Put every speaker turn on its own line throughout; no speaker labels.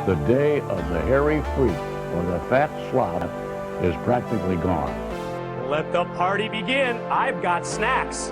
The day of the hairy freak or the fat slob is practically gone.
Let the party begin. I've got snacks.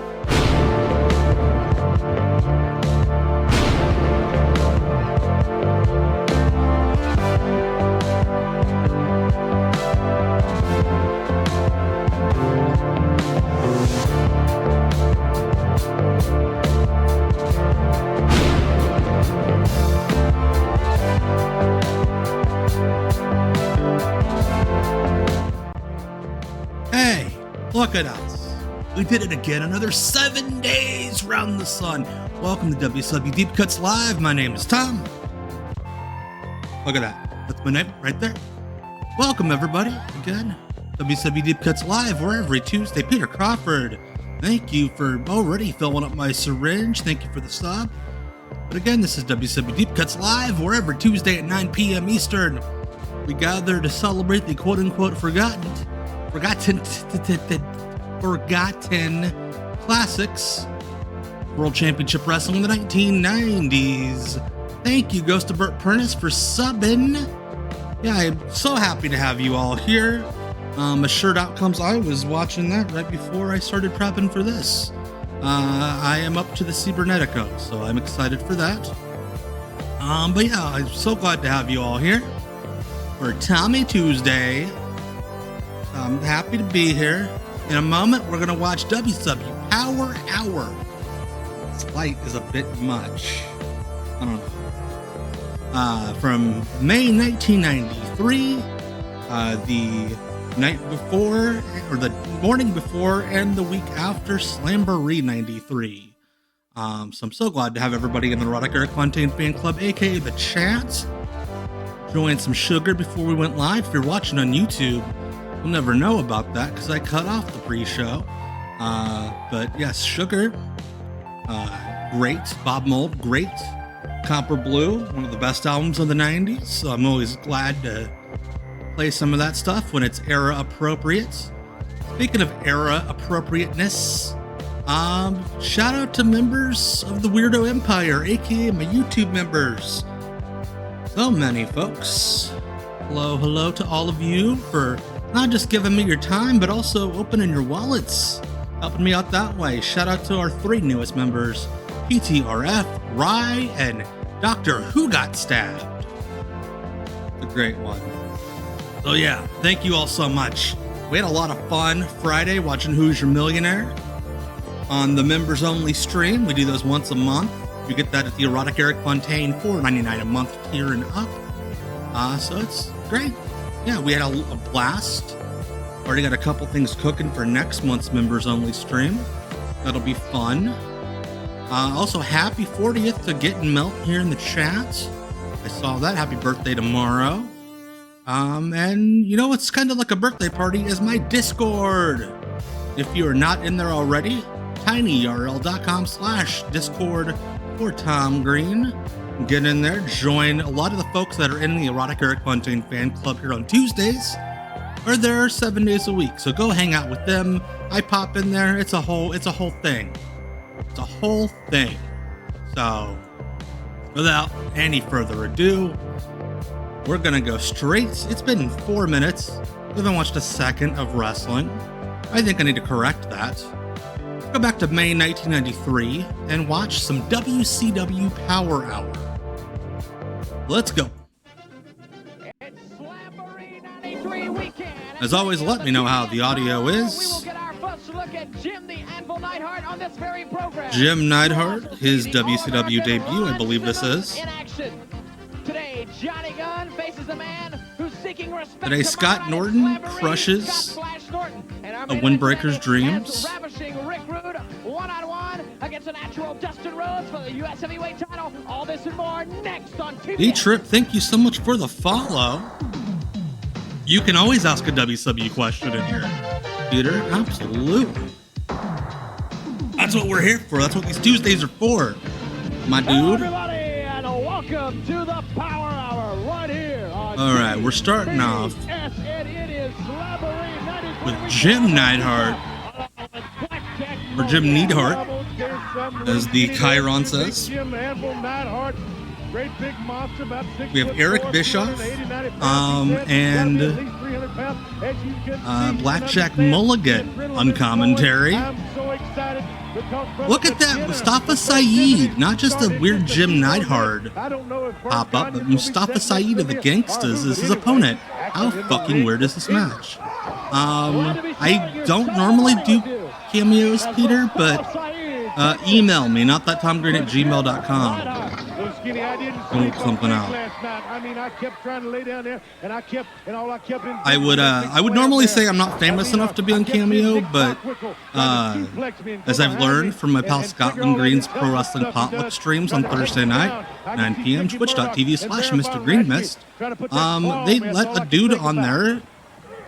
Hey, look at us. We did it again. Another 7 days round the sun. Welcome to WCW Deep Cuts Live. My name is Tom. Look at that. That's my name right there. Welcome, everybody. Again, WCW Deep Cuts Live. We're every Tuesday. Peter Crawford, thank you for already filling up my syringe. Thank you for the sub. But again, this is WCW Deep Cuts Live. We're every Tuesday at 9 p.m. Eastern. We gather to celebrate the quote-unquote forgotten classics. World Championship Wrestling in the 1990s. Thank you, Ghost of Burt Prentice, for subbing. Yeah, I'm so happy to have you all here. Assured Outcomes, I was watching that right before I started prepping for this. I am up to the Cybernetico, so I'm excited for that. But yeah, I'm so glad to have you all here for Tommy Tuesday. I'm happy to be here. In a moment, we're going to watch WCW Power Hour. Slight is a bit much. I don't know. From May 1993, the night before, or the morning before, and the week after Slamboree 93. So I'm so glad to have everybody in the Erotic Eric Fontaine Fan Club, aka the chat. Join some sugar before we went live. If you're watching on YouTube, you'll never know about that because I cut off the pre-show. But yes, Sugar, great. Bob Mould, great. Copper Blue, one of the best albums of the 90s. So I'm always glad to play some of that stuff when it's era appropriate. Speaking of era appropriateness, shout out to members of the Weirdo Empire, aka my YouTube members. So many folks. Hello to all of you for not just giving me your time, but also opening your wallets, helping me out that way. Shout out to our three newest members, PTRF, Rye, and Dr. Who Got Stabbed. The great one. So yeah, thank you all so much. We had a lot of fun Friday watching Who's Your Millionaire on the members only stream. We do those once a month. You get that at the Erotic Eric Fontaine, $4.99 a month tier and up. So it's great. Yeah, we had a blast. Already got a couple things cooking for next month's members only stream. That'll be fun. Also, happy 40th to Get and Melt here in the chat. I saw that. Happy birthday tomorrow. And you know, it's kind of like a birthday party is my Discord. If you are not in there already, tinyurl.com/discord for Tom Green. Get in there, join a lot of the folks that are in the Erotic Eric Fontaine Fan Club here on Tuesdays. Are there 7 days a week, so go hang out with them. I pop in there. It's a whole thing. It's a whole thing. So, without any further ado, we're gonna go straight. It's been 4 minutes. We haven't watched a second of wrestling. I think I need to correct that. Let's go back to May 1993 and watch some WCW Power Hour. Let's go. As always, let me know how the audio is. Jim Neidhart, his WCW debut, I believe this is.
Today, Johnny Gunn faces a man who's seeking respect.
Today, Scott Norton crushes a Windbreaker's dreams.
Rick Rude, one-on-one against a natural Dustin Rhodes for the U.S. Heavyweight title. All this and more next on TV.
D-Trip, thank you so much for the follow. You can always ask a WCW question in here, Peter. Absolutely. That's what we're here for. That's what these Tuesdays are for, my dude.
Hello, everybody, and welcome to the Power Hour right here on
All right, we're starting off with Jim Neidhart, or Jim Neidhart, as the Chiron says.
Jim Neidhart Great big monster, about 6
We have
foot
Eric
four,
Bischoff,
280, 90 pounds. He said,
and
"Gotta be at least 300 pounds." As you can see,
Blackjack
understand,
Mulligan
the adrenaline
on
is
commentary.
flowing. I'm so excited because, brother,
Look at
the
that,
dinner,
Mustafa
the
Saed,
festivities
not just a
started
weird
just a
Jim
few more
Neidhart
minutes. I don't know if Bert
pop up,
Gagne
but
is gonna
Mustafa
be setting
Saed
up
of the
for me,
Gangstas
or
is
who,
his
but anyway,
opponent. How
action in the
fucking
ring
weird is this
is-
match? I don't normally do cameos, Peter, but email me, not that tomgreen@gmail.com.
Little skinny, I didn't
Don't
sleep on
something
Creek
out.
last night. I mean, I kept trying to lay down there, and I kept, and all I kept in.
I would normally say I'm not famous enough to be on Cameo, but as I've learned from my pal Scotland Green's Pro Wrestling Potluck streams on Thursday night, 9 p.m. twitch.tv/Mr. Green Mist, they let a dude on there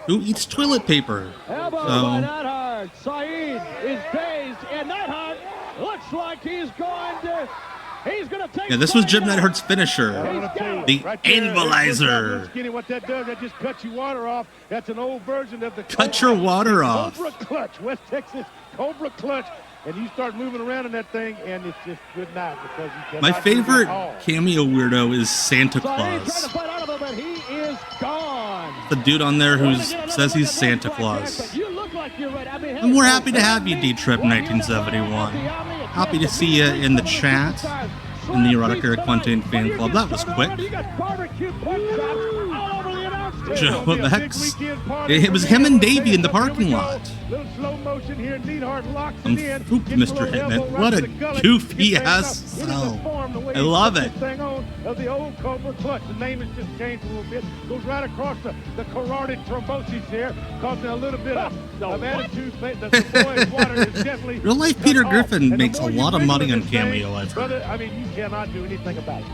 who eats toilet paper.
Elbow by
So
Neidhart. Saed is dazed, and Neidhart looks like he's going to take.
yeah, this was Jim Neidhart's finisher, the
Right there,
Anvilizer.
Skinny, what that does, that just cuts your water off. That's an old version of the
Cut your water off.
Cobra Clutch, West Texas Cobra Clutch. And you start moving around in that thing, and it's just good night because you cannot
My
do
favorite
it all.
cameo weirdo is Santa
Saed trying
Claus.
to fight out of it, but he is gone.
The dude on there who says he's Santa Claus.
You look like you're right. I mean,
And we're happy to have you, D-Trip 1971. Happy to see you in the chat in the Erotic Eric Fontaine fan club. That was quick.
You got barbecue pork chops all over the announce
Joe, what the heck's... It was him and Davey in the parking lot.
Little slow motion here. Neidhart locks
Um,
it in.
oop,
Gets
Mr.
little
Hitman.
elbow right
What
to
a
the gullet.
goofy
Gets back
ass
up into the
sell.
form, the way
I
he
love
put
it.
this thing on of the old Cobra Clutch. The name has just changed a little bit. Goes right across the carotid thrombosis here, causing a little bit of attitude. The boy's water is definitely
Real life
cut
Peter
off.
Griffin
And the
makes a
more you
lot of
wiggle
money on
this thing,
Cameo, I've heard.
brother, I mean, you cannot do anything about it.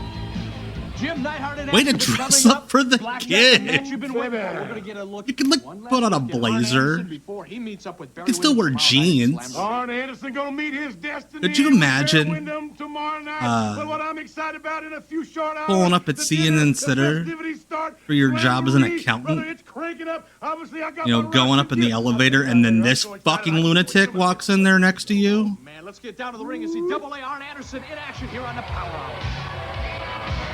Jim Neidhart and
Way to
Anderson
dress
coming
up for the
Blackjack,
kid.
the match you've been waiting for. We're gonna get a look
You can, like,
one
put on a
last look at Arn
blazer.
Anderson before he meets up with Barry
You can still wear
Windham tomorrow night at
jeans.
Slam.
Arn Anderson gonna meet his destiny.
Could you
with
imagine,
Barry Windham tomorrow night. But what I'm excited about in a few short hours,
pulling up at
the
CNN
dinner, the
Sitter
festivities start.
for your job as an
Slamboree,
accountant?
brother, it's cranking up. Obviously, I got
You know,
my
going
roster
up in the
gear.
elevator and then this
I'm so excited.
fucking lunatic walks in there next to you.
Man, let's get down to the ring and see Double A Arn Anderson in action here on the Power Hour.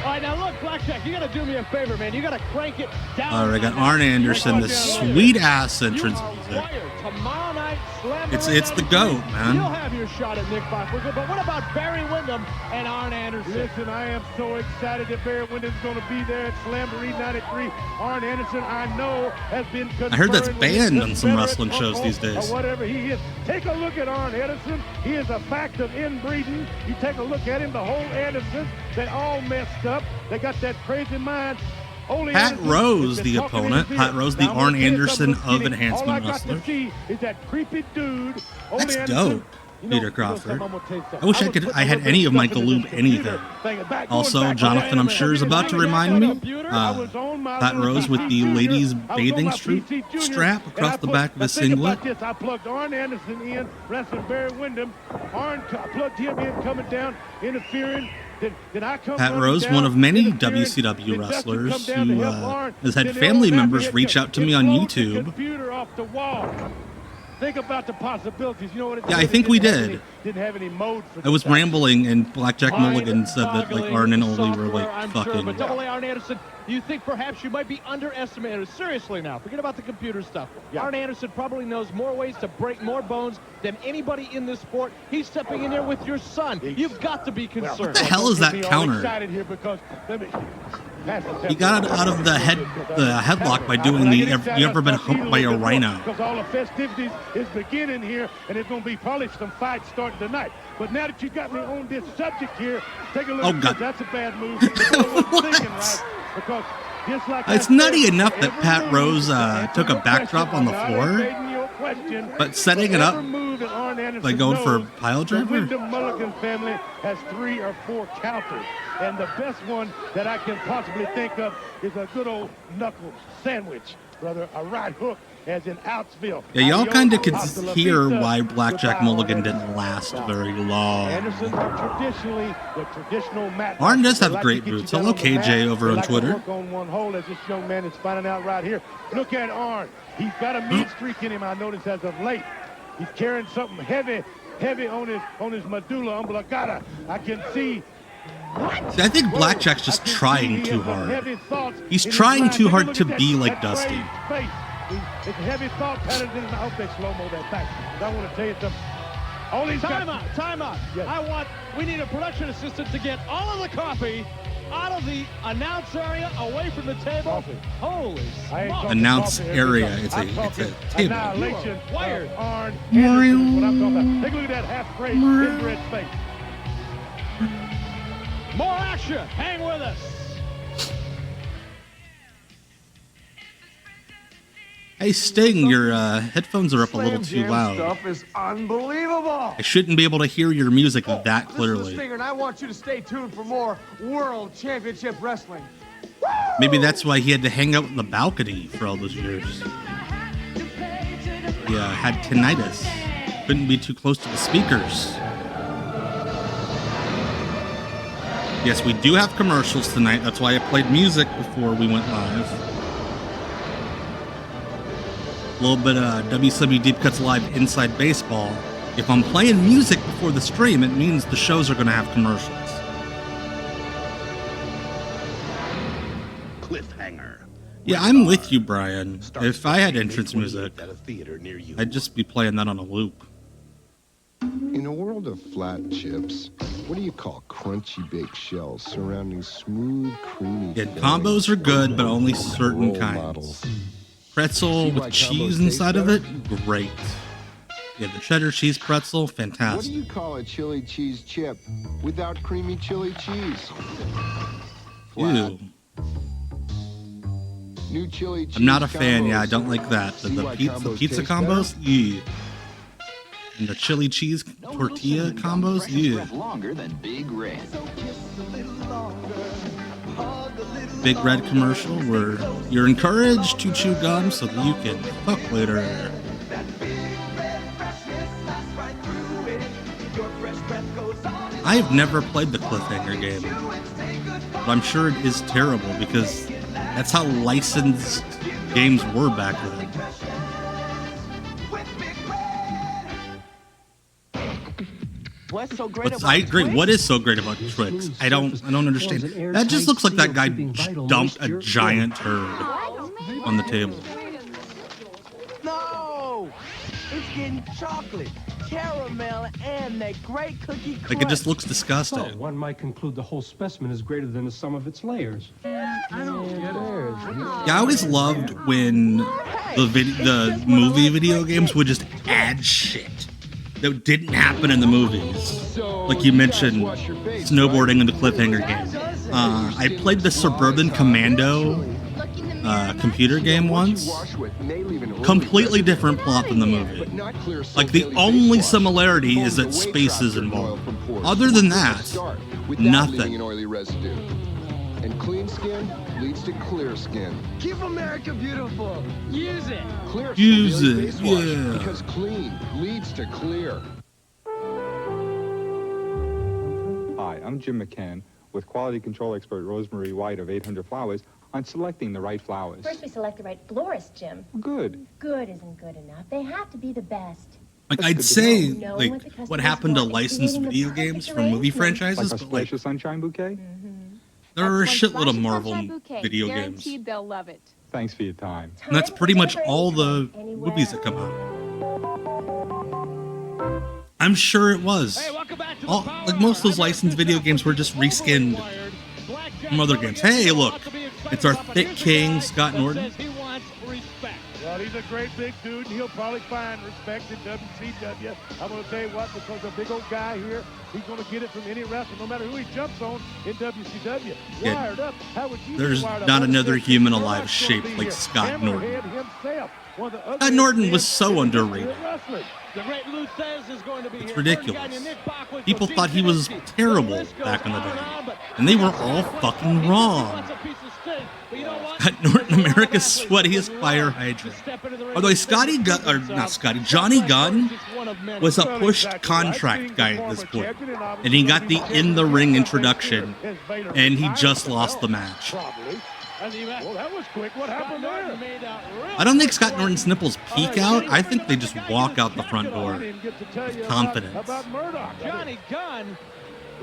All right, now look, Blackjack, you got to do me a favor, man. You got to crank it down.
All right, I got Arn Anderson, the sweet ass entrance
You are
music.
wired. Tomorrow night, Slamboree
It's the
93.
GOAT, man.
You'll have your shot at Nick Bockwinkel, but what about Barry Windham and Arn Anderson?
Listen, I am so excited that Barry Windham's going to be there at Slamboree 93. Arn Anderson, I know, has been
I heard that's
conferring with his
banned on some
Confederate
wrestling shows
uncle
these days.
Or whatever he is. Take a look at Arn Anderson. He is a fact of inbreeding. You take a look at him, the whole Anderson, they all messed up. They got that crazy mind. Ole
Pat
Anderson
Rose,
has been
the
talking in
opponent.
his
Pat
ear.
Rose, the
Now, I'm gonna
Arn
tell you
Anderson
something,
of
Skinny.
enhancement
All I got
wrestler.
to see is that creepy dude. Ole
That's
Anderson.
dope,
You know,
Peter
you know
Crawford.
something, I'm gonna tell you something.
I wish I
was
could.
putting
I
a
had
little
any
bit
of my
stuff into
Galoob
this computer
anything.
thing. Back, going
Also,
back,
Jonathan, I'm sure, is about to remind me. Pat Rose with the ladies' bathing strap across the back of his singlet.
I plugged Arn Anderson in, wrestling Barry Windham. I plugged him in, coming down, interfering. Then I come
Pat
running
Rose,
down,
one of many
interfering.
WCW
Then Dustin come
wrestlers
down to
who
help Arn.
has had
Then the
family
old
members
hit
reach
you.
out to me
It
on
blows the
YouTube.
computer off the wall. Think about the possibilities. You know what it
Yeah, I
did?
think
It
we
didn't have
did.
Didn't have any mode for
I was
this.
rambling, and Blackjack Mulligan said that like Arn and Ole were like
I'm sure,
fucking.
but Double A Arn Anderson, you think perhaps you might be underestimated? Seriously now, forget about the computer stuff.
Yeah.
Arn Anderson probably knows more ways to break more bones than anybody in this sport. He's stepping in there with your son. You've got to be concerned.
What the hell is that counter? He got out of the headlock by doing the you ever been humped by a rhino?
Because all the festivities is beginning here, and there's going to be probably some fights starting tonight. But now that you got me on this subject here, take a look.
Oh,
at
God.
this. That's a bad move. Thinking, right? Because just like
It's
I
nutty
said,
enough that
every
Pat
move,
Rose
and
took a
your
backdrop
question,
on the
I'm not
floor,
evading your question,
but setting it up
every move that Arn Anderson
by going for a
knows,
pile
the
driver?
Wyndham Mulligan family has 3 or 4 counters. And the best one that I can possibly think of is a good old knuckle sandwich, brother. A right hook, as in Outsville.
Yeah, y'all
Adios,
kind of could
hasta la
hear
vista,
why Blackjack
goodbye,
Mulligan
Arn
didn't
Anderson.
last
Now,
very long.
Anderson, traditionally, the traditional mat.
Arn does
They
have
like
great
to get you
roots.
down
Hello,
on the mat.
KJ over
They
on
like to
Twitter.
work on one hole, as this young man is finding out right here. Look at Arn. He's got a mean streak in him, I noticed, as of late. He's carrying something heavy on his medulla oblongata. I can see
See, I think Blackjack's just trying too hard. He's trying too hard to be like Dusty.
It's heavy thought patterns in the outfit, slow-mo that back. I want to tell you something.
Time out. Yes. We need a production assistant to get all of the coffee out of the announce area, away from the table.
Coffee.
Holy smokes.
Announce area. It's a table.
Annihilation.
Wired.
Arn Anderson is what I'm talking about. Take a look at that half-phrase inbred face.
More action. Hang with us.
Hey Sting, your headphones are up a little too loud.
Stuff is unbelievable.
I shouldn't be able to hear your music that clearly.
This is Stinger, and I want you to stay tuned for more World Championship Wrestling.
Maybe that's why he had to hang out on the balcony for all those years. Yeah, had tinnitus. Couldn't be too close to the speakers. Yes, we do have commercials tonight. That's why I played music before we went live. A little bit of WCW Deep Cuts Live Inside Baseball. If I'm playing music before the stream, it means the shows are going to have commercials.
Cliffhanger.
Yeah, I'm with you, Brian. If I had entrance music, I'd just be playing that on a loop.
In a world of flat chips, what do you call crunchy baked shells surrounding smooth, creamy...
Yeah, combos are good, but only certain kinds. Pretzel with cheese inside of it, great. Yeah, the cheddar cheese pretzel, fantastic.
What do you call a chili cheese chip without creamy chili cheese?
Flat. Ew.
New chili cheese.
I'm not a fan. Yeah, I don't like that. The pizza combos, yeah. And the chili cheese tortilla combos, yeah.
Longer than Big Red.
Big Red commercial where you're encouraged to chew gum so that you can fuck later. I've never played the Cliffhanger game, but I'm sure it is terrible because that's how licensed games were back then. I agree. What is so great about Twix? I don't understand. That just looks like that guy dumped a giant turd on the table.
No! It's getting chocolate, caramel, and that great cookie crunch.
Like, it just looks disgusting.
So one might conclude the whole specimen is greater than the sum of its layers.
Yeah, I always loved when the movie video games would just add shit that didn't happen in the movies. Like you mentioned, snowboarding in the Cliffhanger game. I played the Suburban Commando computer game once. Completely different plot than the movie. Like, the only similarity is that space is involved. Other than that, nothing.
And clean skin leads to clear skin.
Keep America beautiful. Use it.
Clear
Use
skin
it,
face wash
yeah.
Because clean leads to clear.
Hi, I'm Jim McCann with quality control expert Rosemary White of 800 Flowers on selecting the right flowers.
First we select the right florist, Jim.
Good.
Good isn't good enough. They have to be the best.
Like, I'd say, like, what happened to licensed video games from movie franchises,
Like a
but, like,
Splash of Sunshine Bouquet?
there are a shitload of Marvel video games.
Guaranteed they'll love it.
Thanks for your time.
And that's pretty much all the movies that come out. I'm sure it was. Like, most of those licensed video games were just reskinned from other games. Hey, look, it's our thick king, Scott Norton.
Well, he's a great big dude, and he'll probably find respect in WCW. I'm going to tell you what, because a big old guy here, he's going to get it from any wrestler, no matter who he jumps on in WCW.
Yeah,
Wired up. How would you
there's
be wired up?
not another human alive shaped like Scott Norton. Scott Norton was so underrated. It's ridiculous. People thought he was terrible back in the day, and they were all fucking wrong. Scott Norton, America's sweatiest fire hydrant. Although Johnny Gunn was a pushed contract guy at this point, and he got the in-the-ring introduction, and he just lost the match.
Well, that was quick. What happened there?
I don't think Scott Norton's nipples peek out. I think they just walk out the front door with confidence.
Johnny Gunn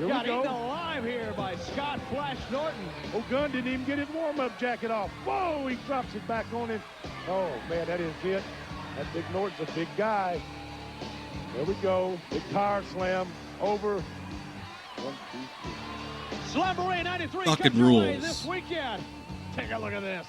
Got eaten alive here by Scott Flash Norton.
Oh, Gunn didn't even get his warm-up jacket off. Whoa, he drops it back on him. Oh, man, that is it. That big Norton's a big guy. There we go. Big power slam over. 1, 2, 3.
Slamboree 93
fucking
comes your way
rules.
this weekend. Take a look at this.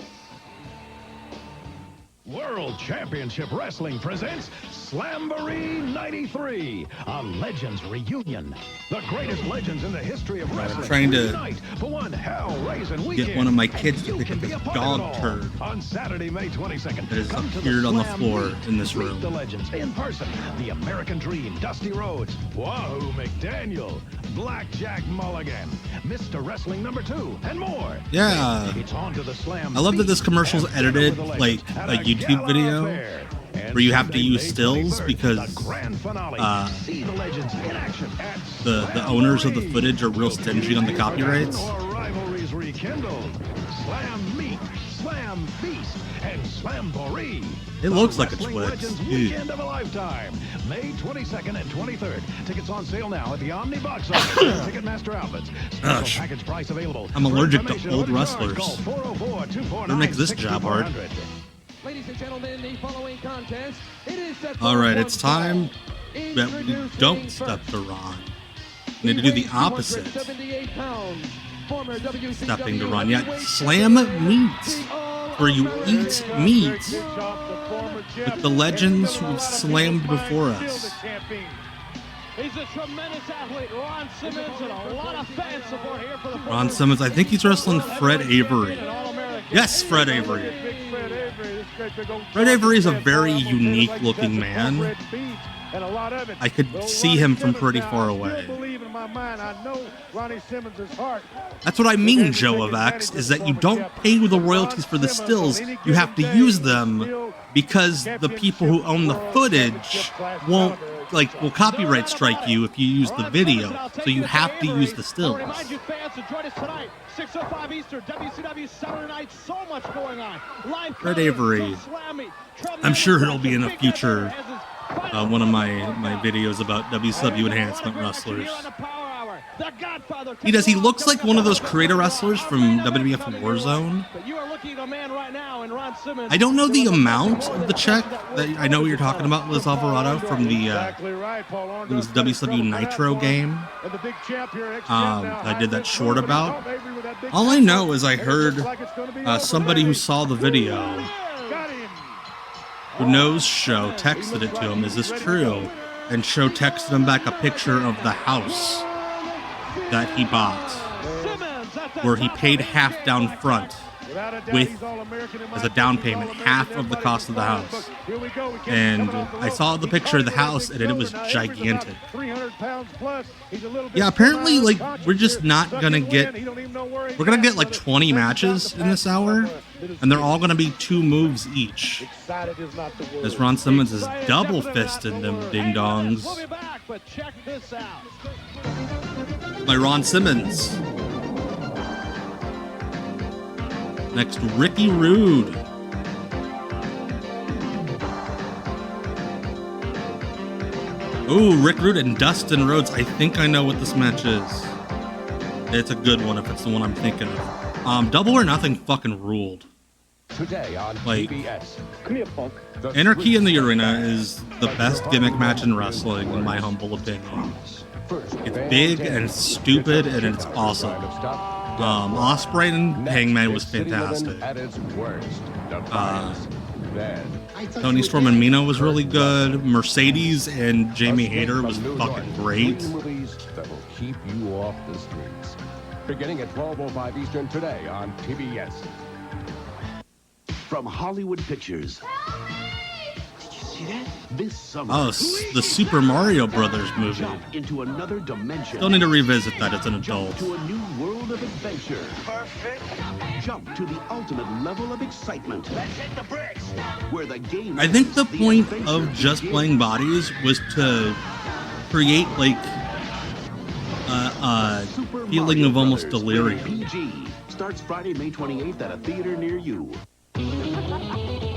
World Championship Wrestling presents Slamboree 93, a Legends reunion. The greatest legends in the history of wrestling.
I'm trying to
unite for one hell-raising weekend.
get one of my kids to
And
pick
you
up
can
this
be a part of it
dog
all.
turd
On Saturday, May 22nd,
that has
come to
appeared on the
Slam
floor
Meet.
in this
Meet
room.
the legends in person. The American Dream, Dusty Rhodes, Wahoo McDaniel, Blackjack Mulligan, Mr. Wrestling #2, and more.
Yeah.
It's on to the Slam
I love that
Meet
this commercial's
and celebrate
edited
the legends
like
at
a YouTube
gala
video
affair. And
where you have to
Sunday,
use
May
stills
23rd,
because
the grand finale. See the legends in action at
the owners of the
Slamboree.
footage are real stingy on the copyrights.
Or rivalries rekindled. Slam Meet, Slam Feast, and Slamboree.
It looks like a
Wrestling
Twix.
Legends
Ew.
weekend of a lifetime. May 22nd and 23rd. Tickets on sale now at the Omni Box Office and Ticketmaster outlets. Special
Gosh.
package price available.
I'm
For
allergic to
information
old
or charge,
wrestlers.
call 404-249-6400.
What makes this job hard?
Ladies and gentlemen, the following contest, it is set for
All right,
one
it's time
fall.
that we don't step to Ron. We need to do the opposite.
278 pounds, former WCW
Stepping to Ron. Yeah,
heavyweight
Slam
champion,
Meat, where you eat meat
With
with the legends who've slammed before us.
He's a tremendous athlete, Ron Simmons, and a lot of fan support here for the
Ron Simmons, I think he's wrestling Fred Avery. Yes, Fred Avery. Fred Avery is a very unique looking man. I could see him from pretty far away. That's what I mean, Joe of X, is that you don't pay the royalties for the stills. You have to use them because the people who own the footage will copyright strike you if you use the video. So you have to use the stills.
Remind you fans to join us tonight, 6:05 Eastern, WCW Saturday night. So much going on. Live
Fred Avery. I'm sure it'll be in a future one of my videos about WCW enhancement wrestlers. He looks like one of those creator wrestlers from WWF Warzone. I don't know the amount of the check. I know what you're talking about, Liz Alvarado, from the it was WCW Nitro game. I did that short about. All I know is I heard somebody who saw the video, who knows Show, texted it to him, is this true? And Show texted him back a picture of the house that he bought, where he paid half down front with, as a down payment, half of the cost of the house. And I saw the picture of the house, and it was gigantic. Yeah, apparently, we're just not gonna get, we're gonna get 20 matches in this hour, and they're all gonna be 2 moves each. As Ron Simmons is double fisting them ding dongs. By Ron Simmons. Next, Ricky Rude. Ooh, Rick Rude and Dustin Rhodes. I think I know what this match is. It's a good one if it's the one I'm thinking of. Double or Nothing fucking ruled.
Today on PBS.
Anarchy in the Arena is the best gimmick match in wrestling, in my humble opinion. It's big and it's stupid and it's awesome. Ospreay and Hangman was fantastic. Tony Storm and Mino was really good. Mercedes and Jamie Hayter was fucking great.
That will keep you off the streets. Beginning at 12:05 Eastern today on PBS.
From Hollywood Pictures. Did you see that? This summer.
Oh, the Super Mario Brothers movie.
Jump into another dimension.
Still need to revisit that as an adult.
To a new world of adventure. Perfect. Jump to the ultimate level of excitement. Let's hit the bricks. Where the game.
I think the point of just playing bodies was to create a feeling of almost delirium.
PG starts Friday, May 28th at a theater near you.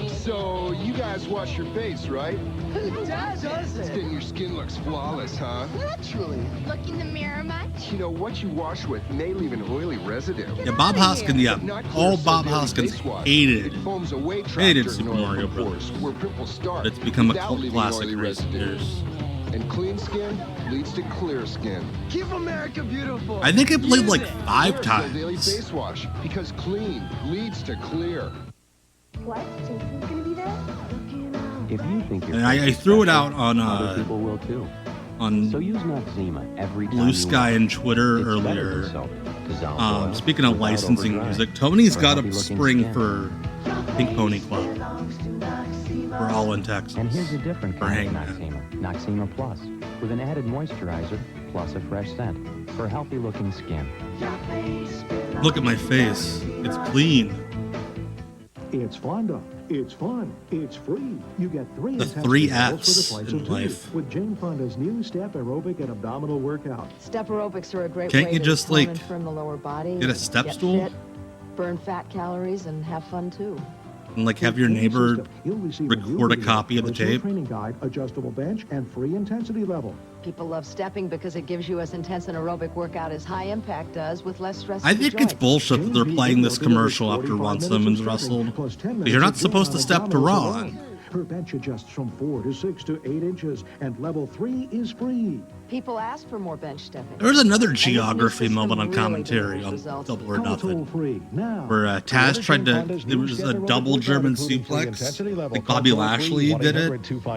So you got
guys wash your face, right?
Who does it?
Then your skin looks flawless, huh?
Naturally.
Look in the mirror much?
You know, what you wash with may leave an oily residue.
Yeah, Bob Hoskins, all Bob Hoskins hated Super Mario Bros.
Where pimples start.
It's become a cult classic in recent years.
And clean skin leads to clear skin.
Keep America beautiful.
I think I played like 5
Daily
times.
face wash, because clean leads to clear.
What? Jason's gonna be there?
If you think you're
And I threw it out on
other people will too.
on
So use Noxzema every time
Blue
you
Sky
wash.
and Twitter
It's better than
earlier.
soap, dissolved oil,
Speaking of
without
licensing
overdrying.
music, Tony's
For
got a
healthy-looking
spring
skin.
for Pink Pony Club. We're all in Texas.
And here's a different
For
kind of
hanging out.
Noxzema, Noxzema Plus, with an added moisturizer plus a fresh scent for healthy-looking skin.
Look at my face. It's clean.
It's Fonda. It's fun. It's free. You get 3
The
intense
3
results for the
Fs
price
in
of 2
life.
with Jane Fonda's new step aerobic and abdominal workout.
Step aerobics are a great
Can't
way
you
to
just,
tone
like,
and firm the lower body,
get a step stool?
fit, burn fat calories, and have fun too.
And like have your neighbor
You'll receive
record a
video,
copy of the
personal
tape.
training guide, adjustable bench, and free intensity level.
People love stepping because it gives you as intense an aerobic workout as high impact does with less stress.
I
to the
think it's
joints.
bullshit that they're playing this commercial after Ron Simmons wrestled. Because you're not supposed to step to Ron.
Her bench adjusts from 4 to 6 to 8 inches, and level 3 is free.
People ask for more bench stepping.
There was another
And this new
geography
system
moment on
really
commentary
delivers
on
results.
Double or
Call
Nothing,
toll-free now.
where Taz tried to, it was a double German suplex, like Bobby Lashley did it,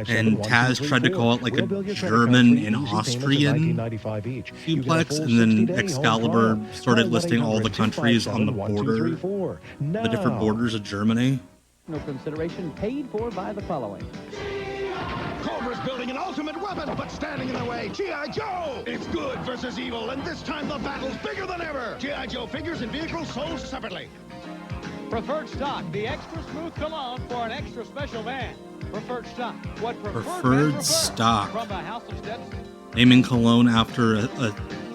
and Taz tried to call it like a German and Austrian suplex, and then Excalibur started listing all the countries on the border, the different borders of Germany.
No consideration paid for by the following.
Cobra's building an ultimate weapon, but standing in the way, G.I. Joe! It's good versus evil, and this time the battle's bigger than ever! G.I. Joe figures and vehicles sold separately.
Preferred stock, the extra smooth cologne for an extra special van. Preferred stock, what preferred
Preferred
prefer?
stock.
From the House of Steps.
Naming cologne after a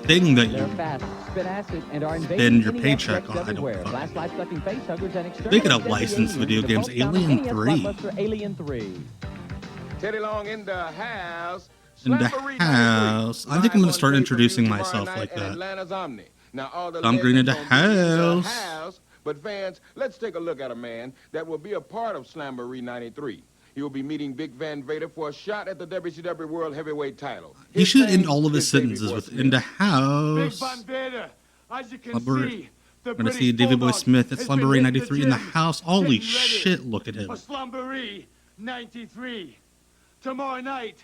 thing that
They're
you
fast, spit acid, and are
spend
invading
your
any
paycheck
aspects
on. I don't
everywhere.
fucking
Flashlight sucking face huggers and
Speaking of
exterminating
licensed video
the
games,
most down
Alien
NES
3.
blockbuster Alien 3.
Teddy Long in the house.
In the house. I think I'm gonna start introducing myself like that.
Now, all the
Tom Green in the
legends
house.
But fans, let's take a look at a man that will be a part of Slamboree 93. He will be meeting Big Van Vader for a shot at the WCW World Heavyweight title.
He should end all of his sentences with "in the house."
Vader, as you can
Slumber-
see,
I'm gonna see Davey Boy Smith at Slamboree 93 in the house. Holy shit! Look at him.
For Slamboree 93. Tomorrow night,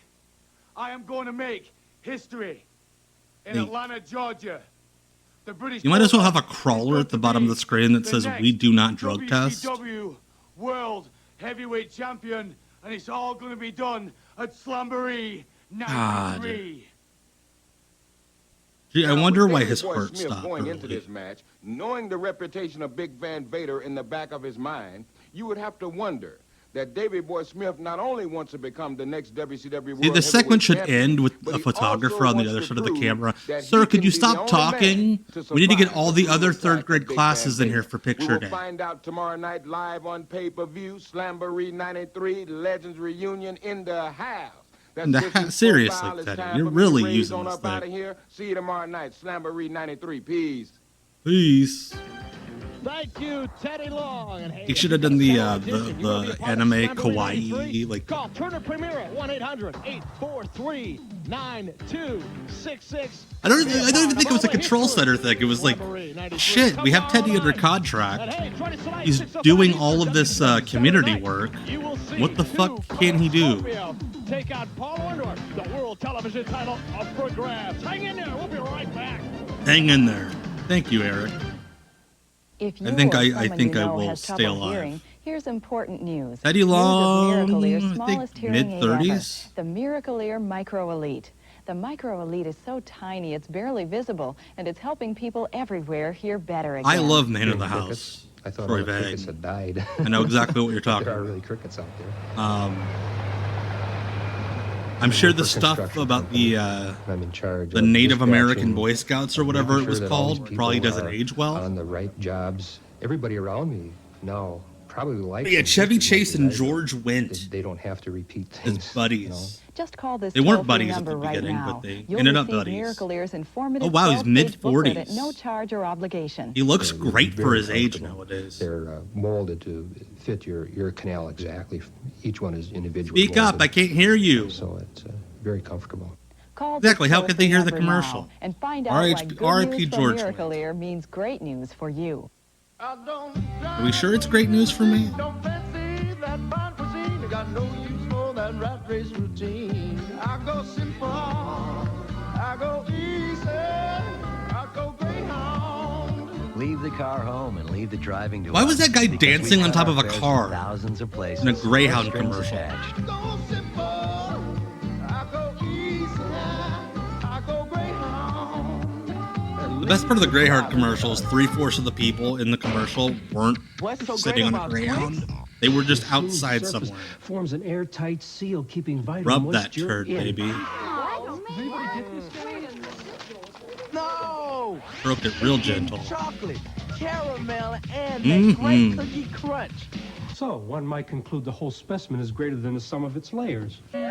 I am going to make history in
Hey.
Atlanta, Georgia. The British
You might as well have a crawler at the bottom of the screen that says "We do not drug test."
WCW World Heavyweight Champion, and it's all going to be done at Slamboree 93.
Gee, I
Now,
wonder
with
why
Davey
his
Boy
heart
Smith
stopped
going into
early.
this match, knowing the reputation of Big Van Vader in the back of his mind, you would have to wonder that Davey Boy Smith not only wants to become the next WCW World
See, the segment
Heavyweight
should
Champion,
end with
but
a
he
photographer
also
on the
wants
other
to
side of the
prove
camera.
that
Sir,
he
could
can
you
be the
stop
only
talking?
man to
We need to get
survive
all
the
the other
brutal
third
attack
grade
of Big
classes
Van
in here
Vader.
for
We
picture
will
day.
find out tomorrow night live on pay-per-view, Slamboree 93, Legends Reunion in the house.
In the
That's
seriously, Teddy, you're really using
on
this
up out of
thing.
here. See you tomorrow night, Slamboree 93. Peace.
Peace.
Thank you, Teddy Long. And hey,
He should have done the anime kawaii like.
Call Turner Premier at 1-800-843-9266.
I don't even think it was a control center thing. It was like, shit, we have Teddy under contract. He's doing all of this community work. What the fuck can he do?
Take out Paul Orndorff. The world television title up for grabs. Hang in there. We'll be right back.
Hang in there. Thank you, Eric.
If
I think
you or
I
someone
think
you
I
know
will
has
stay
trouble
alive.
hearing, here's important news.
Teddy Long,
News of Miracle Ear's
I
smallest
think
hearing aid
mid-30s.
ever, the Miracle Ear Micro Elite. The Micro Elite is so tiny it's barely visible, and it's helping people everywhere hear better again.
I love Man of the House.
I thought
Troy
all the
Vang.
crickets had died.
I know exactly what you're talking
There are
about.
really crickets out there.
I'm sure the stuff about the
I'm in charge
the
of
Native American
dispatching,
Boy Scouts or whatever
making
it was
sure that all these
called
people
probably doesn't
are
age well.
on the right jobs. Everybody around me now probably like.
Yeah, Chevy Chase and George Wendt.
They don't have to repeat things.
As buddies.
You know?
Just call this
They weren't
toll-free
buddies at the
number
beginning,
right now.
but they
You'll
ended up
receive
buddies.
Miracle Ear's informative
Oh wow, he's
12-page booklet
mid-40s.
at no charge or obligation.
He looks
They're
great for
very
his age
comfortable.
nowadays.
They're molded to fit your canal exactly. Each one is individual.
Speak up, I can't hear you.
So it's very comfortable.
Call
Exactly,
this
how could they hear the
toll-free number
commercial?
now and find out
R.I.P.
why good
R.I.P.
news from
George
Miracle Ear means great news for you.
Are we sure it's great news for me?
Don't fancy that fine cuisine. You got no use for that rat race routine. I go simple, I go easy, I go Greyhound.
Leave the car home and leave the driving to
Why was
us,
that guy
because we
dancing on
cut
top of
our
a
fares
car
from thousands of places.
in a Greyhound
No strings
commercial?
attached.
Go simple, I go easy, I go Greyhound.
The best part of the Greyhound commercial is 3/4 of the people in the commercial weren't
What's so
sitting
great
on a
about
Greyhound. They were just
The smooth
outside
surface
somewhere.
forms an airtight seal, keeping vital
Rub that
moisture
turd,
in.
baby.
No!
Broke it real gentle.
Chocolate, caramel, and that great cookie crunch.
So, one might conclude the whole specimen is greater than the sum of its layers.
What?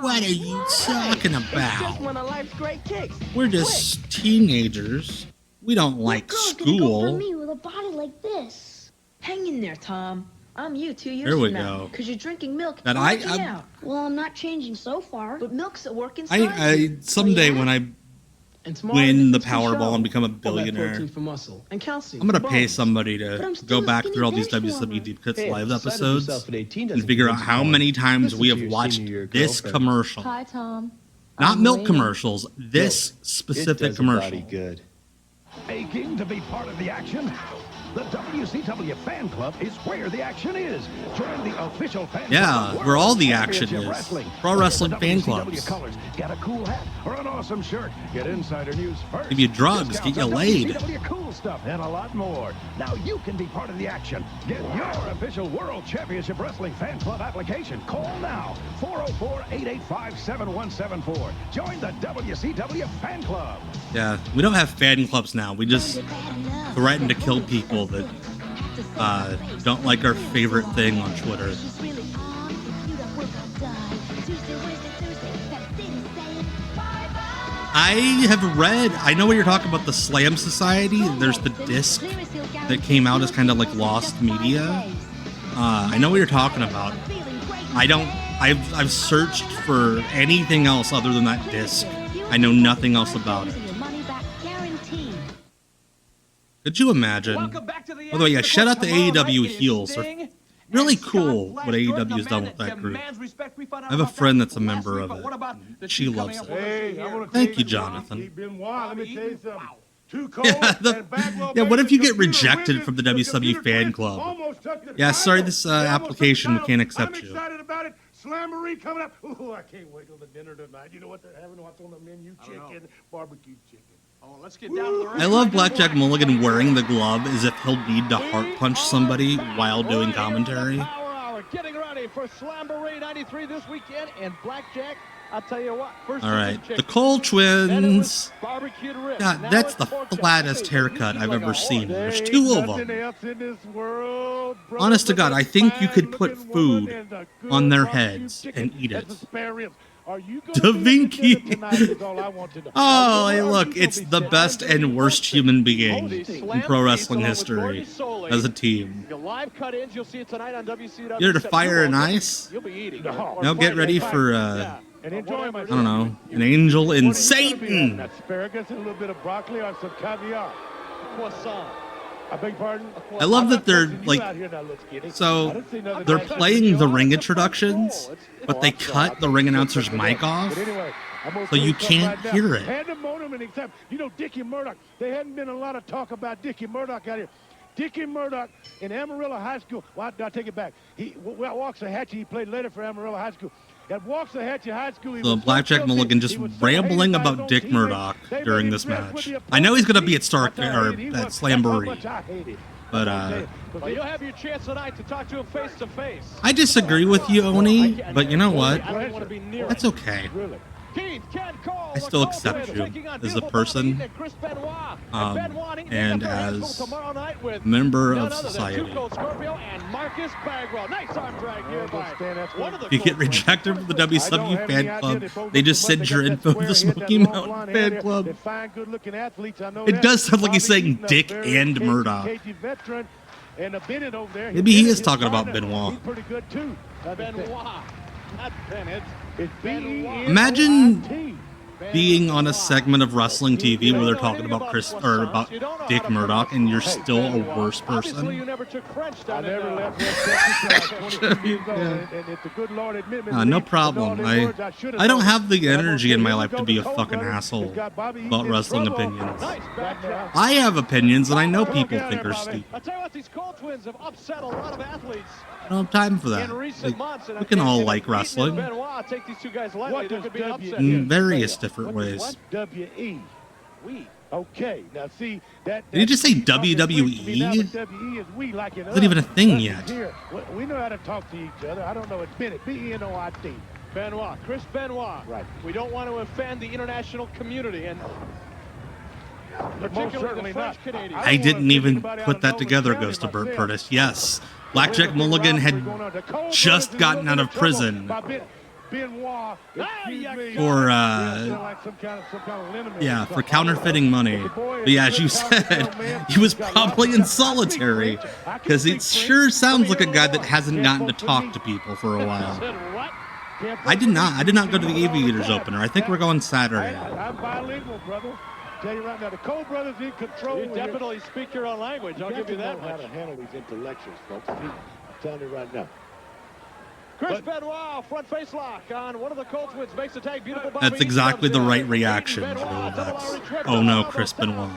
What are you talking
It's
about?
just one of life's great kicks.
We're just teenagers. We don't like
Go for
school.
me with a body like this.
Hang in there, Tom. I'm you 2 years
There we
from now.
go.
Because you're drinking milk
That
and
I-
working
I-
out.
Well, I'm not changing so far.
But milk's at work inside
I
you.
someday when I
And tomorrow
win the
it's gonna show.
Powerball and become a
All that
billionaire,
protein for muscle and calcium
I'm gonna
for
pay
bones.
somebody
But
to
I'm still
go
a
back
skinny
through all these
bench
WCW
warmer.
Deep Cuts
Hey,
live
decided
episodes
yourself at 18
and
doesn't
figure
mean
out
it's
how
wrong.
many times
Listen
we
to
have
your
watched
senior year
this
girlfriend.
commercial.
Hi, Tom.
Not
I'm
milk
waiting.
commercials. This specific commercial.
good. Aching to be part of the action? The WCW Fan Club is where the action is. Join the official fan
Yeah,
club of
where all the
World
action
Championship
is.
Wrestling.
Pro wrestling
The
fan
WCW
clubs.
colors. Get a cool hat or an awesome shirt. Get insider news first.
Give you drugs,
Discounts
get you
on
laid.
WCW cool stuff and a lot more. Now you can be part of the action. Get your official World Championship Wrestling Fan Club application. Call now. 404-885-7174. Join the WCW Fan Club.
Yeah, we don't have fan clubs now. We just threaten to kill people that don't like our favorite thing on Twitter. I have read, I know what you're talking about, the Slam Society. There's the disc that came out as kind of like lost media. I know what you're talking about. I've searched for anything else other than that disc. I know nothing else about it. Could you imagine? By the way, yeah, shout out to AEW heels. They're really cool what AEW's done with that group. I have a friend that's a member of it. She loves it. Thank you, Jonathan. Yeah, what if you get rejected from the WCW fan club? Yeah, sorry, this application, we can't accept you.
Slamboree coming up. Ooh, I can't wait till the dinner tonight. You know what they're having? What's on the menu? Chicken, barbecue chicken.
Oh, let's get down to the
I love Blackjack Mulligan wearing the glove as if he'll need to heart punch somebody while doing commentary.
Getting ready for Slamboree 93 this weekend, and Blackjack, I'll tell you what. First
All right, the Cole twins.
barbecued ribs.
God,
Now
that's
it's
the
pork chop.
flattest haircut I've ever seen. There's
There
two
ain't
of
nothing
them.
else in this world, brother,
Honest to
but
God,
a
I think you could
fine
put
looking
food
woman and a good
on their
barbecue
heads
chicken.
and eat it.
That's the spare ribs. Are you
Da
gonna be at the dinner
Vinci.
tonight is all I want to know.
Oh,
Are
hey,
you
look,
gonna
it's
be
the
sitting
best
there
and worst human being in pro wrestling history as a team.
Your live cut-ins, you'll see it tonight on WCW.
You're to fire and ice?
You'll be eating.
Now get ready for,
and enjoy
I don't know, an angel in Satan.
Asparagus and a little bit of broccoli or some caviar.
Croissant.
I beg pardon?
I love that they're
You
like,
out here now, little skinny. I
so
didn't see nothing
they're
like that.
playing the ring introductions, but they cut the ring announcer's mic off,
But anyway, I'm gonna
so
tell
you
something
can't
right now.
hear it.
Pandemonium and except, you know, Dickie Murdoch. There hadn't been a lot of talk about Dickie Murdoch out here. Dickie Murdoch in Amarillo High School. Well, I take it back. He Waxahachie. He played later for Amarillo High School. At Waxahachie High School, he
So
was
Blackjack
so
Mulligan
filthy,
just
he was so
rambling
hated by his
about
own
Dick
teammates.
Murdoch
They let
during
him
this
dress with
match.
the
I know he's gonna be at
That's how hated he was. That's how
Slamboree,
much I hate it.
but
Well, you'll have your chance tonight to talk to him face to face.
I disagree with you, Oni, but you know what?
I don't want to be near
That's
him.
okay.
Keith, Ken Cole,
I still accept you as a person. and as a member of society. If you get rejected from the WCW fan club, they just send your info to the Smoky Mountain fan club. It does sound like he's saying Dick and Murdoch. Maybe he is talking about Benoit. Imagine being on a segment of wrestling TV where they're talking about about Dick Murdoch, and you're still a worse person. No problem. I don't have the energy in my life to be a fucking asshole about wrestling opinions. I have opinions, and I know people think they're stupid.
I'll tell you what, these Cole twins have upset a lot of athletes.
I don't have time for that. We can all like wrestling in various different ways.
Okay, now see that.
Did you just say WWE? Isn't even a thing yet.
We know how to talk to each other. I don't know. It's Bennett. B-E-N-O-I-T.
Benoit, Chris Benoit.
Right.
We don't want to offend the international community, and
most certainly not.
I didn't even put that together, Goes to Burt Curtis. Yes, Blackjack Mulligan had just gotten out of prison for counterfeiting money. But yeah, as you said, he was probably in solitary because it sure sounds like a guy that hasn't gotten to talk to people for a while. I did not go to the Aviators opener. I think we're going Saturday.
I'm bilingual, brother. Tell you right now, the Cole brothers in control.
You definitely speak your own language. I'll give you that much.
How to handle these intellectuals, folks. I'm telling you right now.
Chris Benoit, front face lock on one of the Cole twins, makes the tag. Beautiful.
That's exactly the right reaction. Oh no, Chris Benoit.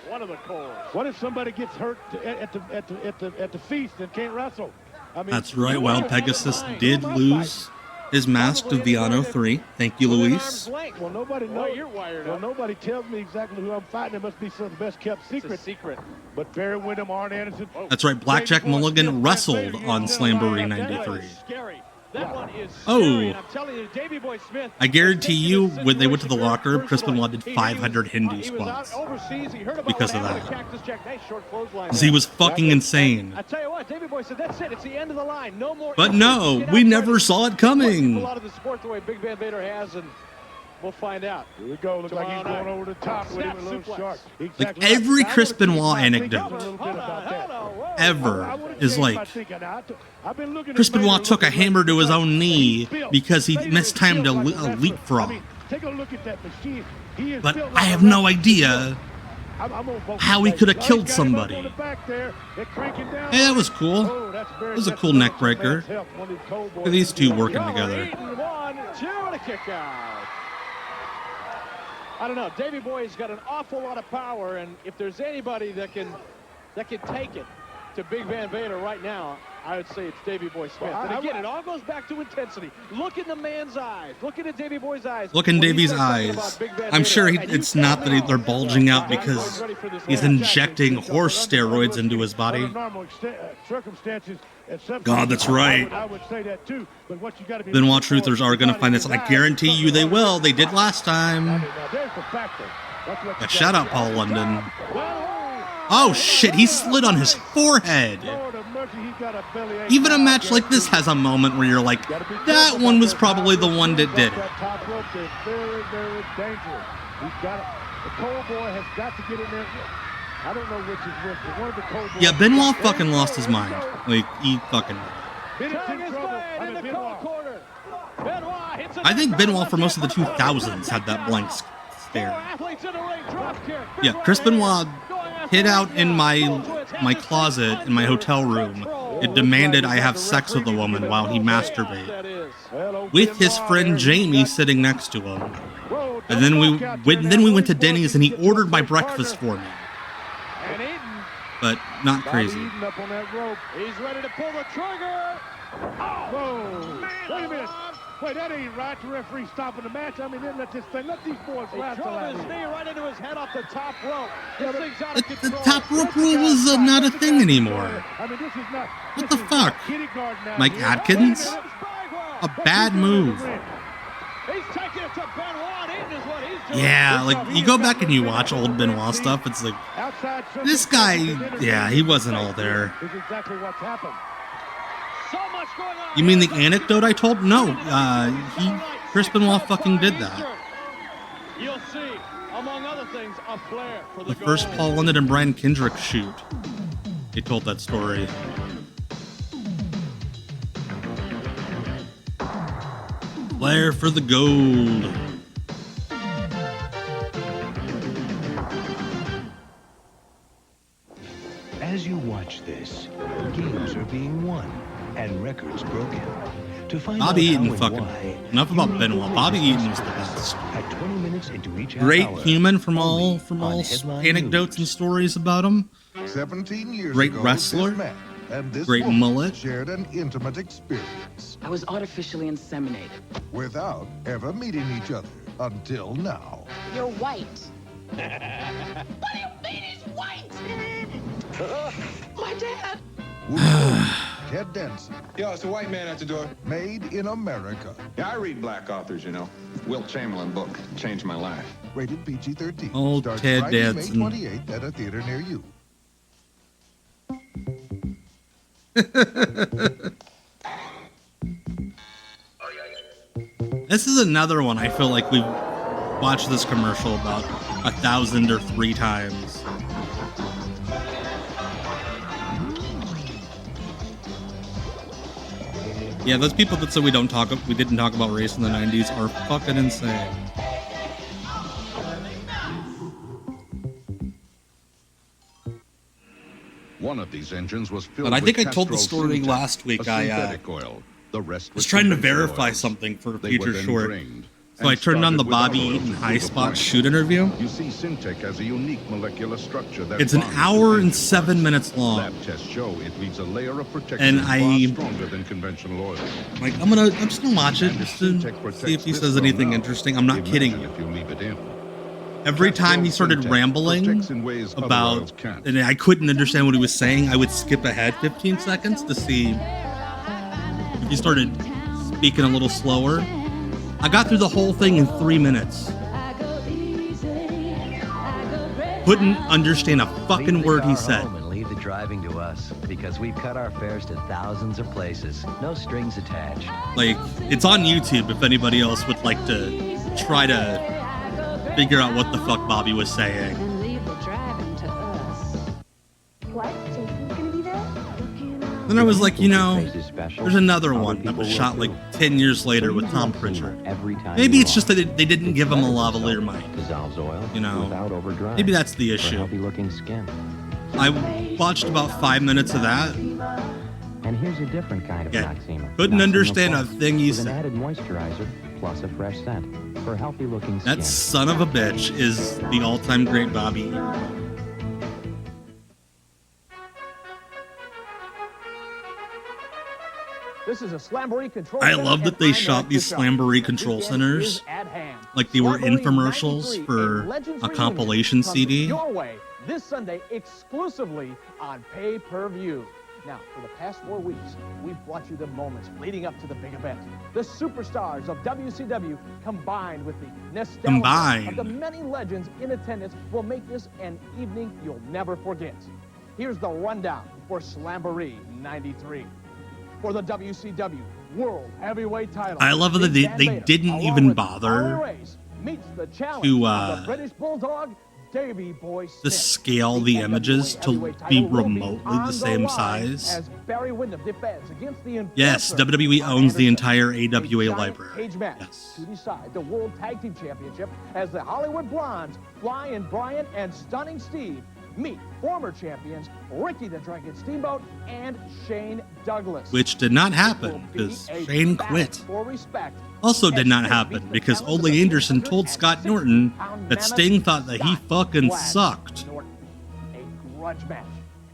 One of the Coles.
What if somebody gets hurt at the feast and can't wrestle? I mean,
that's right. Wild Pegasus did lose his mask to Viano 3. Thank you, Luis.
Well, nobody knows. Well, nobody tells me exactly who I'm fighting. It must be some of the best kept secret. But Barry Windham, Arn Anderson.
That's right. Blackjack Mulligan wrestled on Slamboree 93.
That one is
scary,
and I'm telling you, Davey Boy Smith.
I guarantee you, when they went to the locker room, Chris Benoit did 500 Hindi squats because of that. Because he was fucking insane.
I tell you what, Davey Boy said, "That's it. It's the end of the line. No more."
But no, we never saw it coming.
A lot of the sport the way Big Van Vader has, and we'll find out.
Here we go. Looks like he's going over the top with him a little sharp.
Like every Chris Benoit anecdote ever is like, Chris Benoit took a hammer to his own knee because he mistimed a leapfrog. But I have no idea how he could have killed somebody. Hey, that was cool. That was a cool neck breaker. Look at these two working together.
1, 2, and a kick out. I don't know. Davey Boy's got an awful lot of power, and if there's anybody that can take it to Big Van Vader right now, I would say it's Davey Boy Smith. And again, it all goes back to intensity. Look in the man's eyes. Look into Davey Boy's eyes.
Look in Davey's eyes. I'm sure it's not that they're bulging out because he's injecting horse steroids into his body. God, that's right. Benoit truthers are going to find this, and I guarantee you they will. They did last time. Shout out Paul London. Oh shit, he slid on his forehead. Even a match like this has a moment where you're like, that one was probably the one that did it.
Very, very dangerous. The Cole boy has got to get in there. I don't know which is which, but one of the Cole boys.
Yeah, Benoit fucking lost his mind. Like, he fucking. I think Benoit for most of the 2000s had that blank stare. Yeah, Chris Benoit hid out in my closet in my hotel room. It demanded I have sex with a woman while he masturbated, with his friend Jamie sitting next to him. And then we went to Denny's and he ordered my breakfast for me. But not crazy.
He's ready to pull the trigger.
Whoa! Wait a minute. Wait, that ain't right. The referee stopping the match. I mean, then let this thing. Let these boys wrestle.
He drove his knee right into his head off the top rope. This thing's out of
The
control.
top rope rule was not a thing anymore.
I mean, this is not.
What the fuck? Mike Atkins? A bad move.
He's taking it
Yeah, like you go back and you watch old Benoit stuff, it's like this guy, yeah, he wasn't all there. You mean the anecdote I told? No, Chris Benoit fucking did that.
You'll see, among other things, a flair for
The first Paul London and Brian Kendrick shoot. They told that story. Flair for the gold.
As you watch this, games are being won and records broken. To find
Bobby
out
Eaton
how and
fucking.
why,
Enough about Benoit. Bobby Eaton was the best.
at 20 minutes into each half
Great
hour,
human from all
on Headline
anecdotes and stories about him.
17 years
Great
ago,
wrestler.
this man and this
Great
woman
mullet.
shared an intimate experience
I was artificially inseminated.
without ever meeting each other until now.
You're white.
What do you mean he's white?
My dad.
Ted Danson.
Yo, it's a white man at the door.
Made in America.
Yeah, I read black authors, you know. Wilt Chamberlain book changed my life.
Rated PG-13.
Old
Starts
Ted
Friday,
Danson.
May 28th at a theater near you.
This is another one I feel like we've watched this commercial about 1,000 or 3 times. Yeah, those people that said we didn't talk about race in the 90s are fucking insane.
One of these engines was filled
But I think
with
I told the
Castrol
story
Syntex,
last week.
a
I
synthetic oil. The rest
was trying to
conventional
verify
oils.
something for a
They were
future
then
short.
drained
So I
and
turned on the
started
Bobby
without oil
Eaton
to
High
do the
Spot
plant.
shoot interview.
You see, Syntec has a unique molecular structure that
It's an
bonds
hour
with
and
engine
7
parts.
minutes long.
Lab tests show it leaves a layer of protection
And
far stronger than conventional oil.
Like, I'm just gonna watch it just to see if he says anything interesting. I'm not kidding you.
If you leave it in.
Every time he started rambling about, and I couldn't understand what he was saying, I would skip ahead 15 seconds to see if he started speaking a little slower. I got through the whole thing in 3 minutes. Couldn't understand a fucking word he said.
And leave the driving to us because we've cut our fares to thousands of places. No strings attached.
Like, it's on YouTube if anybody else would like to try to figure out what the fuck Bobby was saying.
What? Jason's gonna be there?
Then I was like, there's another one that was shot like 10 years later with Tom Pritchard. Maybe it's just that they didn't give him a lavalier mic.
Dissolves oil
without
overdrive.
Maybe that's the issue.
Healthy looking skin.
I watched about 5 minutes of that.
And here's a different kind of
Yeah,
Noxema.
couldn't
Noxema
understand a
Plus,
thing he
with an
said.
added moisturizer plus a fresh scent for healthy looking skin.
That son of a bitch is the all-time great Bobby.
This is a Slamboree control
I
center,
love that
and
they
I'm
shot
Eric
these
Bischoff.
Slamboree
The
control
weekend
centers
is at hand.
like they were
Slamboree
infomercials
93,
for
a Legends
a
reunion
compilation
comes
CD.
Your way this Sunday exclusively on pay-per-view. Now, for the past 4 weeks, we've brought you the moments leading up to the big event. The superstars of WCW combined with the nostalgia of the many legends in attendance will make this an evening you'll never forget. Here's the rundown for Slamboree 93. For the WCW World Heavyweight title,
I love that
Big Van
they
Vader,
didn't
along
even
with
bother
Harley Race, meets the challenge
to,
of the British Bulldog, Davey Boy
to
Smith.
scale the images to be remotely the same size.
As Barry Windham defends against the
Yes,
enforcer,
WWE
Arn
owns the
Anderson.
entire
A
AWA
giant
library.
cage match to decide the World Tag Team Championship as the Hollywood Blondes, Flying Brian and Stunning Steve, meet former champions Ricky the Dragon Steamboat and Shane Douglas.
Which did not happen because
A
Shane
battle
quit.
for respect.
Also did not happen because Ole Anderson told Scott Norton that Sting thought that he fucking sucked.
Norton, a grudge match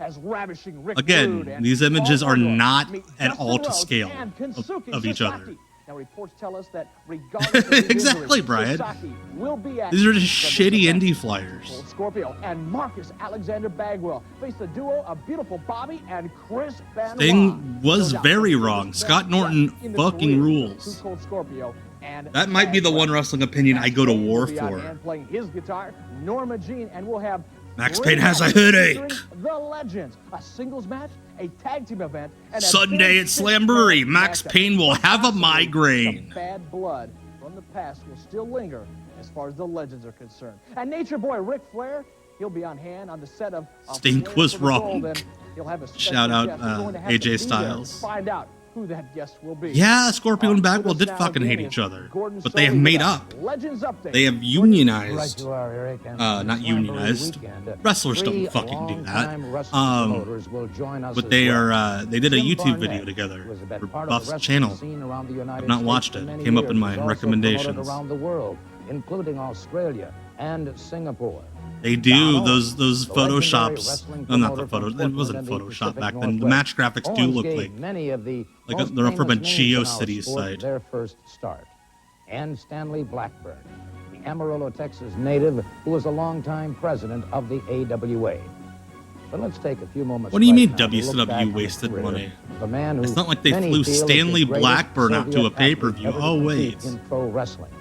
as ravishing Rick Rude
Again,
and
these images are
Orndorff
not
meet
at
Dustin
all to
Rhodes
scale
and Kensuke
of each other.
Sasaki. Now reports tell us that regardless of his
Exactly,
injury,
Brian.
Sasaki will be at
These are just
from this
shitty
event.
indie flyers.
Old Scorpio and Marcus Alexander Bagwell face the duo of beautiful Bobby and Chris Benoit.
Sting was
No doubt
very
the
wrong.
biggest
Scott
best
Norton
in the
fucking
career
rules.
of Cold Scorpio
and
That might be the one wrestling opinion I go to war
will be on
for.
hand playing his guitar, Norma Jean, and we'll have
Max
three
Payne has a
matches
headache.
featuring The Legends, a singles match, a tag team event, and a
Sunday
big
at Slamboree, Max
matchup.
Payne will have a
Some
migraine.
bad blood from the past will still linger as far as the Legends are concerned. And Nature Boy Ric Flair, he'll be on hand on the set of
Stink
Flair
was
for the Gold,
wrong.
and he'll have a special
Shout out,
guest who's going to have
AJ
to be there
Styles.
to find out who that guest will be.
Yeah, Scorpio and Bagwell
With us
did
now
fucking hate
again
each
is
other,
Gordon
but they have
Solie
made
with
up.
Legends Update.
They have unionized. Not unionized. Wrestlers don't fucking do that. But they are. They did a YouTube video together for Buff's channel. I've not watched it. It came up in my recommendations.
Around the world, including Australia and Singapore.
They do those photoshops. No, not the photos. It wasn't Photoshop back then. The match graphics do look like they're from a GeoCities site.
Their first start. And Stanley Blackburn, the Amarillo, Texas native who was a longtime president of the AWA. But let's take a few moments.
What do you mean
right now to look back
WCW
on
wasted
the career
money?
of a man who
It's not like they
many
flew
feel is the
Stanley
greatest
Blackburn out to a
Soviet
pay-per-view.
athlete
Oh
ever to
wait.
compete in pro wrestling.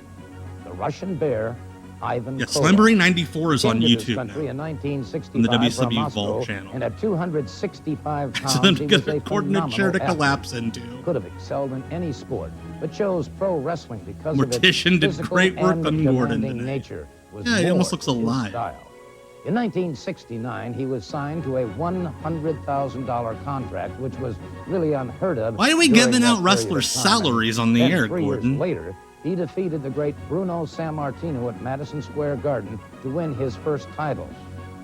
The Russian Bear, Ivan
Yeah,
Koloff.
Slamboree 94 is on
Came to this
YouTube
country
now.
in 1965
On the
from
WCW
Moscow,
Vault channel.
And at 265
It's
pounds, he was
a
a
coordinate chair to
phenomenal
collapse
athlete.
into.
Could have excelled in any sport, but chose pro wrestling because of its
Mortician did
physical
great work
and
on Gordon
demanding
today.
nature. Was
Yeah, he
more
almost looks
his
alive.
style. In 1969, he was signed to a $100,000 contract, which was really unheard of.
Why are we
during
giving
that
out
period
wrestlers'
of time.
salaries on the
Then
air,
3
Gordon?
years later, he defeated the great Bruno Sammartino at Madison Square Garden to win his first title.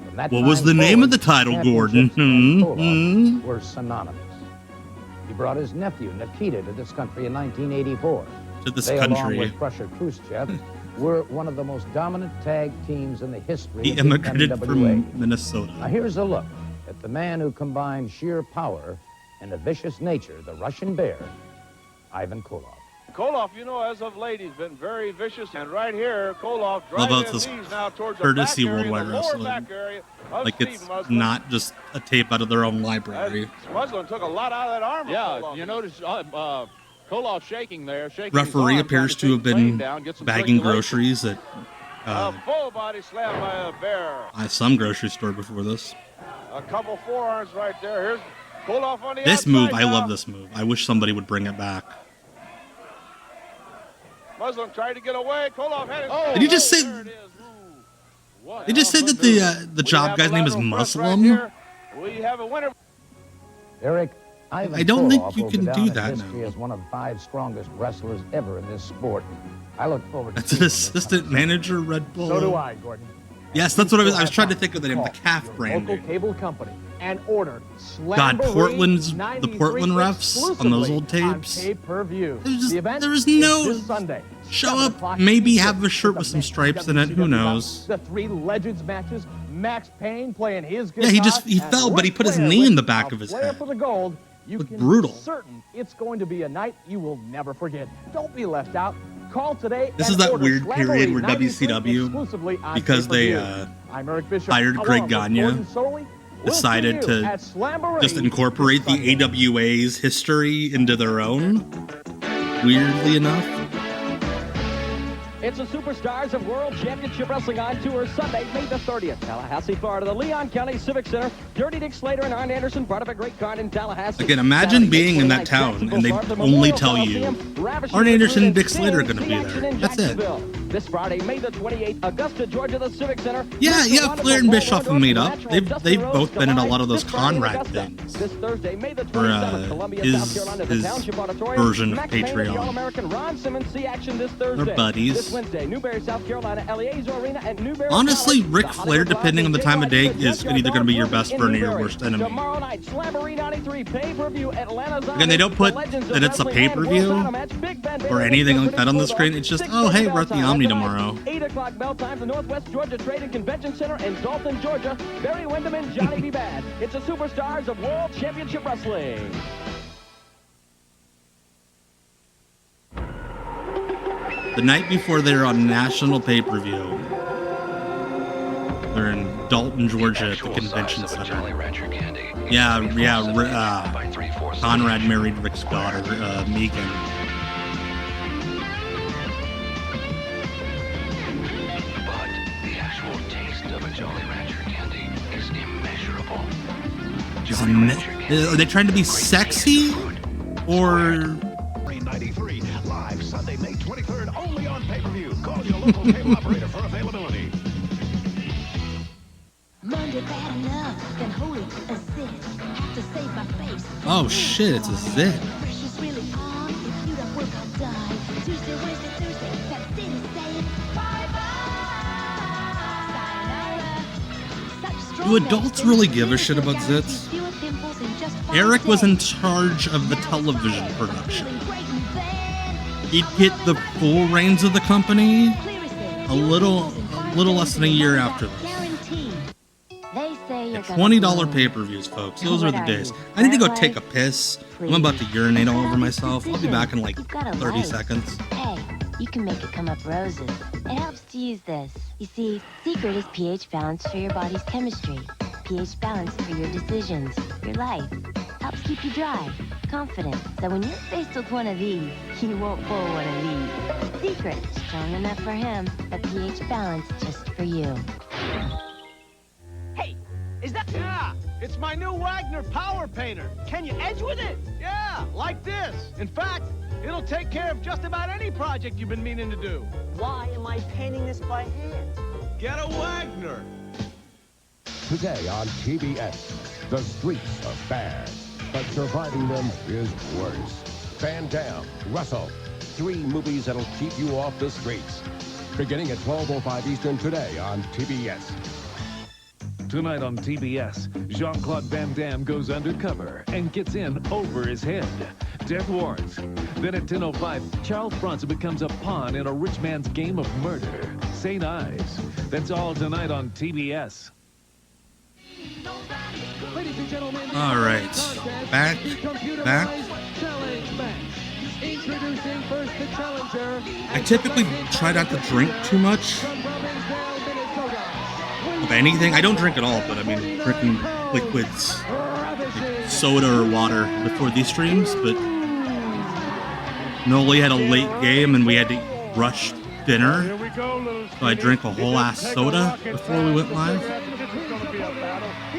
From that
What was
time
the name of the
forward,
title, Gordon?
championships and
Hmm?
Koloff
Hmm?
were synonymous. He brought his nephew Nikita to this country in 1984.
To this
they, along
country.
with Crusher Khrushchev, were one of the most dominant tag teams in the history
He
of the
immigrated
NWA.
from Minnesota.
Now here's a look at the man who combined sheer power and a vicious nature, the Russian Bear, Ivan Koloff.
Koloff, you know, as of late, he's been very vicious. And right here, Koloff
Love
driving
how this
these now towards
courtesy
the back area,
Worldwide
the lower
Wrestling.
back area of
Like
Steve
it's
Muslin.
not just a tape out of their own library.
Muslin took a lot out of that armor.
Yeah,
Koloff.
you notice Koloff shaking there. Shaking his
Referee
arm,
appears
trying
to have
keep
been
Payne down, get some
bagging
circulation.
groceries at
A full body slam by a Bear.
some grocery store before this.
A couple forearms right there. Here's Koloff on the
This
outside
move, I
now.
love this move. I wish somebody would bring it back.
Muslim tried to get away. Koloff had it.
Did you just say? They just said that the job guy's name is Muslim?
We have a winner.
Eric, Ivan
I don't think
Koloff
you
will
can
go
do
down in
that
history
now.
as one of 5 strongest wrestlers ever in this sport. I look forward to
That's an
seeing this
assistant manager, Red Bull.
So do I, Gordon.
Yes, that's what I was trying to think of the name, the calf
Local
branding.
cable company and order
God,
Slamboree
Portland's the
93
Portland refs on those old
exclusively on
tapes.
pay-per-view. The event
There is
is
no
this Sunday.
show
7
up,
o'clock
maybe
Eastern.
have a shirt with some stripes in it. Who knows?
The 3 Legends matches. Max Payne playing his guitar.
Yeah, he
and
fell, but he
Ric
put his
Flair
knee
with
in the back
a
of his
Flair
head.
for the gold. You
Looked
can
brutal.
be certain it's going to be a night you will never forget. Don't be left out. Call today.
This
and
is that
order
weird
Slamboree
period where
93
WCW,
exclusively on
because they
pay-per-view. I'm Eric Bishop,
hired
along
Greg
with
Gagne,
Gordon Solie. We'll
decided
see you
to
at Slamboree
just incorporate
this Sunday.
the AWA's history into their own. Weirdly enough.
It's the Superstars of World Championship Wrestling on tour Sunday, May the 30th. Tallahassee, Florida, the Leon County Civic Center. Dirty Dick Slater and Arn Anderson, part of a great card in Tallahassee.
Again, imagine being in that town and they only tell you Arn Anderson and Dick Slater are going to be there. That's it.
This Friday, May the 28th, Augusta, Georgia, the Civic Center.
Yeah, Flair and Bischoff have made up.
Orndorff,
They've
Dustin,
both been in a lot of those
this Friday in
Conrad
Augusta.
things.
This Thursday, May the
Or
27th, Columbia, South Carolina, the
his
Township Auditorium.
version of
Max Payne and the
Patreon.
All-American Ron Simmons see action this Thursday.
They're buddies.
This Wednesday, Newberry, South Carolina, Eliezer Arena at Newberry.
Honestly,
College.
Ric
The
Flair,
Hollywood
depending on the time of day,
Live
is either going to be your best friend or your worst enemy.
Tomorrow night, Slamboree 93 pay-per-view Atlanta's
Again, they don't put that it's a pay-per-view or anything like that on the screen. It's just, oh, hey, we're at the Omni tomorrow.
8 o'clock bell time, the Northwest Georgia Trade and Convention Center in Dalton, Georgia. Barry Windham and Johnny B. Bad. It's the Superstars of World Championship Wrestling.
The night before they're on national pay-per-view, they're in Dalton, Georgia at the convention center. Conrad married Rick's daughter, Megan.
Jolly Rancher candy is immeasurable.
Are they trying to be sexy? Or...
93 live Sunday, May 23rd, only on pay-per-view. Call your local cable operator for availability.
Oh shit, it's a zit. Do adults really give a shit about zits? Eric was in charge of the television production. He'd get the full reins of the company a little less than a year after this. Yeah, $20 pay-per-views, folks. Those are the days. I need to go take a piss. I'm about to urinate all over myself. I'll be back in like 30 seconds.
Hey, you can make it come up roses. It helps to use this. You see, secret is pH balance for your body's chemistry. pH balance for your decisions, your life. Helps keep you dry, confident, so when you're faced with one of these, you won't pull one of these. Secret, strong enough for him, but pH balance just for you.
Hey, is that... Yeah, it's my new Wagner Power Painter. Can you edge with it? Yeah, like this. In fact, it'll take care of just about any project you've been meaning to do.
Why am I painting this by hand?
Get a Wagner.
Today on TBS, the streets are bad, but surviving them is worse. Van Damme, Russell, 3 movies that'll keep you off the streets. Beginning at 12:05 Eastern today on TBS.
Tonight on TBS, Jean-Claude Van Damme goes undercover and gets in over his head. Death warrants. Then at 10:05, Charles Bronson becomes a pawn in a rich man's game of murder. St. Ives. That's all tonight on TBS.
Ladies and gentlemen,
all right, back.
Introducing first the challenger.
I typically try not to drink too much of anything. I don't drink at all, but I mean drinking liquids, like soda or water before these streams. But Noli had a late game and we had to rush dinner, so I drank a whole ass soda before we went live.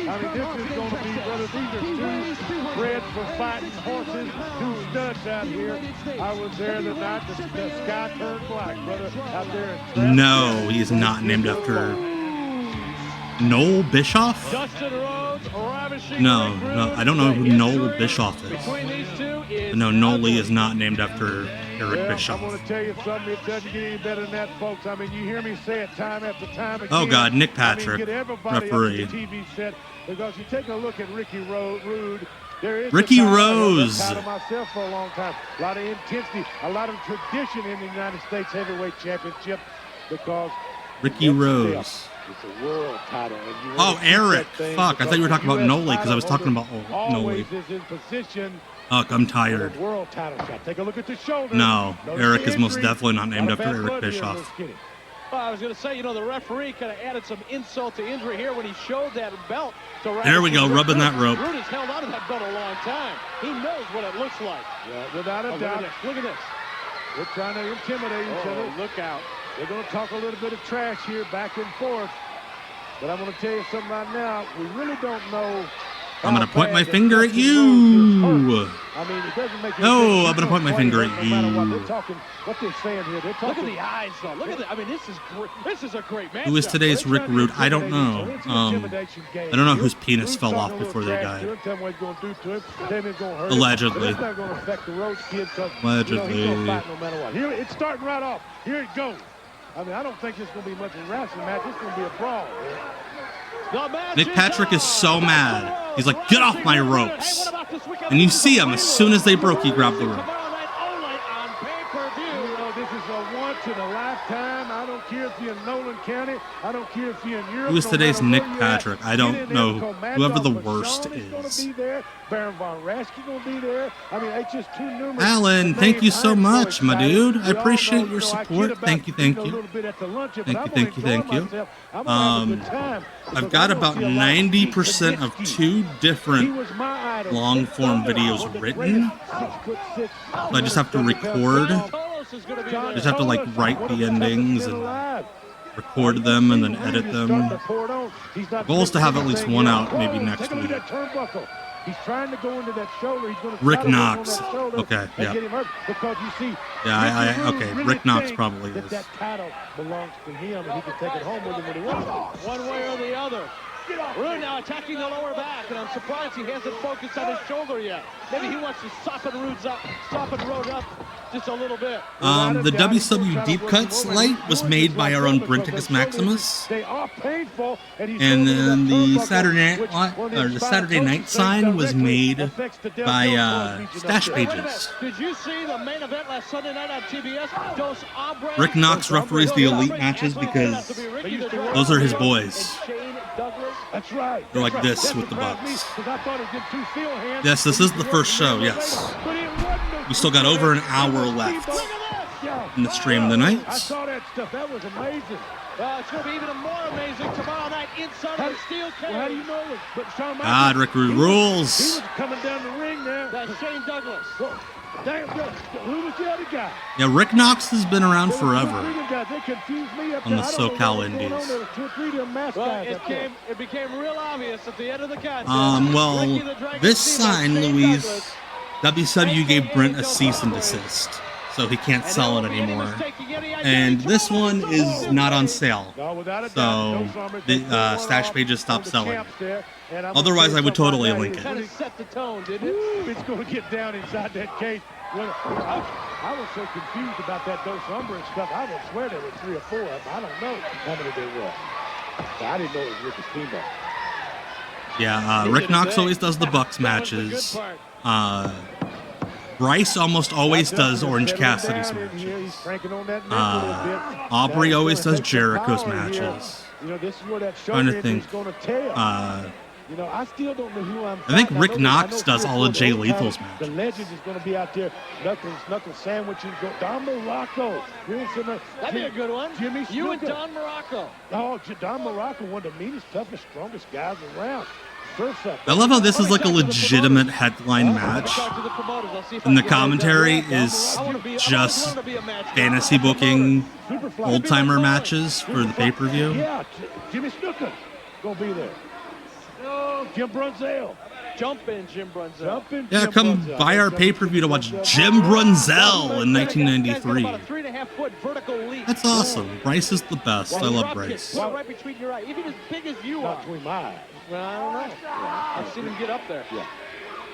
I mean, this is going to be, brother, these are two bred for fighting horses, 2 studs out here. I was there the night the sky turned black, brother, out there in
No, he is not named after Noel Bischoff?
Dustin Rhodes,
No, I don't know who Noel Bischoff is. No, Noli is not named after Eric Bischoff.
I'm going to tell you something, it doesn't get any better than that, folks. I mean, you hear me say it time after time again.
Oh, God, Nick Patrick,
I mean, get everybody
referee.
up to the TV set, because you take a look at Ricky Rude. There is
Ricky Rose.
I've had myself for a long time. A lot of intensity, a lot of tradition in the United States Heavyweight Championship, because
Ricky Rose.
It's a world title. And you
oh, Eric. Fuck, I thought you were talking about Noli because I was talking about Noli.
Is in position.
Fuck, I'm tired.
World title shot. Take a look at the shoulder.
No, Eric is most definitely not named after Eric Bischoff.
Well, I was going to say, you know, the referee kind of added some insult to injury here when he showed that belt.
There we go, rubbing that rope.
Rude has held on to that belt a long time. He knows what it looks like.
Yeah, without a doubt.
Look at this.
They're trying to intimidate each other.
Look out.
They're going to talk a little bit of trash here, back and forth. But I'm going to tell you something right now. We really don't know.
I'm going to point my finger at you.
I mean, it doesn't make
no, I'm going to point my finger at you.
No matter what they're talking, what they're saying here, they're talking.
Look at the eyes, though. Look at that. I mean, this is great. This is a great match.
Who is today's Rick Rude? I don't know. I don't know whose penis fell off before they died. Allegedly. Allegedly.
Here, it's starting right off. Here it goes. I mean, I don't think it's going to be much of a wrestling match. It's going to be a brawl.
Nick Patrick is so mad. He's like, get off my ropes. And you see him, as soon as they broke, he grabbed the rope.
This is a once in a lifetime. I don't care if you're in Nolan County. I don't care if you're in Europe.
Who is today's Nick Patrick? I don't know. Whoever the worst is.
Baron Von Raschke going to be there. I mean, it's just too numerous.
Alan, thank you so much, my dude. I appreciate your support. Thank you, thank you. Thank you. I've got about 90% of 2 different long-form videos written. So I just have to record. I just have to, like, write the endings and record them and then edit them. The goal is to have at least one out maybe next week.
He's trying to go into that shoulder. He's going to
Rick Knox. Okay, yeah.
Get him hurt because you see.
Yeah, okay. Rick Knox probably is.
That title belongs to him, and he can take it home with him when he wants it.
One way or the other. Rude now attacking the lower back, and I'm surprised he hasn't focused on his shoulder yet. Maybe he wants to soften Rhodes up just a little bit.
The WCW Deep Cuts light was made by our own Brenticus Maximus.
They are painful,
and then the Saturday Night sign was made by Stash Pages.
Did you see the main event last Sunday night on TBS? Dos Hombres.
Rick Knox referees the elite matches because those are his boys.
That's right.
They're like this with the Bucks. Yes, this is the first show, yes. We still got over an hour left in the stream tonight.
I saw that stuff. That was amazing.
It's going to be even more amazing tomorrow night inside of the steel cage.
Well, how do you know it? But Shawn
God, Rick rules.
He was coming down the ring there.
That's Shane Douglas.
Damn, who was the other guy?
Yeah, Rick Knox has been around forever
They confused me up
on the SoCal Indies.
It became real obvious at the end of the contest.
Well, this sign, Louise, WCW gave Brent a cease and desist, so he can't sell it anymore. And this one is not on sale, so the Stash Pages stopped selling. Otherwise, I would totally link it.
Set the tone, didn't it? It's going to get down inside that cage. I was so confused about that Dos Hombres stuff. I would swear there were 3 or 4 of them. I don't know how many there were. I didn't know it was Ricky Steamboat.
Yeah, Rick Knox always does the Bucks matches. Bryce almost always does Orange Cassidy's matches. Aubrey always does Jericho's matches. Trying to think.
I still don't know who I'm.
I think Rick Knox does all of Jay Lethal's matches.
The legend is going to be out there. Knuckle sandwiching. Don Morocco.
That'd be a good one.
Jimmy
you and Don Morocco.
Oh, Don Morocco, one of the meanest, toughest, strongest guys around.
I love how this is like a legitimate headline match, and the commentary is just fantasy booking old-timer matches for the pay-per-view.
Yeah, Jimmy Snuka gonna be there. Oh, Jim Brunzell.
Jumpin' Jim Brunzell.
Yeah, come buy our pay-per-view to watch Jim Brunzell in 1993. That's awesome. Bryce is the best. I love Bryce.
Right between your eyes, even as big as you are.
Between my eyes.
Well, I don't know. I've seen him get up there.
Yeah.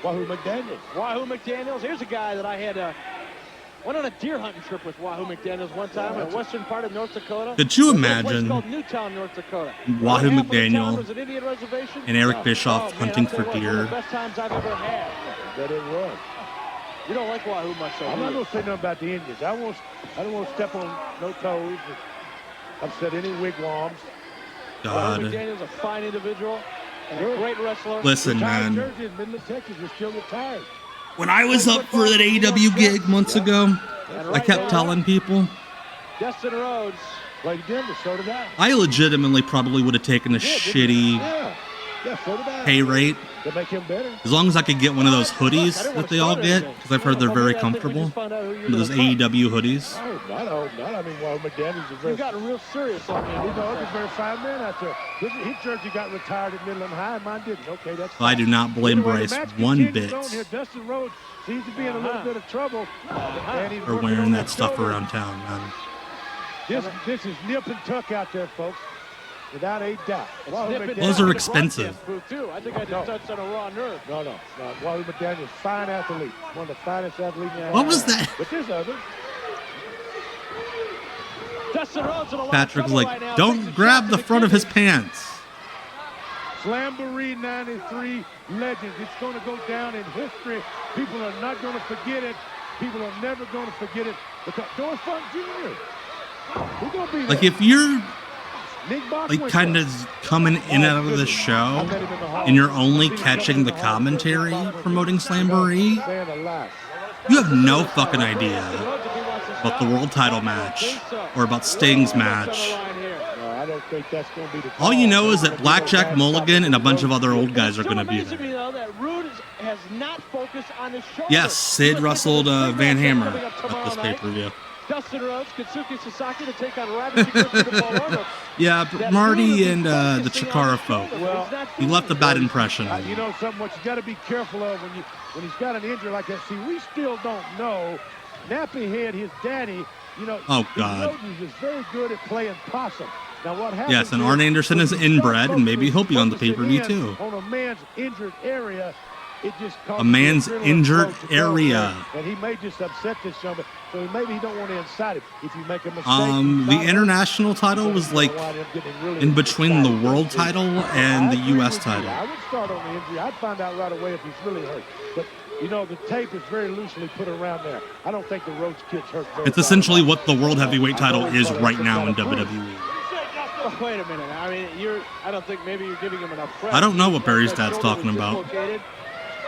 Wahoo McDaniels. Here's a guy that I had went on a deer hunting trip with Wahoo McDaniels one time in the western part of North Dakota.
Could you imagine
Newtown, North Dakota.
Wahoo McDaniel and Eric Bischoff hunting for deer?
One of the best times I've ever had. But it was. You don't like Wahoo much, though. I'm not going to say nothing about the Indians. I don't want to step on no toes, upset any wigwams.
God.
Wahoo McDaniel's a fine individual and a great wrestler.
Listen, man.
Midland, Texas, is still retired.
When I was up for that AEW gig months ago, I kept telling people,
Dustin Rhodes played Denver, so did
I legitimately probably would have taken a shitty pay rate.
To make him better.
As long as I could get one of those hoodies that they all get, because I've heard they're very comfortable. One of those AEW hoodies.
I hope not. I mean, well, McDaniel's a very... He's gotten real serious on him. He's a very fine man out there. His jersey got retired at Midland High, mine didn't. Okay, that's fine.
I do not blame Bryce one bit
Dustin Rhodes seems to be in a little bit of trouble.
for wearing that stuff around town, man.
This is nip and tuck out there, folks. Without a doubt.
Those are expensive.
I think I just touched on a raw nerve. No. Wahoo McDaniel's fine athlete. One of the finest athletes in the
What was that?
But there's others.
Patrick's like, don't grab the front of his pants.
Slamboree 93 legends. It's going to go down in history. People are not going to forget it. People are never going to forget it. Because Doris Funk Jr. We're going to be there.
Like, if you're like kind of coming in and out of the show and you're only catching the commentary promoting Slamboree, you have no fucking idea about the world title match or about Sting's match. All you know is that Blackjack Mulligan and a bunch of other old guys are going to be there. Yes, Sid wrestled Van Hammer at this pay-per-view.
Dustin Rhodes, Katsuki Sasaki to take on Ravishing Richard and Paul Orndorff.
Yeah, but Marty and the Chikara folk.
Well,
He left a bad impression.
You know something, what you got to be careful of when he's got an injury like that. See, we still don't know. Nappy Head, his daddy, you know,
Oh, God.
Rhodes is very good at playing possum. Now, what happens
Yes, and Arn Anderson is inbred, and maybe he'll be on the pay-per-view too.
On a man's injured area, it just
A man's injured area.
And he may just upset this gentleman, so maybe he don't want to incite him. If you make a mistake,
The international title was like in between the world title and the U.S. title.
I would start on the injury. I'd find out right away if he's really hurt. But you know, the tape is very loosely put around there. I don't think the Rhodes kid's hurt.
It's essentially what the world heavyweight title is right now in WWE.
Wait a minute. I mean, I don't think maybe you're giving him enough credit.
I don't know what Barry's dad's talking about.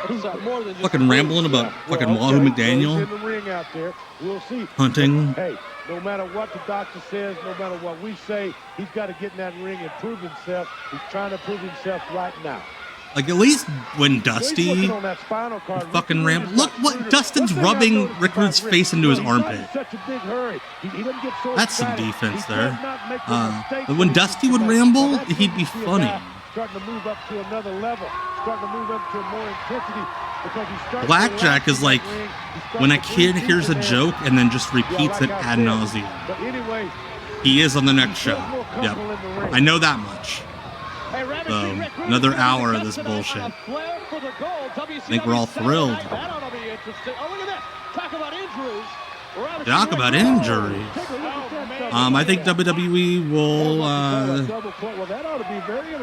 Fucking rambling about fucking Wahoo McDaniel.
In the ring out there. We'll see.
Hunting.
Hey, no matter what the doctor says, no matter what we say, he's got to get in that ring and prove himself. He's trying to prove himself right now.
Like, at least when Dusty fucking Look what Dustin's rubbing Rick Rude's face into his armpit. That's some defense there. But when Dusty would ramble, he'd be funny.
Starting to move up to another level. Starting to move up to more intensity. Because he's starting
Blackjack is like when a kid hears a joke and then just repeats it ad nauseum.
But anyway,
he is on the next show. Yep. I know that much. So, another hour of this bullshit. I think we're all thrilled. Talk about injuries. I think WWE will.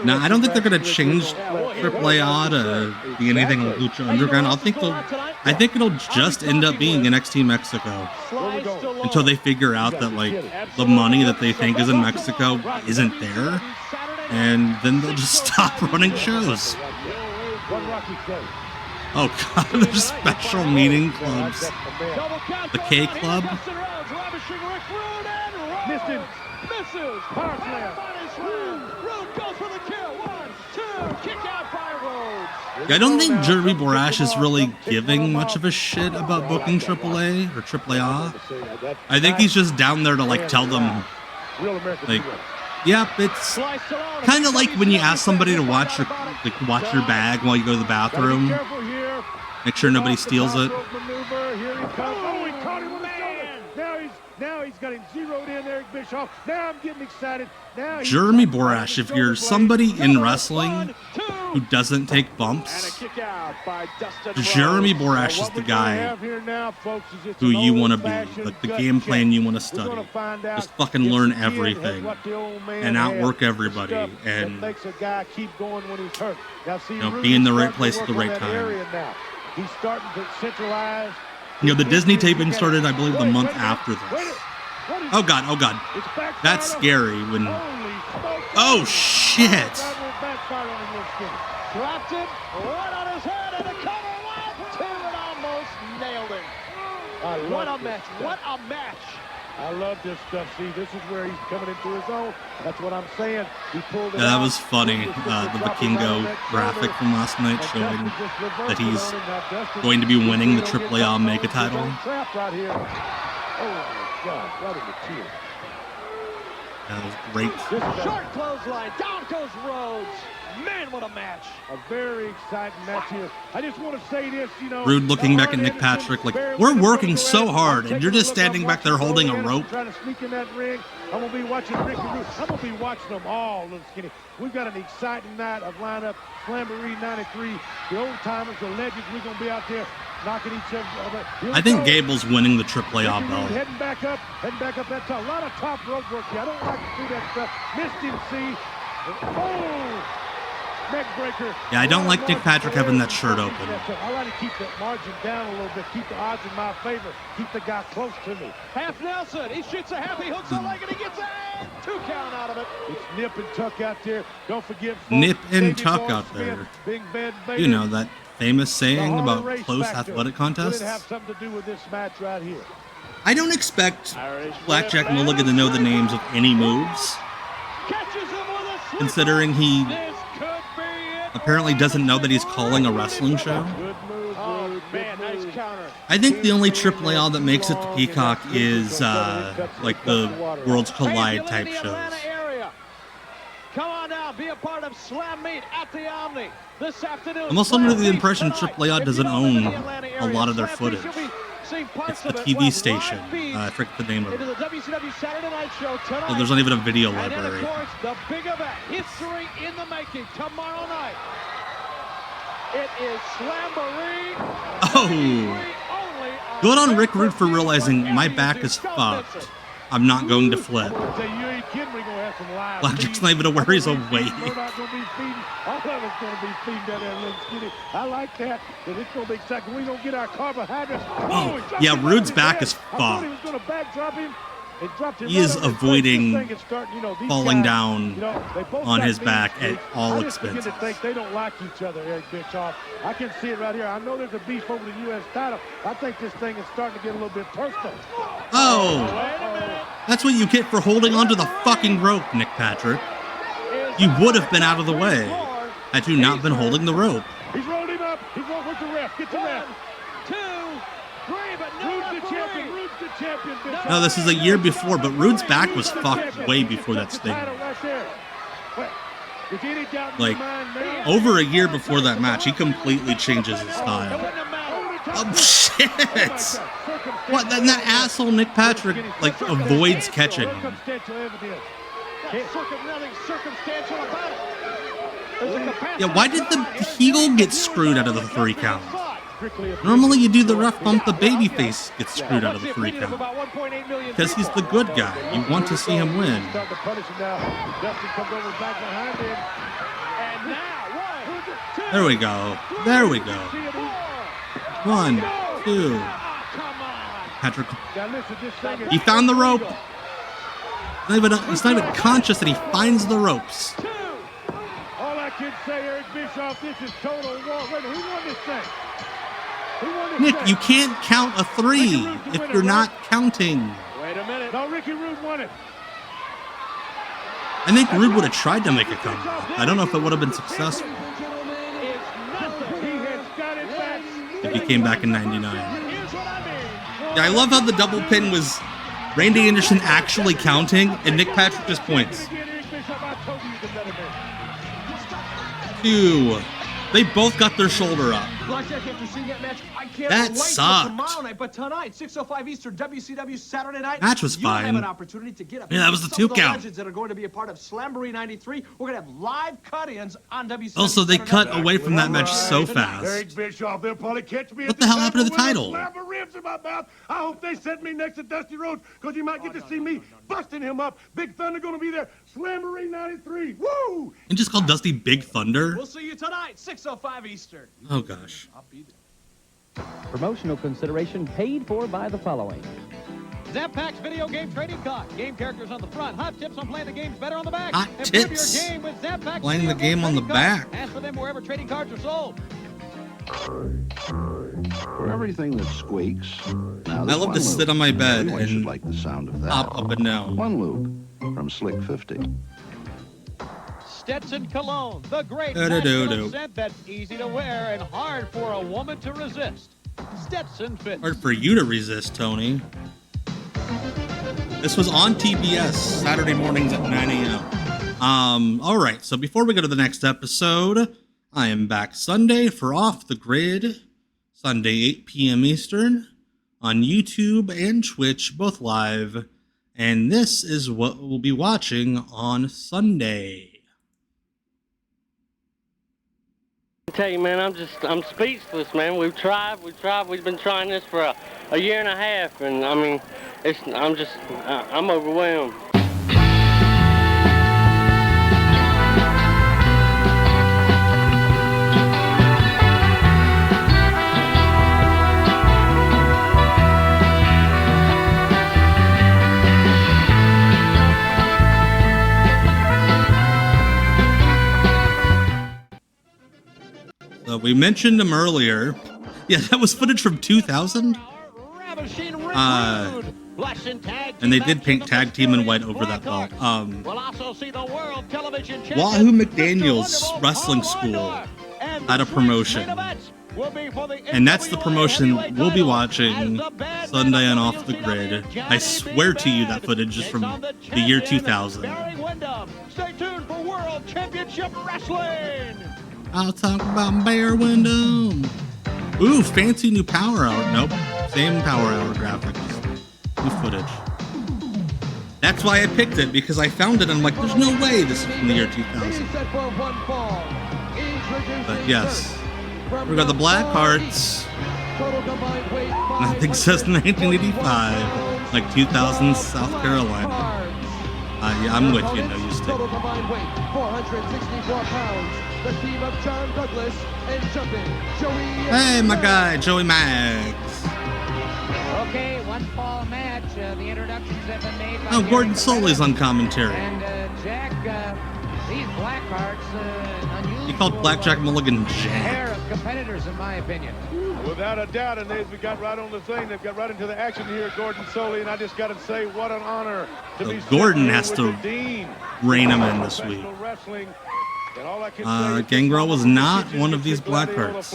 Now, I don't think they're going to change AAA to be anything like Lucha Underground. I think it'll just end up being NXT Mexico until they figure out that like the money that they think is in Mexico isn't there, and then they'll just stop running shows. Oh God, there's special meeting clubs. The K Club. Yeah, I don't think Jeremy Borash is really giving much of a shit about booking AAA or AAA. I think he's just down there to like tell them, like, yep, it's kind of like when you ask somebody to watch your bag while you go to the bathroom. Make sure nobody steals it.
Now he's got him zeroed in, Eric Bischoff. Now I'm getting excited. Now
Jeremy Borash, if you're somebody in wrestling who doesn't take bumps, Jeremy Borash is the guy who you want to be. Like the game plan you want to study. Just fucking learn everything and outwork everybody and be in the right place at the right time.
He's starting to centralize.
The Disney taping started, I believe, the month after this. Oh God, oh God. That's scary when... Oh shit!
Dropped it right on his head and a cover left two and almost nailed him. What a match, what a match.
I love this stuff. See, this is where he's coming into his own. That's what I'm saying. He pulled it
that was funny. The Vikingo graphic from last night showing that he's going to be winning the AAA Omega title.
Right here. Oh my God! Right in the tear.
That was great.
Short clothesline. Down goes Rhodes. Man, what a match.
A very exciting match here. I just want to say this,
Rude looking back at Nick Patrick like, we're working so hard and you're just standing back there holding a rope.
Trying to sneak in that ring. I'm going to be watching Ricky Rude. I'm going to be watching them all, little skinny. We've got an exciting night of lineup. Slamboree 93. The old timers, the legends. We're going to be out there knocking each other.
I think Gable's winning the AAA belt.
Heading back up that top. A lot of top rope work here. I don't like to see that stuff. Missed him, see. Oh! Neck breaker.
Yeah, I don't like Nick Patrick having that shirt open.
I like to keep the margin down a little bit, keep the odds in my favor, keep the guy close to me.
Half Nelson, he shoots a half, he hooks a leg and he gets a 2 count out of it.
It's nip and tuck out there. Don't forget, folks,
nip and tuck out there. You know that famous saying about close athletic contests?
Have something to do with this match right here.
I don't expect Blackjack Mulligan to know the names of any moves, considering he apparently doesn't know that he's calling a wrestling show.
Oh, man, nice
I think the only AAA that makes it to Peacock is like the Worlds Collide type shows.
Come on now, be a part of Slam Meet at the Omni this afternoon.
I'm also under the impression AAA doesn't own a lot of their footage. It's the TV station. I forget the name of it. So there's not even a video library.
And of course, the big event, history in the making, tomorrow night. It is Slamboree.
Oh! Good on Rick Rude for realizing my back is fucked. I'm not going to flip. Blackjack's not even aware he's awake.
All of it's going to be feeding that little skinny. I like that, but it's going to be exciting. We don't get our carbohydrates.
Oh, yeah, Rude's back is fucked. He is avoiding falling down on his back at all expenses.
They don't like each other, Eric Bischoff. I can see it right here. I know there's a beef over the U.S. title. I think this thing is starting to get a little bit personal.
Oh! That's what you get for holding onto the fucking rope, Nick Patrick. You would have been out of the way had you not been holding the rope.
He's rolled him up. He's going with the ref. Get the ref.
2, 3, but no
Rude's the champion. Rude's the champion.
No, this is a year before, but Rude's back was fucked way before that sting. Like, over a year before that match, he completely changes his style. Oh, shit! What? Then that asshole Nick Patrick, like, avoids catching him. Yeah, why did the heel get screwed out of the 3 count? Normally you do the ref bump, the babyface gets screwed out of the 3 count. Because he's the good guy. You want to see him win. There we go. There we go. 1, 2. Patrick. He found the rope. He's not even conscious that he finds the ropes.
All I can say, Eric Bischoff, this is total war. Wait, who won this thing?
Nick, you can't count a 3 if you're not counting.
Wait a minute. No, Ricky Rude won it.
I think Rude would have tried to make a comeback. I don't know if it would have been successful. If he came back in 99. Yeah, I love how the double pin was Randy Anderson actually counting and Nick Patrick just points. 2. They both got their shoulder up. That sucked.
Tomorrow night, but tonight, 6:05 Eastern, WCW Saturday night.
Match was fine.
Have an opportunity to get up.
Yeah, that was the 2 count.
Legends that are going to be a part of Slamboree 93. We're going to have live cut-ins on WCW.
Also, they cut away from that match so fast.
Eric Bischoff, they'll probably catch me.
What the hell happened to the title?
Ribs in my mouth. I hope they set me next to Dusty Rhodes because you might get to see me busting him up. Big Thunder going to be there. Slamboree 93. Woo!
And just called Dusty Big Thunder.
We'll see you tonight, 6:05 Eastern.
Oh gosh.
I'll be there.
Promotional consideration paid for by the following. Zappack's video game trading card. Game characters on the front. Hot tips on playing the games better on the back.
Hot
Improve
tips.
Your game with Zappack's
playing the game on the back.
Ask for them wherever trading cards are sold.
For everything that squeaks, now
I love to sit on my bed
Everyone should
and
like the sound of that.
up and down.
One loop from Slick 50.
Stetson Cologne, the great
Do-do-do-do.
national scent that's easy to wear and hard for a woman to resist. Stetson Fit.
Hard for you to resist, Tony. This was on TBS Saturday mornings at 9 a.m. All right, so before we go to the next episode, I am back Sunday for Off the Grid, Sunday 8 p.m. Eastern, on YouTube and Twitch, both live, and this is what we'll be watching on Sunday.
I tell you, man, I'm speechless, man. We've been trying this for a year and a half, and I mean, I'm overwhelmed.
We mentioned him earlier. Yeah, that was footage from 2000. And they did paint Tag Team in white over that belt. Wahoo McDaniel's wrestling school had a promotion. And that's the promotion we'll be watching Sunday on Off the Grid. I swear to you that footage is from the year 2000.
Stay tuned for World Championship Wrestling.
I'll talk about Bear Windham. Ooh, fancy new Power Hour. Nope, same Power Hour graphics. New footage. That's why I picked it, because I found it and I'm like, there's no way this is from the year 2000. But yes, we got the Black Hearts. Nothing says 1985, like 2000 South Carolina. Yeah, I'm with you, no you stick.
Total combined weight, 464 pounds. The team of John Douglas and jumping Joey.
Hey, my guy, Joey Mags.
Okay, one fall match. The introductions have been made by
Gordon Soley's on commentary.
And Jack, these Black Hearts, unusual.
He called Blackjack Mulligan Jack.
Pair of competitors, in my opinion.
Without a doubt, and we got right on the thing. They've got right into the action here, Gordon Soley, and I just got to say, what an honor to be
Gordon has to rein him in this week. Gangrel was not one of these Black Hearts.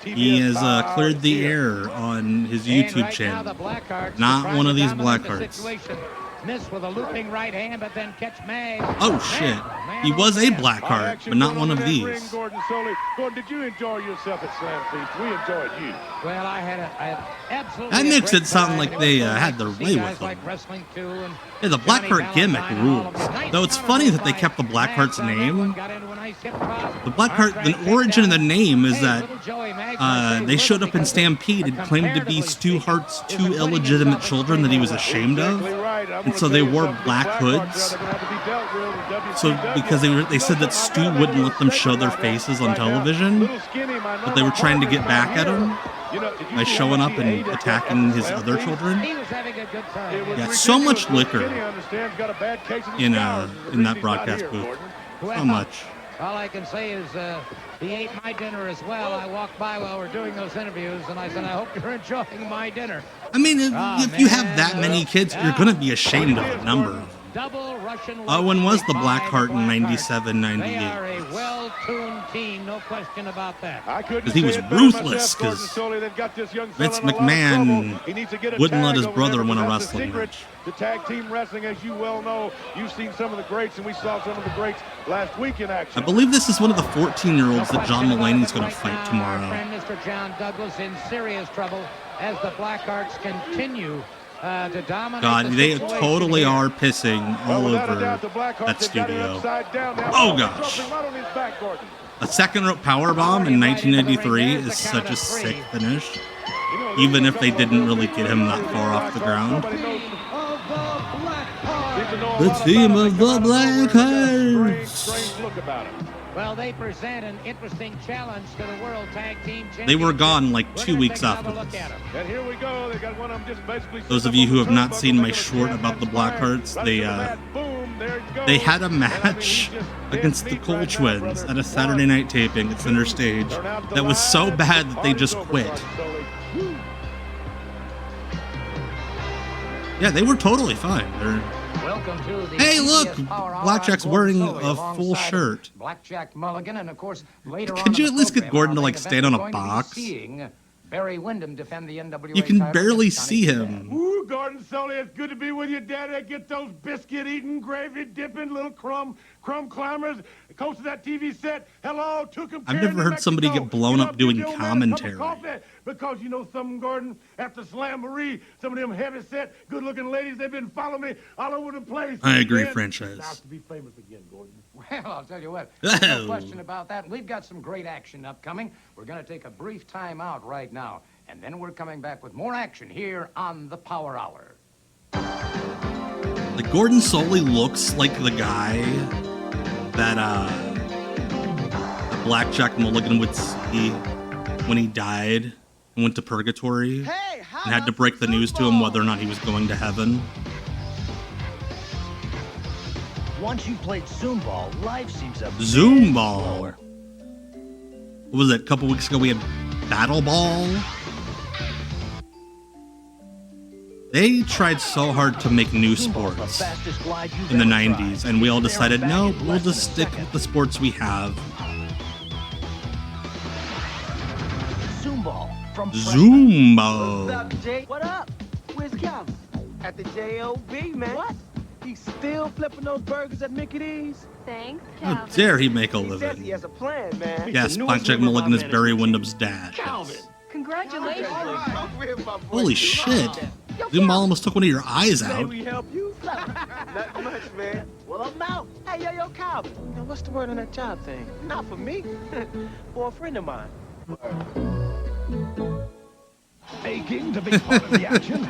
He has cleared the air on his YouTube channel. Not one of these Black Hearts.
Miss with a looping right hand, but then catch Mag.
Oh shit! He was a Black Heart, but not one of these.
Gordon Soley. Gordon, did you enjoy yourself at Slam Feast? We enjoyed you.
Well, I had absolutely.
That makes it sound like they had their way with him. Yeah, the Black Heart gimmick rules. Though it's funny that they kept the Black Heart's name. The Black Heart, the origin of the name is that they showed up in Stampede and claimed to be Stu Hart's two illegitimate children that he was ashamed of. And so they wore black hoods. So because they said that Stu wouldn't let them show their faces on television, but they were trying to get back at him by showing up and attacking his other children. Yeah, so much liquor in that broadcast booth. So much.
All I can say is he ate my dinner as well. I walked by while we're doing those interviews, and I said, I hope you're enjoying my dinner.
I mean, if you have that many kids, you're going to be ashamed of a number of them. When was the Black Heart in 97, 98?
They are a well-tuned team, no question about that.
Because he was ruthless, because Vince McMahon wouldn't let his brother win a wrestling match.
The tag team wrestling, as you well know, you've seen some of the greats, and we saw some of the greats last week in action.
I believe this is one of the 14-year-olds that John Mulaney's going to fight tomorrow.
Mr. John Douglas in serious trouble as the Black Hearts continue to dominate.
God, they totally are pissing all over that studio. Oh gosh. A second rope powerbomb in 1993 is such a sick finish. Even if they didn't really get him that far off the ground. The team of the Black Hearts.
Well, they present an interesting challenge to the World Tag Team Championship.
They were gone like 2 weeks after this.
And here we go. They got one of them just basically.
Those of you who have not seen my short about the Black Hearts, they had a match against the Cole Twins at a Saturday night taping at Center Stage that was so bad that they just quit. Yeah, they were totally fine. Hey, look! Blackjack's wearing a full shirt.
Blackjack Mulligan, and of course, later
Could you at least get Gordon to like stand on a box?
Barry Windham defend the NWA.
You can barely see him.
Ooh, Gordon Soley, it's good to be with you, Daddy. Get those biscuit-eating, gravy-dipping little crumb climbers close to that TV set. Hello, took them.
I've never heard somebody get blown up doing commentary.
Because you know something, Gordon, after Slamboree, some of them heavy-set, good-looking ladies, they've been following me all over the place.
I agree, franchise.
Now to be famous again, Gordon.
Well, I'll tell you what, no question about that. We've got some great action upcoming. We're going to take a brief time out right now, and then we're coming back with more action here on the Power Hour.
Like, Gordon Soley looks like the guy that Blackjack Mulligan would see when he died and went to purgatory and had to break the news to him whether or not he was going to heaven.
Once you played Zoom Ball, life seems a
Zoom Ball. What was it? A couple weeks ago we had Battle Ball. They tried so hard to make new sports in the 90s, and we all decided, no, we'll just stick with the sports we have. Zumba.
What's up, Jay? What up? Where's Calvin? At the J.O.B., man. What? He's still flipping those burgers at Mickey D's?
Thanks,
How
Calvin.
dare he make a
He says he
living?
has a plan, man.
Yes, Blackjack Mulligan is Barry Windham's dad.
Calvin.
Congratulations.
Holy shit. Zumba almost took one of your eyes
May
out.
we help you? Not much, man. Well, I'm out. Hey, yo, Calvin. Now, what's the word on that job thing? Not for me. For a friend of mine.
Aching to be part of the action?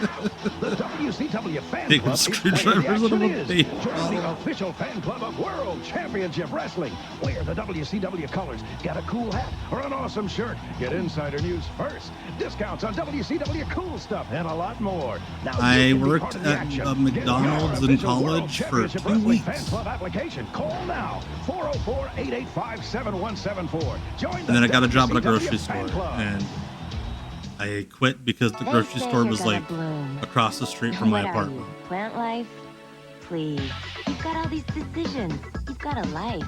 The WCW Fan
Taking
Club is where
screwdrivers
the
out of
action
a
is.
baseball.
Join the official fan club of World Championship Wrestling. Wear the WCW colors, get a cool hat, or an awesome shirt. Get insider news first. Discounts on WCW cool stuff, and a lot more. Now
I
you can be
worked
part of the
at
action.
a
Get
McDonald's
your
in
official World
college for
Championship
2
Wrestling
weeks.
Fan Club application. Call now. 404-885-7174. Join
And then I got a job at a grocery
WCW
store,
Fan Club.
and I quit because the grocery
say
store
you're
was
gonna
like
bloom.
across the street from my
What are
apartment.
you, plant life? Please. You've got all these decisions. You've got a life.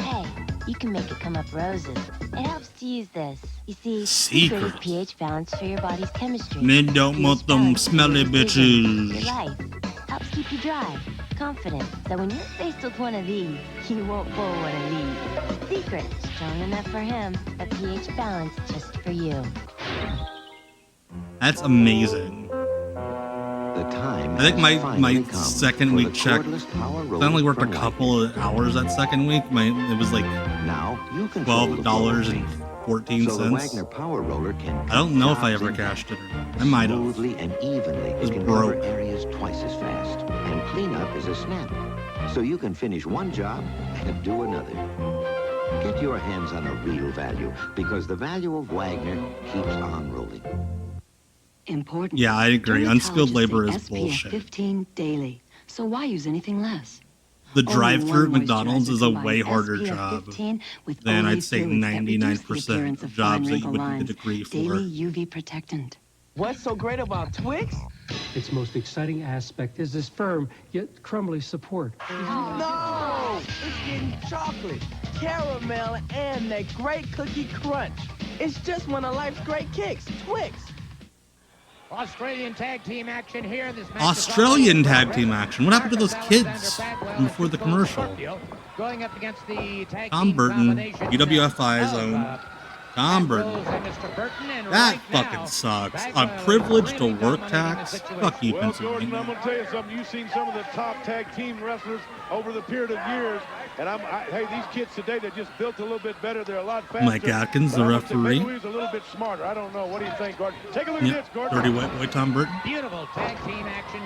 Hey, you can make it come up roses. It helps to use this. You see, secret is pH balance for your body's chemistry.
Men don't want them smelly
Your
bitches.
life helps keep you dry, confident. So when you're faced with one of these, you won't pull one of these. Secret, strong enough for him, but pH balance just for you.
That's amazing.
The time
I think my
finally come
second
for
week
the
check,
cordless power
I
roller
only worked a
from
couple of hours that second week. It was like
Now you control the
$12.14.
So the Wagner Power Roller can
I don't know if I
jobs
ever
in
cashed it or not. I might have.
smoothly and evenly.
It was
It can
broke.
cover areas twice as fast, and cleanup is a snap. So you can finish one job and do another. Get your hands on a real value, because the value of Wagner keeps on rolling.
Important.
Yeah, I agree. Unskilled
Dermatologists
labor
say
is bullshit.
15 daily. So why use anything less?
The
Only
drive-through at
one
McDonald's
moisturizer
is a
combines
way harder
SPF
job
15 with
than
only
I'd say
fluids that reduce the
99%
appearance
of
of
jobs
fine
that you would
wrinkle
need a
lines.
degree for.
Daily UV protectant.
What's so great about Twix?
Its most exciting aspect is this firm yet crumbly support.
No! It's getting chocolate, caramel, and that great cookie crunch. It's just one of life's great kicks, Twix.
Australian tag team action here. This match
Australian tag team action. What happened to those kids before the commercial?
going up against the tag
Tom
team
Burton,
combination
UWFI's own Tom Burton. That fucking sucks. A privilege to work tax? Fuck you,
Well, Gordon,
Pennsylvania.
I'm going to tell you something. You've seen some of the top tag team wrestlers over the period of years. And hey, these kids today, they're just built a little bit better. They're a lot faster.
Mike Atkins, the
But I'm gonna say
referee.
Maybe he was a little bit smarter. I don't know. What do you think, Gordon? Take a look at
Yep,
this, Gordon.
dirty white boy Tom Burton.
Beautiful tag team action.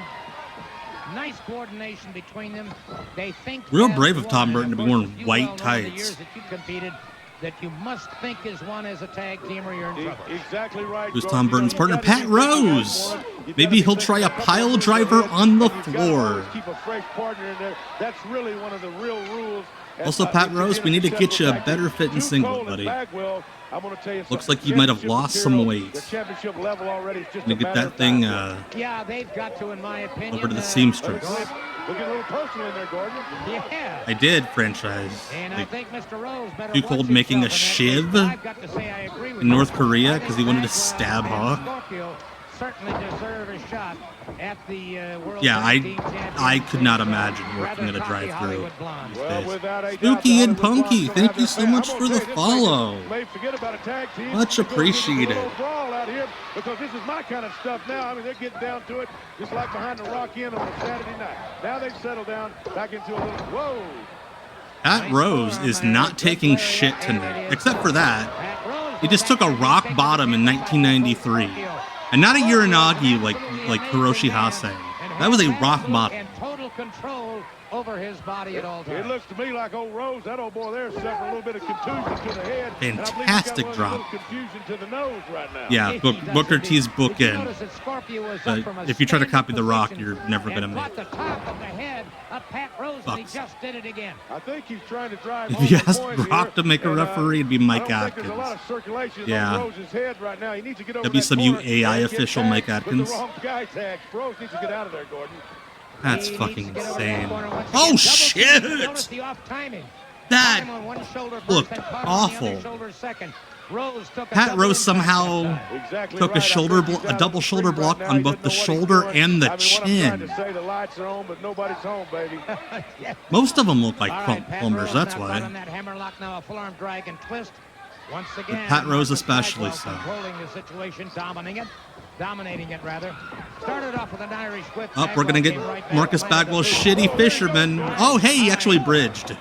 Nice coordination between them. They think
Real
as
brave of
one,
Tom
and
Burton to be
course,
wearing
as you
white
well know, the
tights.
years that you competed, that you must think as one as a tag team or you're in trouble.
Exactly right.
Who's Tom Burton's partner? Pat Rose. Maybe he'll try a pile driver on the floor.
Keep a fresh partner in there. That's really one of the real rules.
Also, Pat Rose, we need to get you a better fitting singlet, buddy. Looks like you might have lost some weight.
The championship level already is just
Gonna get that thing
Yeah, they've got to, in my opinion,
over to the seamstress.
Look at a little personal in there, Gordon.
Yeah.
I did franchise.
And I
Like,
think Mr. Rose better
Too
watch
Cold making a
himself in
shiv
that. I've got to say I agree with
in North
you.
Korea because he wanted to stab Hawk.
Scorpio certainly deserve a shot at the World
Yeah,
Tag Team
I could not imagine working at a
Rather cocky
drive-through.
Hollywood blondes.
Well, without a doubt,
Spooky
the
and
Hollywood
Punky,
Blondes
thank
have
you
their
so
fan.
much
I'm
for
gonna
the
tell you, this
follow.
may forget about a tag team.
Much
Let's go get a
appreciated.
little brawl out here, because this is my kind of stuff now. I mean, they're getting down to it, just like behind the Rock Inn on a Saturday night. Now they've settled down back into a little, whoa.
Pat Rose is not taking shit tonight, except for that. He just took a rock bottom in 1993. And not a Uranagi like Hiroshi Hase. That was a rock bottom.
And total control over his body at all times.
It looks to me like old Rose, that old boy there, suffered a little bit of contusion to the head. And I believe he's got
Fantastic
a
drop.
little confusion to the nose right now.
Yeah, Booker T's book in.
Notice that Scorpio was
But
up from a
if you try to
standing
copy The Rock,
position
you're never going to
and
make
caught the top of the head of Pat Rose, and he
Bucks.
just did it again.
I think he's trying to drive
If
home
you
the
asked
point
Rock
here,
to make a
and,
referee, it'd be Mike
I don't think there's a lot
Atkins.
of circulation
Yeah.
on Rose's head right now. He needs to get over
WCW
that corner
AI
and get
official
tagged
Mike
with
Atkins.
the wrong guy tag. Rose needs to get out of there, Gordon.
That's fucking insane.
Once
Oh,
again,
shit!
double team. Notice the off timing.
That
Time on one shoulder first
looked
and caught on the
awful.
other shoulder second.
Pat Rose somehow took a double shoulder block on both the shoulder and the chin. Most of them look like plumbers, that's why. Pat Rose especially so.
Dominating it, rather. Started off with an Irish whip.
Oh, we're going to get Marcus Bagwell's shitty fisherman. Oh, hey, he actually bridged.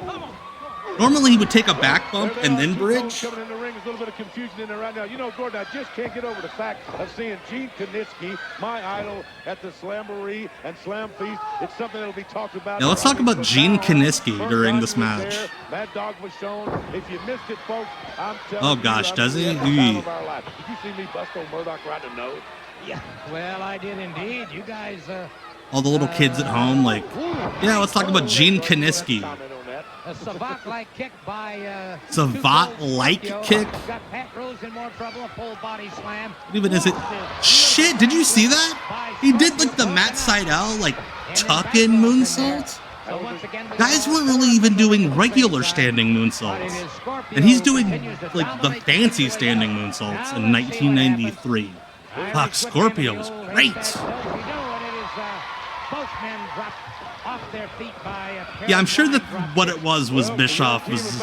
Normally, he would take a back bump and then bridge.
Coming in the ring, there's a little bit of confusion in there right now. You know, Gordon, I just can't get over the fact of seeing Gene Kiniski, my idol, at the Slamboree and Slam Feast. It's something that'll be talked about.
Now, let's talk about Gene Kiniski during this match.
Mad Dog was shown. If you missed it, folks, I'm telling
oh, gosh, does he?
Did you see me bust on Murdoch right in the nose?
Yeah, well, I did indeed. You guys...
all the little kids at home, like, yeah, let's talk about Gene Kiniski.
A Savant-like kick by...
Savant-like kick?
Got Pat Rose in more trouble, a full body slam.
What even is it? Shit, did you see that? He did, like, the Matt Sydal, like, tuck-in moonsault? Guys weren't really even doing regular standing moonsaults. And he's doing, like, the fancy standing moonsaults in 1993. Fuck, Scorpio was great. Yeah, I'm sure that what it was Bischoff was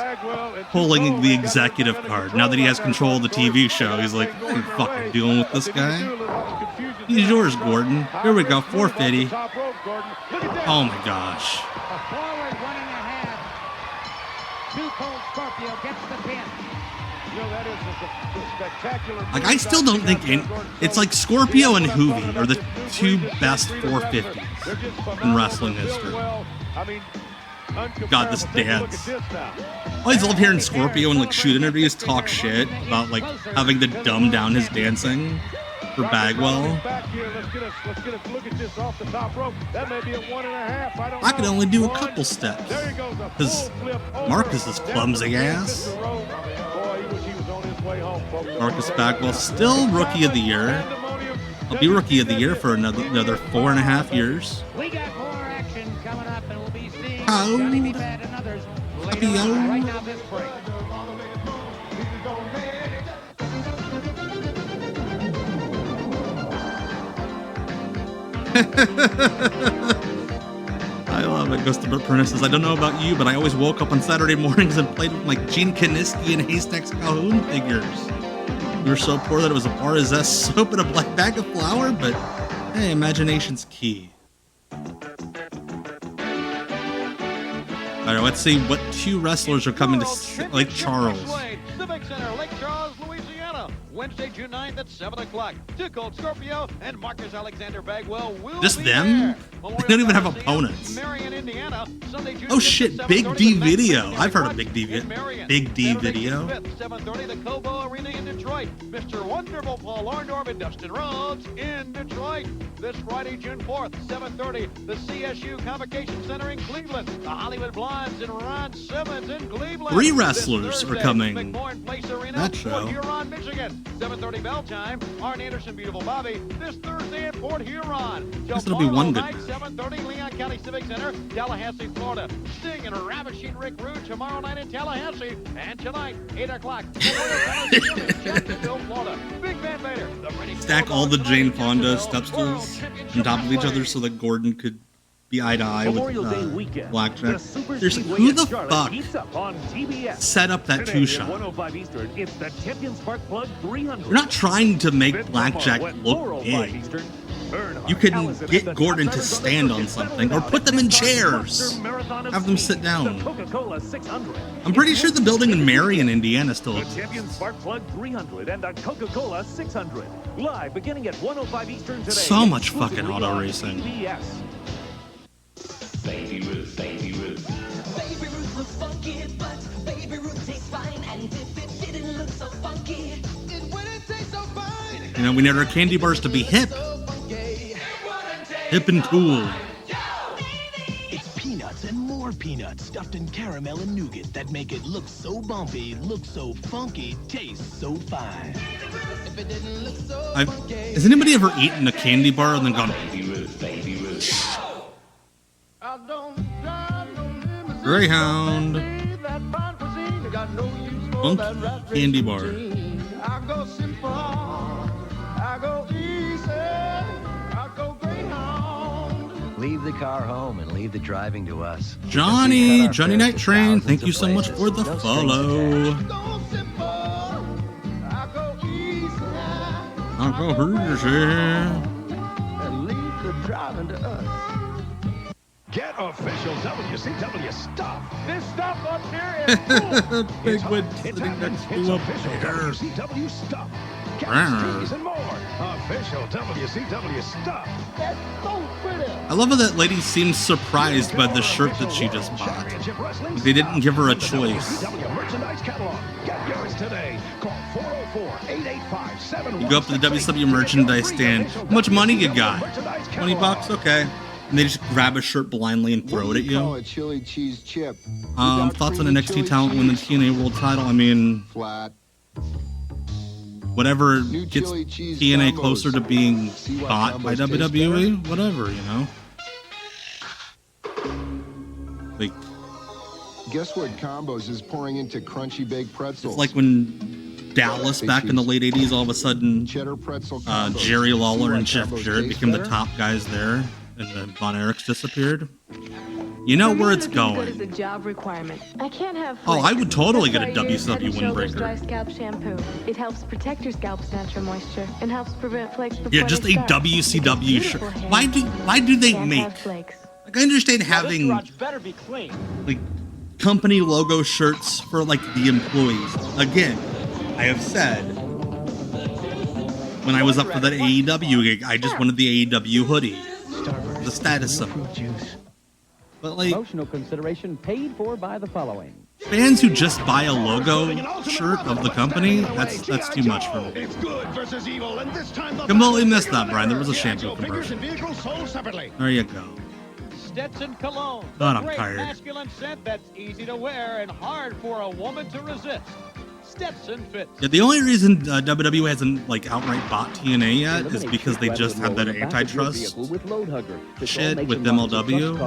pulling the executive card. Now that he has control of the TV show, he's like, I ain't fucking dealing with this guy. He's yours, Gordon. Here we go, 450. Oh my gosh.
A forward 1.5. Too Cold Scorpio gets the pin.
Like, I still don't think it's like Scorpio and Hoovy are the two best 450s in wrestling history. God, this dance. I always love hearing Scorpio in like shoot interviews talk shit about like having to dumb down his dancing for Bagwell. I can only do a couple steps because Marcus is clumsy ass. Marcus Bagwell still Rookie of the Year. I'll be Rookie of the Year for another 4.5 years.
We got more action coming up, and we'll be seeing Johnny B. Bad and others later on. Right now, this break.
I love it. Goes to Bert Prentice says, I don't know about you, but I always woke up on Saturday mornings and played with my Gene Kiniski and Haystacks Calhoun figures. We were so poor that it was a bar of zest soap and a black bag of flour, but hey, imagination's key. Alright, let's see what two wrestlers are coming to Lake Charles.
Civic Center, Lake Charles, Louisiana. Wednesday, June 9th at 7 o'clock. Too Cold Scorpio and Marcus Alexander Bagwell will
Just
be
them?
there.
They don't even have opponents.
Marion, Indiana, Sunday, June
Oh shit,
5th,
Big
7:30,
D
the
Video.
Max
I've heard of
Crunch
Big D
in Marion.
Big D
Saturday,
Video.
June 5th, 7:30, the Cobo Arena in Detroit. Mr. Wonderful Paul Orndorff and Dustin Rhodes in Detroit. This Friday, June 4th, 7:30, the CSU Convocation Center in Cleveland. The Hollywood Blondes and Ron Simmons in Cleveland.
3 wrestlers are coming.
McMorran Place Arena,
That show.
Port Huron, Michigan. 7:30 bell time. Arn Anderson, Beautiful Bobby. This Thursday at Port Huron.
Guess it'll be one good
night, 7:30, Leon County Civic Center, Tallahassee, Florida. Sting and Ravishing Rick Rude tomorrow night in Tallahassee. And tonight, 8 o'clock, Jacksonville, Florida. Big Van Vader.
Stack all the Jane Fonda step stools on top of each other so that Gordon could be eye to eye with Blackjack. Seriously, who the fuck set up that 2-shot? You're not trying to make Blackjack look big. You can get Gordon to stand on something or put them in chairs. Have them sit down. I'm pretty sure the building in Marion, Indiana still exists.
Champion Spark Plug 300 and the Coca-Cola 600. Live beginning at 1:05 Eastern today.
So much fucking auto racing.
Baby Ruth, Baby Ruth. Baby Ruth looks funky, but Baby Ruth tastes fine. And if it didn't look so funky, it wouldn't taste so fine.
You know, we need our candy bars to be hip. Hip and cool.
It's peanuts and more peanuts stuffed in caramel and nougat that make it look so bumpy, look so funky, taste so fine. If it didn't look so
Has anybody ever eaten a candy bar and then gone, Greyhound, Funky candy bar?
I go simple, I go easy, I go Greyhound.
Leave the car home and leave the driving to us.
Johnny Night Train, thank you so much for the follow. I'll go easy.
And leave the driving to us.
Get official WCW stuff.
This stuff up here is cool.
Big Win sitting next to up
official
there.
WCW stuff. Cheese and more. Official WCW stuff.
That's so pretty.
I love how that lady seems surprised by the shirt that she just bought. Like they didn't give her a choice.
WCW merchandise catalog. Get yours today. Call 404-885-7160.
You go up to the WCW merchandise stand. How much money you got? $20? Okay. And they just grab a shirt blindly and throw it at you.
A chili cheese chip.
Thoughts on NXT talent win the TNA World Title? I mean,
flat.
Whatever gets TNA closer to being bought by WWE, whatever, you know. Like,
Guesswood Combos is pouring into crunchy baked pretzels.
it's like when Dallas back in the late '80s, all of a sudden,
Cheddar pretzel combos.
Jerry Lawler and Jeff Jarrett became the top guys there, and then Von Erichs disappeared. You know where it's going.
It's a job requirement. I can't have
Oh, I would totally get a
That's why I use Head
WCW
and Shoulders
windbreaker.
Dry Scalp Shampoo. It helps protect your scalp's natural moisture and helps prevent flakes before
Yeah, just
they
a
start.
WCW shirt. Why do they
Can't
make?
have flakes.
Like, I understand having
better be clean.
like company logo shirts for like the employees. Again, I have said when I was up for that AEW gig, I just wanted the AEW hoodie, the status symbol. But like
Promotional consideration paid for by the following.
fans who just buy a logo shirt of the company, that's too much for me.
It's good versus evil, and this time the
Completely missed that, Brian. There was a shampoo commercial.
vehicles sold separately.
There you go.
Stetson Cologne.
God,
the
I'm
great
tired.
masculine scent that's easy to wear and hard for a woman to resist. Stetson fits.
Yeah, the only reason WWE hasn't like outright bought TNA yet is because they just have that antitrust shit with MLW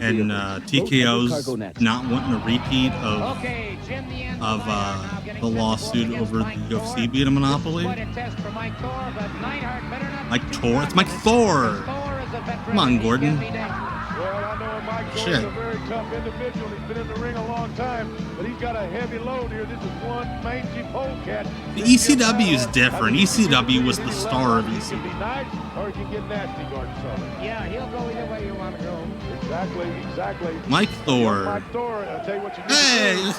and TKO's not wanting a repeat of the lawsuit over the UFC being a monopoly. Mike Thor, it's Mike Thor. Come on, Gordon.
Well, I know Mike
Shit.
is a very tough individual. He's been in the ring a long time, but he's got a heavy load here. This is one mangy polecat.
The ECW is different. ECW was the star of
He
ECW.
can be nice or he can get nasty, Gordon Sullivan.
Yeah, he'll go either way you want to go.
Exactly.
Mike Thor.
Mike Thor, I'll tell you what you need
Hey,
to do.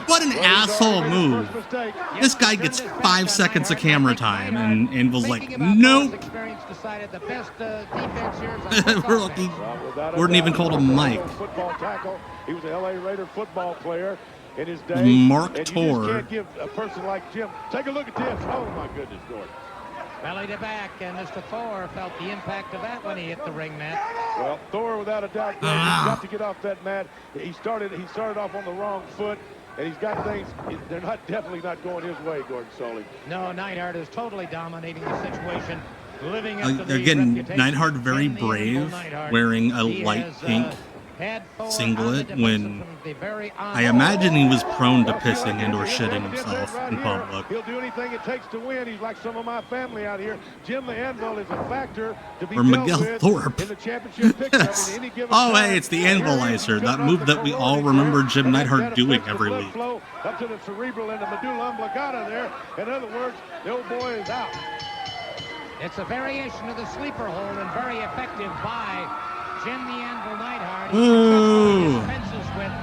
what an
Well, he's
asshole
already
move.
made his first mistake.
This guy gets 5 seconds of camera time, and was like, nope.
Decided the best defense here is
We're lucky. Gordon even called him Mike.
Football tackle. He was an LA Raider football player in his day.
Mark
and you
Tor.
just can't give a person like Jim. Take a look at this. Oh my goodness, Gordon.
Belly to back, and Mr. Thor felt the impact of that when he hit the ring mat.
Well, Thor, without a doubt, he's got to get off that mat. He started off on the wrong foot, and he's got things. They're definitely not going his way, Gordon Sully.
No, Neidhart is totally dominating the situation. Living up to the
Again,
reputation.
Neidhart very brave, wearing a light pink singlet when I imagine he was prone to pissing and or shitting himself in public.
He'll do anything it takes to win. He's like some of my family out here. Jim the Anvil is a factor to be
Or
dealt
Miguel
with
Thorpe.
in the championship picture.
Yes. Oh, hey, it's the Anvilizer, that move that we all remember Jim Neidhart doing every week.
Up to the cerebral and the medulla oblongata there. In other words, the old boy is out.
It's a variation of the sleeper hold and very effective by Jim the Anvil Neidhart.
Ooh.
Fences with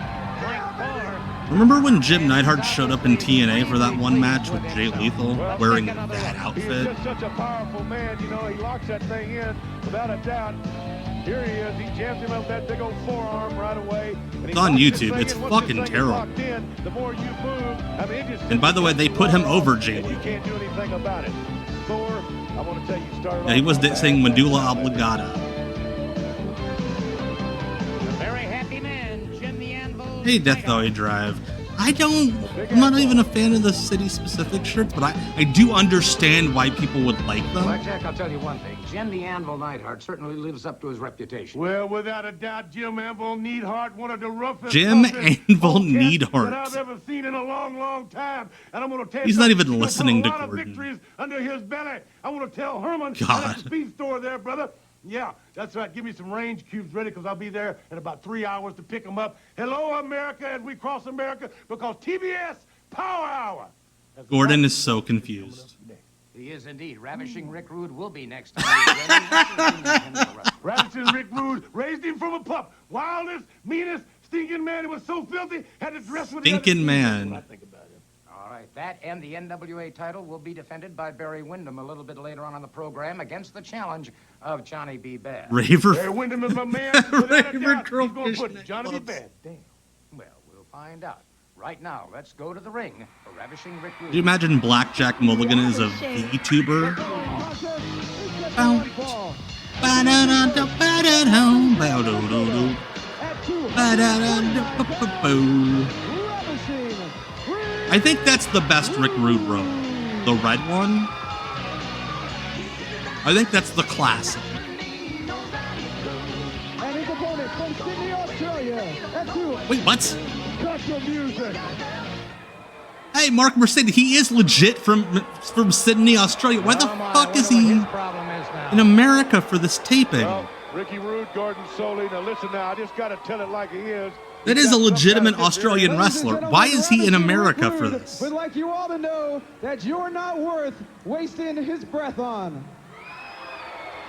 Mike Thor.
Remember when Jim Neidhart showed up in TNA for that one match with Jay Lethal wearing that
He
outfit?
is just such a powerful man. You know, he locks that thing in without a doubt. Here he is. He jams him up that big old forearm right away. And
It's on YouTube. It's fucking terrible.
The more you move, I mean, it just
And by the way, they put him over Jay
and you
Lethal.
can't do anything about it. Thor, I want to tell you, started
Yeah, he was
off with
saying
that.
medulla oblongata.
A very happy man, Jim the Anvil.
Hey, Death Valley Drive. I'm not even a fan of the city-specific shirts, but I do understand why people would like them.
Blackjack, I'll tell you one thing. Jim the Anvil Neidhart certainly lives up to his reputation.
Well, without a doubt, Jim Anvil Neidhart, one of the roughest
Jim Anvil Neidhart.
that I've ever seen in a long, long time. And I'm going to tell you,
he's not even
he'll
listening
put
to
a lot of
Gordon.
victories under his belly. I want to tell Herman
God.
at the speed store there, brother. Yeah, that's right. Give me some range cubes ready, because I'll be there in about 3 hours to pick them up. Hello, America, as we cross America, because TBS Power Hour.
Gordon is so confused.
He is indeed. Ravishing Rick Rude will be next time.
Ravishing Rick Rude raised him from a pup. Wildest, meanest, stinking man. He was so filthy, had to dress with
Stinking man.
All right, that and the NWA title will be defended by Barry Windham a little bit later on in the program against the challenge of Johnny B. Bad.
Raver.
Barry Windham is my man. Without a doubt, he's going to put Johnny B. Bad. Damn.
Well, we'll find out. Right now, let's go to the ring for Ravishing Rick Rude.
Do you imagine Blackjack Mulligan is a VTuber? I think that's the best Rick Rude road. The red one? I think that's the classic.
And his opponent from Sydney, Australia.
Wait, what?
Cut your music.
Hey, Mark Mercedes, he is legit from Sydney, Australia. Why the fuck is he in America for this taping?
Well, Ricky Rude, Gordon Soley. Now listen now, I just got to tell it like it is.
That is a legitimate Australian wrestler. Why is he in America for this?
We'd like you all to know that you're not worth wasting his breath on.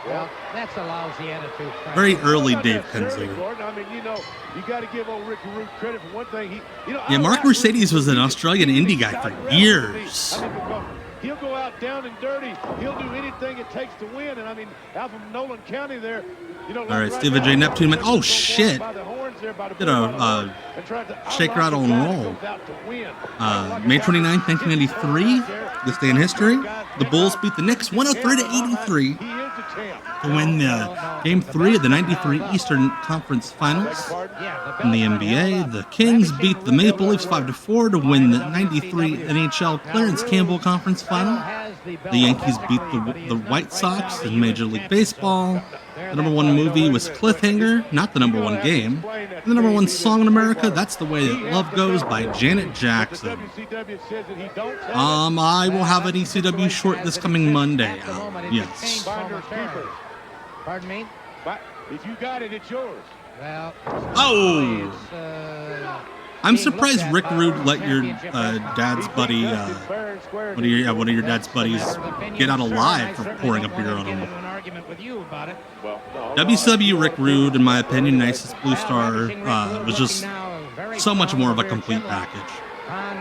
Well, that's a lousy attitude. Frank.
Very early Dave Kinsley.
I mean, you know, you got to give old Ricky Rude credit for one thing.
Yeah, Mark Mercedes was an Australian indie guy for years.
I mean, because he'll go out down and dirty. He'll do anything it takes to win. And I mean, out from Nolan County there, you know.
All right, Stephen J. Neptune. Oh shit! Did a shake, rattle, and roll. May 29th, 1993. This day in history, the Bulls beat the Knicks 103-83 to win Game 3 of the '93 Eastern Conference Finals. In the NBA, the Kings beat the Maple Leafs 5-4 to win the '93 NHL Clarence Campbell Conference Final. The Yankees beat the White Sox in Major League Baseball. The number one movie was Cliffhanger, not the number one game. And the number one song in America, That's the Way That Love Goes by Janet Jackson. I will have an ECW short this coming Monday. Yes.
Pardon me?
But if you got it, it's yours.
Well.
Oh! I'm surprised Rick Rude let your dad's buddy, one of your dad's buddies, get out alive for pouring a beer on him. WCW Rick Rude, in my opinion, nicest Blue Star, was just so much more of a complete package.
On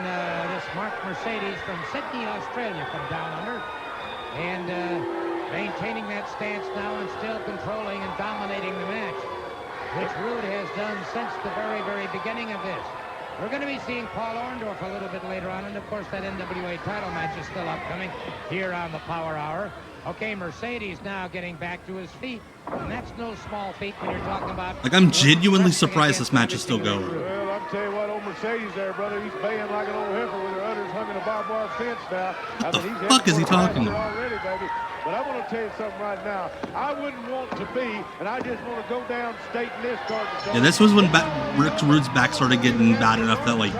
this Mark Mercedes from Sydney, Australia, from down under, and maintaining that stance now and still controlling and dominating the match, which Rude has done since the very, very beginning of this. We're going to be seeing Paul Orndorff a little bit later on, and of course that NWA title match is still upcoming here on the Power Hour. Okay, Mercedes now getting back to his feet, and that's no small feat when you're talking about...
Like, I'm genuinely surprised this match is still going.
Well, I'm tell you what, old Mercedes there, brother, he's baying like an old heifer with her udders hung in a barbed wire fence now.
What the fuck is he talking about?
Already, baby. But I want to tell you something right now. I wouldn't want to be, and I just want to go down state in this card.
Yeah, this was when Rick Rude's back started getting bad enough that, like,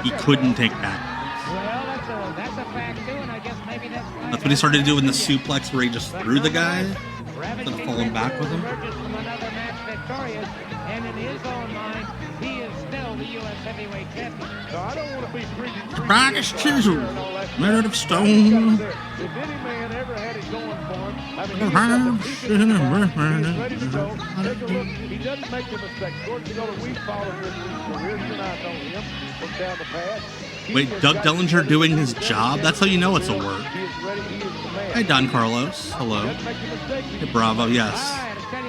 he couldn't take back.
Well, that's a fact, too, and I guess maybe that's why...
That's what he started doing the suplex where he just threw the guy instead of falling back with him.
From another match victorious, and in his own mind, he is still the U.S. heavyweight champion.
So I don't want to be preaching.
Practice chisel, made out of stone.
If any man ever had it going for him, I mean, he's ready to go. Take a look. He doesn't make the mistakes. Gordon Soler, we followed his career. You and I know him. Look down the path.
Wait, Doug Dellinger doing his job? That's how you know it's a work. Hey, Don Carlos. Hello. Hey, Bravo. Yes.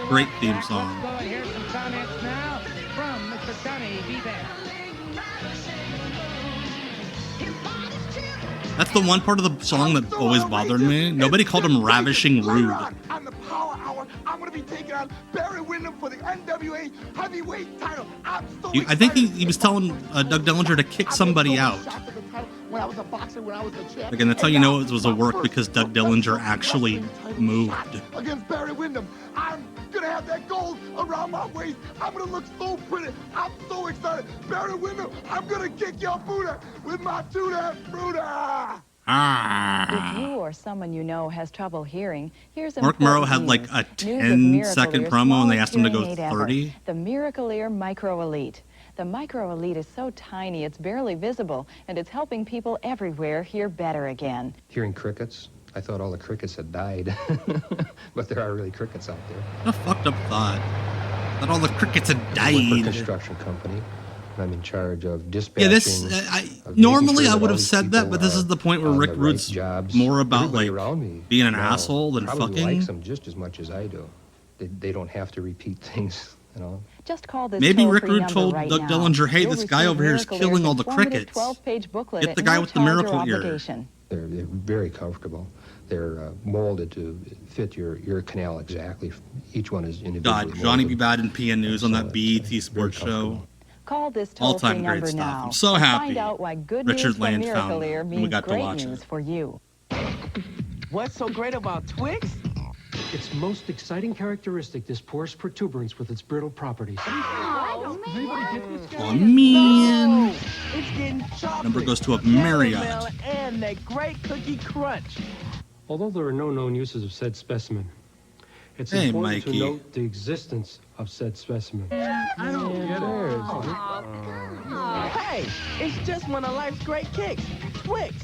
Great theme song.
Here's some comments now from Mr. Johnny B. Bad.
That's the one part of the song that always bothered me. Nobody called him Ravishing Rude.
On the Power Hour, I'm going to be taking on Barry Windham for the NWA heavyweight title. I'm so
I think he was telling Doug Dillinger to kick somebody out.
When I was a boxer, when I was the champ.
Again, that's how you know it was a work, because Doug Dillinger actually moved.
Against Barry Windham. I'm gonna have that gold around my waist. I'm gonna look so pretty. I'm so excited. Barry Windham, I'm gonna kick your Buddha with my Tuda Fruta.
If you or someone you know has trouble hearing, here's
Mark Morrow
important
had like
news.
a
News of
10-second
Miracle-Ear's
promo, and they
smallest
asked him to go
hearing aid ever,
30.
The Miracle Ear Micro Elite. The Micro Elite is so tiny it's barely visible, and it's helping people everywhere hear better again.
Hearing crickets? I thought all the crickets had died. But there are really crickets out there.
What a fucked up thought. That all the crickets had
I work for a
died.
construction company. I'm in charge of dispatching.
Yeah, normally I would have said that, but this is the point where Rick Rude's more about like being an asshole than
probably
fucking.
likes them just as much as I do. They don't have to repeat things, you know.
Just call this
Maybe Rick
toll-free
Rude told
number right
Doug
now.
Dillinger, hey,
You'll
this guy
receive
over here is
Miracle
killing
Ear's
all the
informative
crickets.
12-page booklet
Get the
at
guy
no
with the
charge or
miracle ear.
obligation.
They're very comfortable. They're molded to fit your ear canal exactly. Each one is individually
God, Johnny B.
molded.
Bad and PN News on that BET Sports Show.
Call this
All-time
toll-free
great
number
stuff.
now.
I'm so
and
happy
Find out why good
Richard
news from
Land
Miracle
found
Ear
it, and we
means
got to
great
watch it.
news for you.
What's so great about Twix?
Its most exciting characteristic, this porous protuberance with its brittle properties.
Oh,
Oh, man.
It's getting chocolate.
Number goes to a Marriott.
Caramel and that great cookie crunch.
Although there are no known uses of said specimen, it's
Hey,
important
Mikey.
to note the existence of said specimen.
I don't get it. Hey, it's just one of life's great kicks. Twix.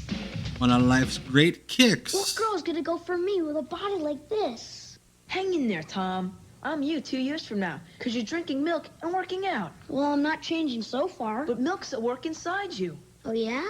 One of life's great kicks.
What girl's gonna go for me with a body like this?
Hang in there, Tom. I'm you 2 years from now, because you're drinking milk and working out.
Well, I'm not changing so far.
But milk's at work inside you.
Oh, yeah?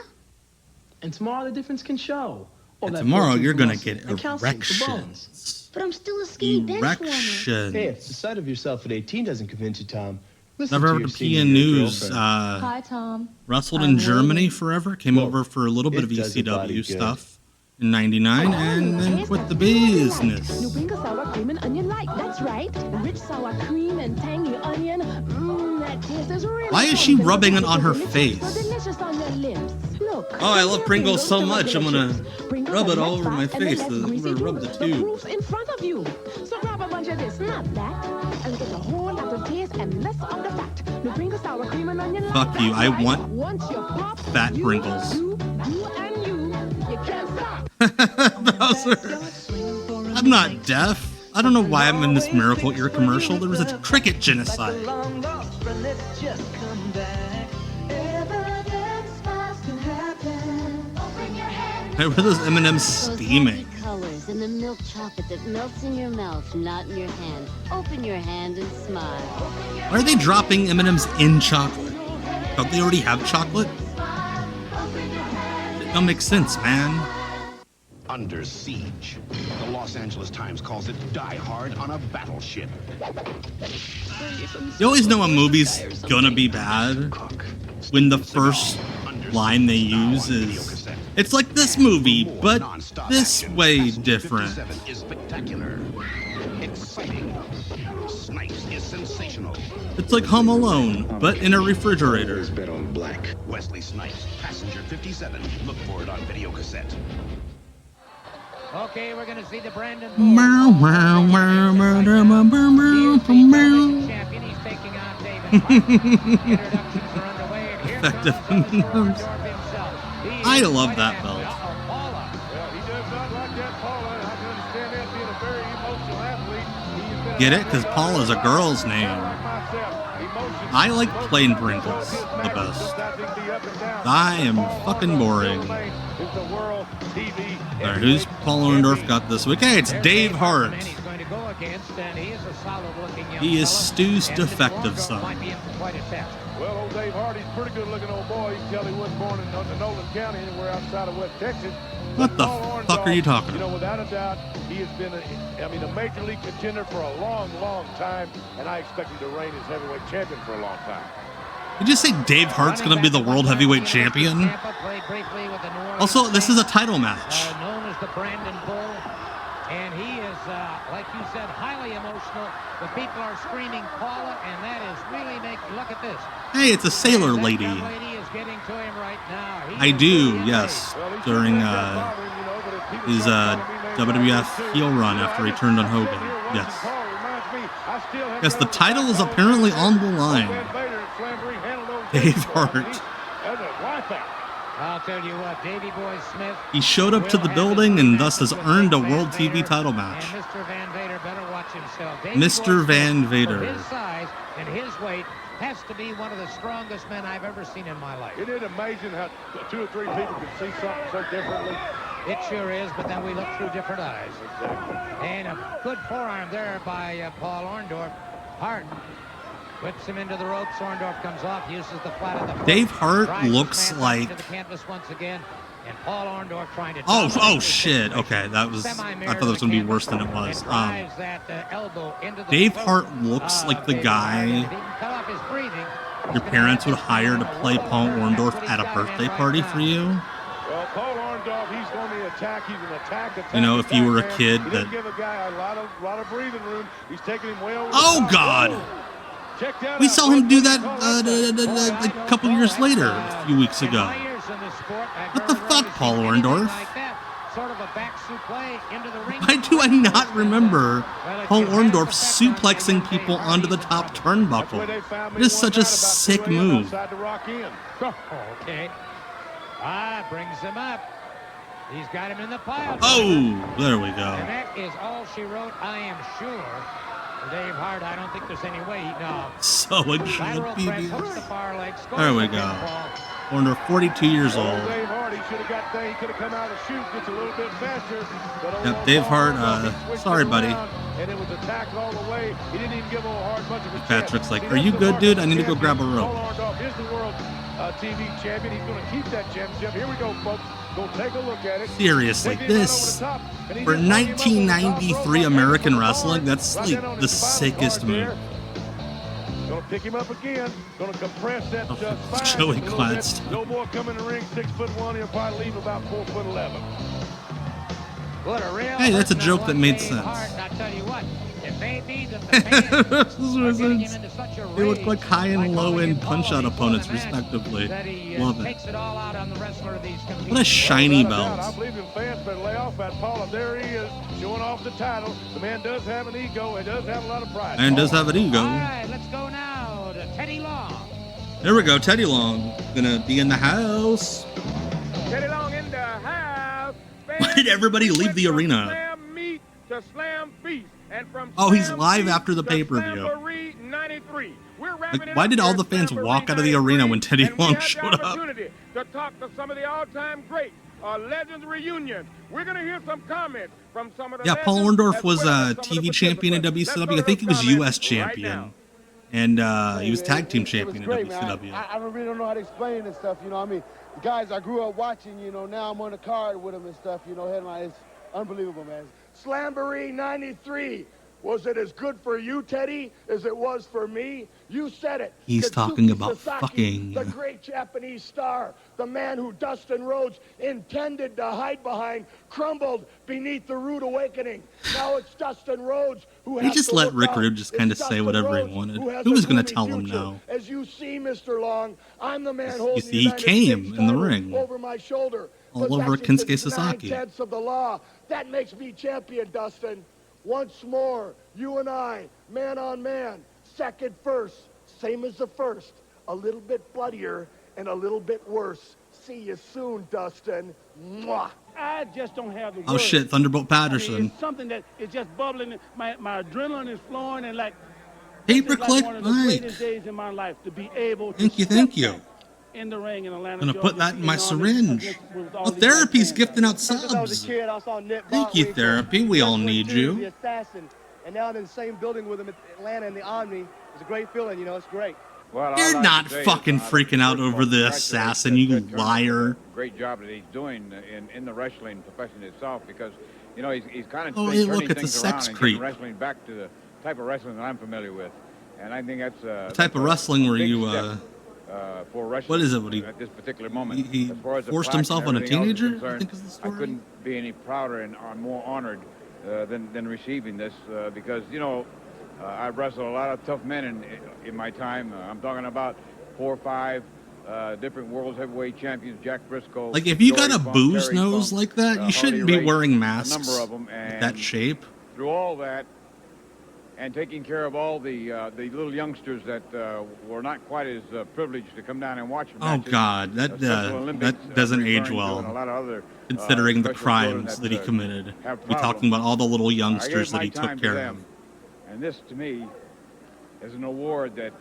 And tomorrow the difference can show.
And tomorrow you're gonna get
and calcium for bones.
erections.
But I'm still a skinny bench warmer.
Erections.
Hey, if the sight of yourself at 18 doesn't convince you, Tom, listen
Never
to
heard
your
of
senior
PN
year
News.
girlfriend.
Hi, Tom.
Wrestled
I'm
in Germany
waiting.
forever. Came over for a little bit
it
of
does a body
ECW
good.
stuff in '99, and then quit the business.
New Pringle sour cream and onion light. That's right. Rich sour cream and tangy onion. Mmm, that taste is really
Why is she
something.
rubbing it on her
So
face?
delicious on your lips. Look.
Oh, I love Pringles so
to
much. I'm
regular
gonna
chips. Pringles
rub
are
it all
less
over my
fat and
face.
less
I'm
greasy
gonna rub
too.
the
The
tube.
proof's in front of you. So grab a bunch of this, not that, and get a whole lot of taste and less of the fat. New Pringle sour cream and onion light.
Fuck you.
That's
I
right.
want
Once you pop,
fat Pringles.
you and you can't stop.
Bowser. I'm not deaf. I don't know why I'm in this Miracle Ear commercial. There was a cricket genocide. Why were those M&Ms steaming?
Colors and the milk chocolate that melts in your mouth, not in your hand. Open your hand and smile.
Why are they dropping M&Ms in chocolate? Don't they already have chocolate? It don't make sense, man.
Under siege. The Los Angeles Times calls it Die Hard on a battleship.
You always know a movie's gonna be bad when the first line they use is, it's like this movie, but this way different.
Is spectacular. Exciting. Snipes is sensational.
It's like Home Alone, but in a refrigerator.
Bet on black. Wesley Snipes, Passenger 57. Look for it on video cassette.
Okay, we're going to see the Brandon
Meow, meow, meow, meow, meow, meow, meow, meow.
champion. He's taking on David Hart. Introductions are underway, and here
Effective.
comes Orndorff himself.
I love that belt.
He does not like that, Paula. I can understand that being a very emotional athlete. He has been
Get it? Because Paula's a girl's name. I like plain Pringles the best. I am fucking boring. Alright, who's Paul Orndorff got this week? Hey, it's Dave Hart. He is Stu's defective son.
Well, old Dave Hart, he's a pretty good-looking old boy. He tell he wasn't born in Nolan County, anywhere outside of West Texas.
What the fuck are you talking
You know,
about?
without a doubt, he has been a major league contender for a long, long time, and I expect him to reign as heavyweight champion for a long time.
Did you say Dave Hart's going to be the world heavyweight champion? Also, this is a title match.
Known as the Brandon Bull, and he is like you said, highly emotional. The people are screaming, Paula, and that is really making, look at this.
Hey, it's a sailor lady.
That lady is getting to him right now.
I do, yes. During his WWF heel run after he turned on Hogan. Yes. Yes, the title is apparently on the line. Dave Hart.
I'll tell you what, Davey Boy Smith.
He showed up to the building and thus has earned a World TV title match.
And Mr. Van Vader better watch himself.
Mr. Van Vader.
For his size and his weight, has to be one of the strongest men I've ever seen in my life.
Isn't it amazing how 2 or 3 people can see something so differently?
It sure is, but then we look through different eyes.
Exactly.
And a good forearm there by Paul Orndorff. Hart whips him into the ropes. Orndorff comes off, uses the flat of the foot.
Dave Hart looks like...
Into the canvas once again, and Paul Orndorff trying to...
Oh shit. Okay, that was... I thought that was going to be worse than it was. Dave Hart looks like the guy your parents would hire to play Paul Orndorff at a birthday party for you.
Well, Paul Orndorff, he's going to attack. He's an attack.
You know, if you were a kid that...
give a guy a lot of breathing room. He's taking him way over
Oh, God! We saw him do that a couple years later, a few weeks ago. What the fuck, Paul Orndorff? Why do I not remember Paul Orndorff suplexing people onto the top turnbuckle? It is such a sick move.
Okay. Brings him up. He's got him in the pile.
Oh, there we go.
And that is all she wrote, I am sure. For Dave Hart, I don't think there's any way. No.
So again, PBS. There we go. Orndorff, 42 years old.
Dave Hart, he should have got there. He could have come out of the chute just a little bit faster.
Yep, Dave Hart, sorry, buddy.
And it was attacked all the way. He didn't even give Hart much of a
Patrick's like, are you good, dude? I need to go grab a rope.
Orndorff is the world TV champion. He's going to keep that championship. Here we go, folks. Go take a look at it.
Seriously, this, for 1993 American wrestling, that's like the sickest move.
Gonna pick him up again. Gonna compress that spine.
Joey Gladstone.
No more coming to the ring. 6'1". He'll probably leave about 4'11".
Hey, that's a joke that made sense.
I tell you what, it may be that the fans are getting him into such a
they look like high and low end punch-out opponents, respectively. Love it.
Takes it all out on the wrestler of these
what a shiny belt.
I believe him fans better lay off that Paula. There he is, showing off the title. The man does have an ego. He does have a lot of pride.
And does have an ego.
All right, let's go now to Teddy Long.
There we go, Teddy Long. Gonna be in the house.
Teddy Long in the house.
Why did everybody leave the arena?
Slam meat to slam beef. And from
oh, he's live after the pay-per-view. Like, why did all the fans walk out of the arena when Teddy Long showed up?
To talk to some of the all-time greats, Legends reunion. We're going to hear some comments from some of the
Paul Orndorff was TV champion in WCW. I think he was US champion. And he was tag team champion in WCW.
I really don't know how to explain this stuff, you know. I mean, the guys I grew up watching, you know, now I'm on the card with them and stuff, you know, headline. It's unbelievable, man. Slamboree 93. Was it as good for you, Teddy, as it was for me? You said it.
He's talking about fucking.
The great Japanese star, the man who Dustin Rhodes intended to hide behind, crumbled beneath the rude awakening. Now it's Dustin Rhodes who has
He just
to
let
look
Rick
out.
Rude just kind of say whatever he wanted. Who was going to tell him no?
As you see, Mr. Long, I'm the man holding
you see, he came in the ring.
Over my shoulder.
All over Kensuke Sasaki.
9/10 of the law. That makes me champion, Dustin. Once more, you and I, man on man, second first, same as the first, a little bit bloodier and a little bit worse. See you soon, Dustin. Mwah.
I just don't have the words.
Oh shit, Thunderbolt Patterson.
I mean, it's something that is just bubbling. My adrenaline is flowing, and like
pay-per-click,
one of the greatest days in my life to be able to
thank you.
In the ring in Atlanta.
I'm gonna put that in my syringe. Oh, Therapy's gifting out subs. Thank you, Therapy. We all need you.
And now I'm in the same building with him at Atlanta in the Omni. It's a great feeling, you know. It's great.
Well,
you're not fucking freaking out over the assassin, you liar.
Great job that he's doing in the wrestling profession itself, because you know he's kind of
hey, look, it's a sex creep.
Wrestling back to the type of wrestling that I'm familiar with, and I think that's
the type of wrestling where you
for wrestling.
What is it? What
at this particular moment,
he forced himself on a teenager? I think is the story.
I couldn't be any prouder and more honored than receiving this because, you know, I've wrestled a lot of tough men in my time. I'm talking about 4 or 5 different world heavyweight champions, Jack Briscoe.
Like, if you
Dory
got a
Funk,
booze
Terry
nose
Funk,
like that, you shouldn't
Harley
be
Race,
wearing
a
masks
number of them,
with that shape.
Through all that, and taking care of all the little youngsters that were not quite as privileged to come down and watch matches.
Oh God, that doesn't age well.
And a lot of other,
considering the
children
crimes that he committed.
have
We're talking about all the little youngsters that he took care of.
And this, to me, is an award that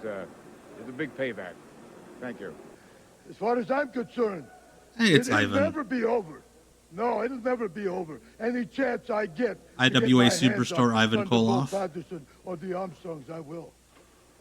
is a big payback. Thank you.
As far as I'm concerned,
Hey, it's
it'll
Ivan.
never be over. No, it'll never be over. Any chance I get
IWA superstar Ivan Koloff.
Or the Armstrongs, I will.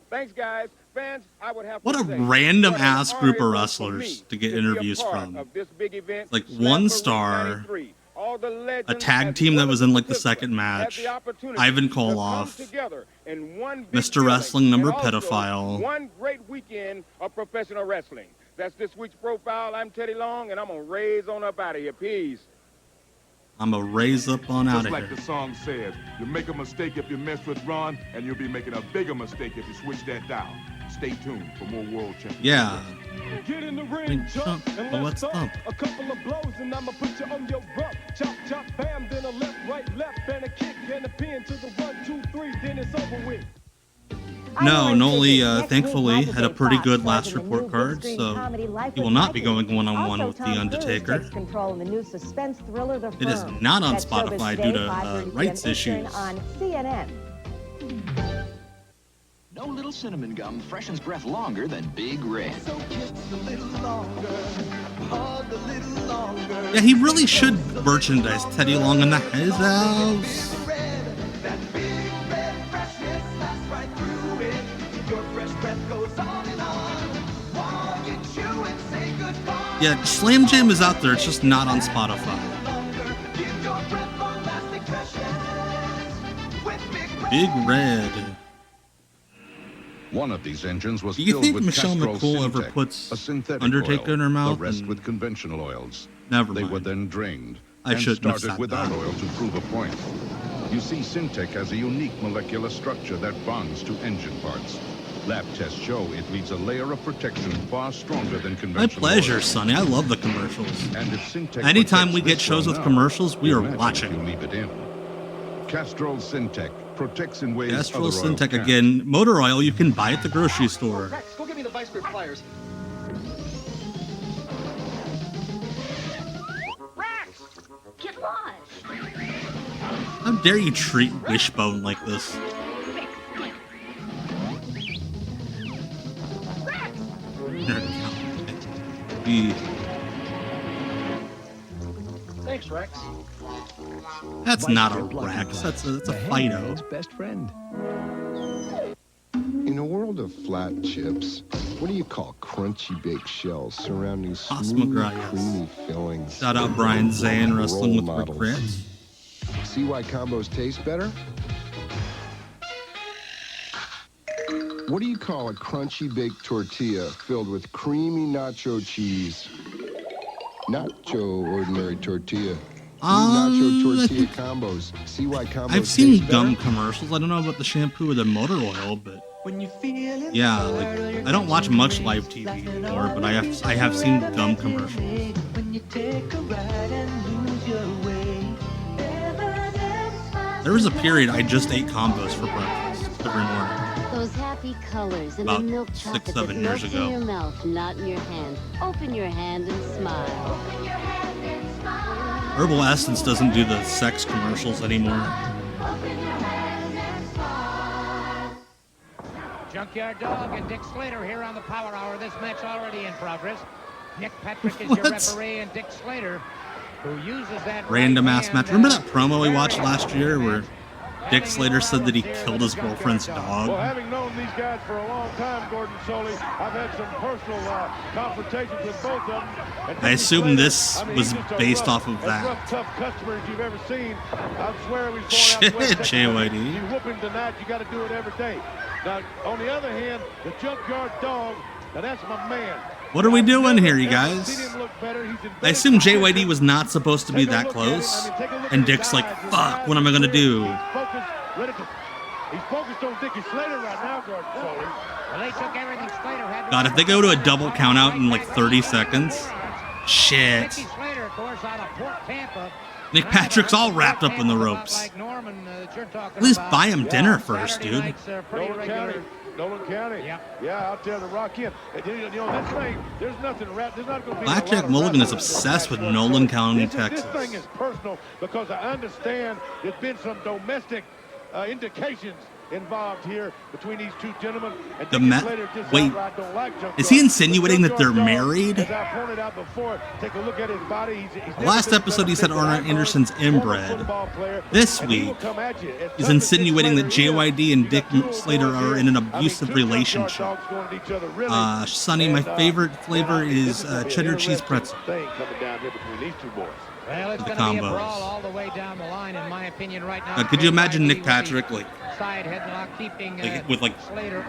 Thanks, guys. Fans, I would have
What
to
a
say,
random
what an
ass
honor
group
it
of
was for
wrestlers
me
to get
be a
interviews
part
from.
of this big event,
Like
Slamboree
one star,
93. All the legends
a tag
as
team
well
that was
as
in like the
participants
second match,
had the opportunity
Ivan
to come
Koloff,
together in one big
Mr.
feeling,
Wrestling number
and also
pedophile.
One great weekend of professional wrestling. That's this week's profile. I'm Teddy Long, and I'm gonna raise on up out of here. Peace.
I'm a raise up on out
Just
of
like
here.
the song says, you make a mistake if you mess with Ron, and you'll be making a bigger mistake if you switch that dial. Stay tuned for more World Championships.
Yeah.
Get in the ring, jump, and let's
what's
thump.
thump?
A couple of blows, and I'ma put you on your rump. Chop, chop, bam, then a left, right, and a kick, and a pin to the 1, 2, 3, then it's over with.
No, Noli thankfully had a pretty good last report card, so he will not be going one-on-one with The Undertaker.
Control in the new suspense thriller, The
It is
Firm.
not on
That's showbiz
Spotify
today,
due to
5:30 p.m.
rights
Eastern
issues.
on CNN.
No little cinnamon gum freshens breath longer than Big Red.
Yeah, he really should merchandise Teddy Long in his house. Yeah, Slam Jam is out there, it's just not on Spotify. Big Red.
One of these engines was
Do you
filled
think
with
Michelle
Castrol
McCool ever
Syntec,
puts
a synthetic
Undertaker
oil,
in her mouth?
The rest
and-
with conventional oils.
Never
They
mind.
were then drained
I
and
shouldn't have
started
said
without
that.
oil to prove a point. You see, Syntec has a unique molecular structure that bonds to engine parts. Lab tests show it leaves a layer of protection far stronger than
My
conventional
pleasure,
oil.
Sonny. I love the commercials.
And if Syntec
Anytime
protects
we get
this
shows
well
with
now,
commercials, we are
imagine
watching.
if you leave it in. Castrol Syntec protects in ways
Castrol
other oils
Syntec
can't.
again. Motor oil you can buy at the grocery store.
Rex, go get me the vice grip pliers.
Rex, get lost.
How dare you treat Wishbone like this? He-
Thanks, Rex.
That's not a Rex. That's a Fido.
Best friend. In a world of flat chips, what do you call crunchy baked shells surrounding smooth,
McGrath,
creamy fillings?
Shout out Brian Zane, wrestling with
Role models.
regrets.
See why combos taste better? What do you call a crunchy baked tortilla filled with creamy nacho cheese? Nacho ordinary tortilla. Nacho tortilla combos. See why combos
I've seen
taste
gum
better?
commercials. I don't know about the shampoo or the motor oil, but yeah, like I don't watch much live TV anymore, but I have seen gum commercials. There was a period I just ate combos for breakfast every morning.
Those happy colors and
About
the milk
6,
chocolate
7
that
years
melts
ago.
in your mouth, not in your hand. Open your hand and smile.
Herbal Essence doesn't do the sex commercials anymore.
Junkyard Dog and Dick Slater here on the Power Hour. This match already in progress. Nick Patrick is your referee, and Dick Slater, who uses that
Random
right
ass
hand,
match. Remember that promo we watched last year where Dick Slater said that he killed his girlfriend's
Well,
dog?
having known these guys for a long time, Gordon Soley, I've had some personal confrontations with both of them. And
I assume
Slater,
this
I mean,
was
he's just a
based
rough,
off of
as
that.
rough, tough customer as you've ever seen. I swear he's going
Shit,
out west taking
JYD.
You whoop him tonight, you got to do it every day. Now, on the other hand, the Junkyard Dog, now that's my man.
What are we doing here, you
I've
guys?
seen him look better.
I assume JYD was not supposed to be that close, and Dick's like, fuck, what am I gonna do?
He's focused on Dickie Slater right now, Gordon Solie.
Well, they took everything Slater had to
God, if they go to a double count out in like 30 seconds, shit.
Dickie Slater, of course, out of Port Tampa.
Nick Patrick's all wrapped up in the ropes. At least buy him dinner first, dude.
Nolan County. Yeah, out there, the Rock Inn. You know, this thing, there's nothing wrapped. There's not going to be
Blackjack Mulligan is obsessed with Nolan County, Texas.
This thing is personal because I understand there's been some domestic indications involved here between these two gentlemen.
Wait, is he insinuating that they're married?
As I pointed out before, take a look at his body.
The last episode he said Arn Anderson's inbred. This week, he's insinuating that JYD and Dick Slater are in an abusive relationship. Sonny, my favorite flavor is cheddar cheese pretzel.
Well, it's going to be a brawl all the way down the line, in my opinion, right now.
Could you imagine Nick Patrick with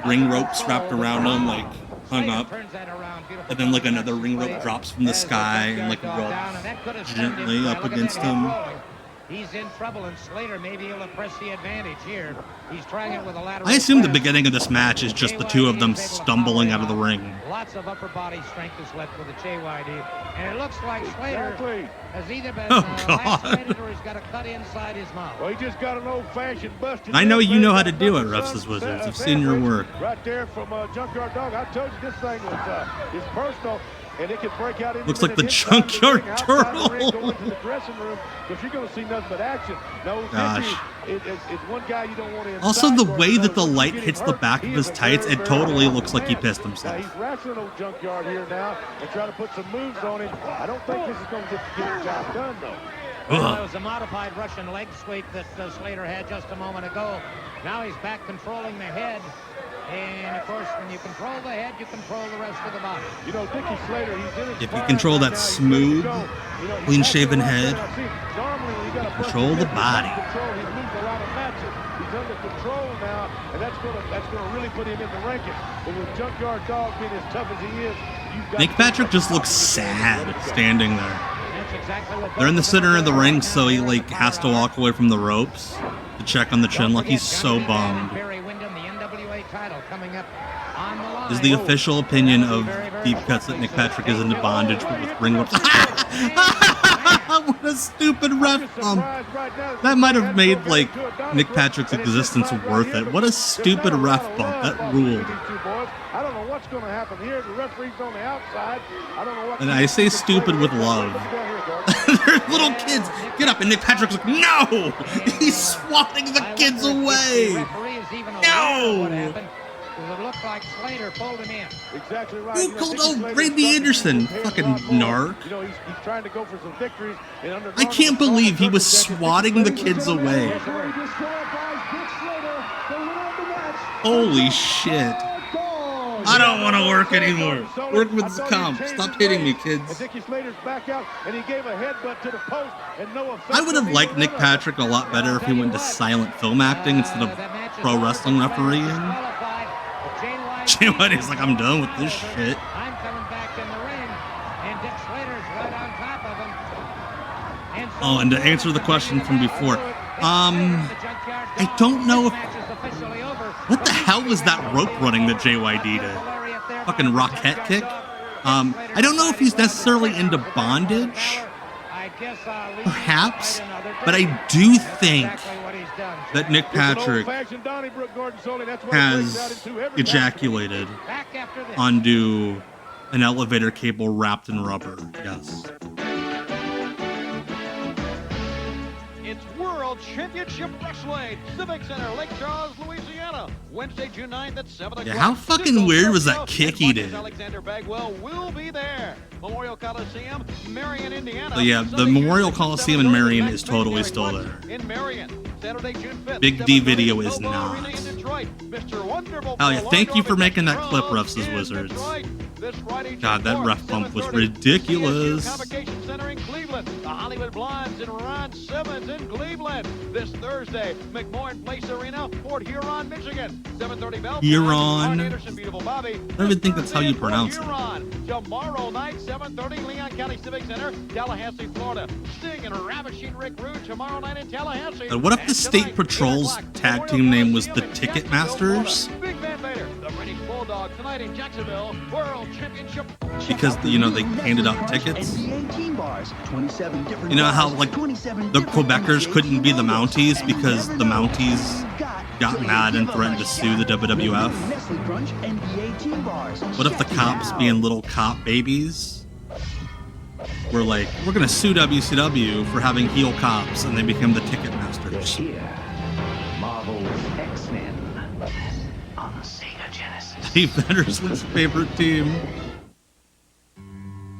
ring ropes wrapped around him, like hung up, and then like another ring rope drops from the sky and like rubs gently up against him?
He's in trouble, and Slater may be able to press the advantage here. He's trying it with a lateral.
I assume the beginning of this match is just the two of them stumbling out of the ring.
Lots of upper body strength is left with the JYD, and it looks like Slater has either been lacerated or he's got a cut inside his mouth.
Well, he just got an old-fashioned busted.
I know you know how to do it, Refs as Wizards. I've seen your work.
Right there from Junkyard Dog. I told you this thing is personal. And it could break out.
Looks like the Junkyard Turtle.
Go into the dressing room because you're going to see nothing but action. No,
gosh.
It's one guy you don't want to.
Also, the way that the light hits the back of his tights, it totally looks like he pissed
Now,
himself.
he's wrestling old Junkyard here now and trying to put some moves on him. I don't think this is going to get the job done, though.
Well, it was a modified Russian leg sweep that Slater had just a moment ago. Now he's back controlling the head. And, of course, when you control the head, you control the rest of the body.
You know, Dickie Slater, he's in his
If you control that smooth, clean-shaven head, control the body.
He's under control now, and that's going to really put him in the rankings. But with Junkyard Dog being as tough as he is,
Nick Patrick just looks sad standing there. They're in the center of the ring, so he like has to walk away from the ropes to check on the chin like he's so bummed. Is the official opinion of Deep Cuts that Nick Patrick is into bondage but with ring ropes? What a stupid ref bump. That might have made like Nick Patrick's existence worth it. What a stupid ref bump. That ruled.
I don't know what's going to happen here. The referee's on the outside. I don't know what.
And I say stupid with love. They're little kids. Get up, and Nick Patrick's like, no! He's swatting the kids away. No!
It looked like Slater pulled him in.
Exactly right.
Who called out Randy Anderson? Fucking narc.
You know, he's trying to go for some victories.
I can't believe he was swatting the kids away. Holy shit. I don't want to work anymore. Work with the comp. Stop hitting me, kids. I would have liked Nick Patrick a lot better if he went to silent film acting instead of pro wrestling refereeing. JYD's like, I'm done with this shit.
I'm coming back in the ring, and Dick Slater's right on top of him.
Oh, and to answer the question from before, I don't know if... What the hell was that rope running that JYD did? Fucking rocket kick? I don't know if he's necessarily into bondage. Perhaps. But I do think that Nick Patrick has ejaculated onto an elevator cable wrapped in rubber. Yes.
It's World Championship Wrestling, Civic Center, Lake Charles, Louisiana, Wednesday, June 9th at 7 o'clock.
Yeah, how fucking weird was that kick he did?
Alexander Bagwell will be there. Memorial Coliseum, Marion, Indiana.
So yeah, the Memorial Coliseum in Marion is totally still there.
In Marion, Saturday, June 5th.
Big D Video is not. Hell yeah, thank you for making that clip, Refs as Wizards. God, that ref bump was ridiculous.
Dallas. The Hollywood Blondes and Ron Simmons in Cleveland. This Thursday, McMorran Place Arena, Fort Huron, Michigan. 7:30 bell time.
Huron.
Arn Anderson, Beautiful Bobby.
I don't even think that's how you pronounce it.
Huron. Tomorrow night, 7:30, Leon County Civic Center, Tallahassee, Florida. Sting and Ravishing Rick Rude tomorrow night in Tallahassee.
And what if the State Patrol's tag team name was the Ticketmasters?
Big Van Vader, the British Bulldogs tonight in Jacksonville, World Championship.
Because, you know, they handed out tickets. You know how, like, the Quebecers couldn't be the Mounties because the Mounties got mad and threatened to sue the WWF? What if the cops, being little cop babies, were like, we're going to sue WCW for having heel cops, and they became the Ticketmasters?
Marvel's X-Men on Sega Genesis.
Steve Fenderson's favorite team.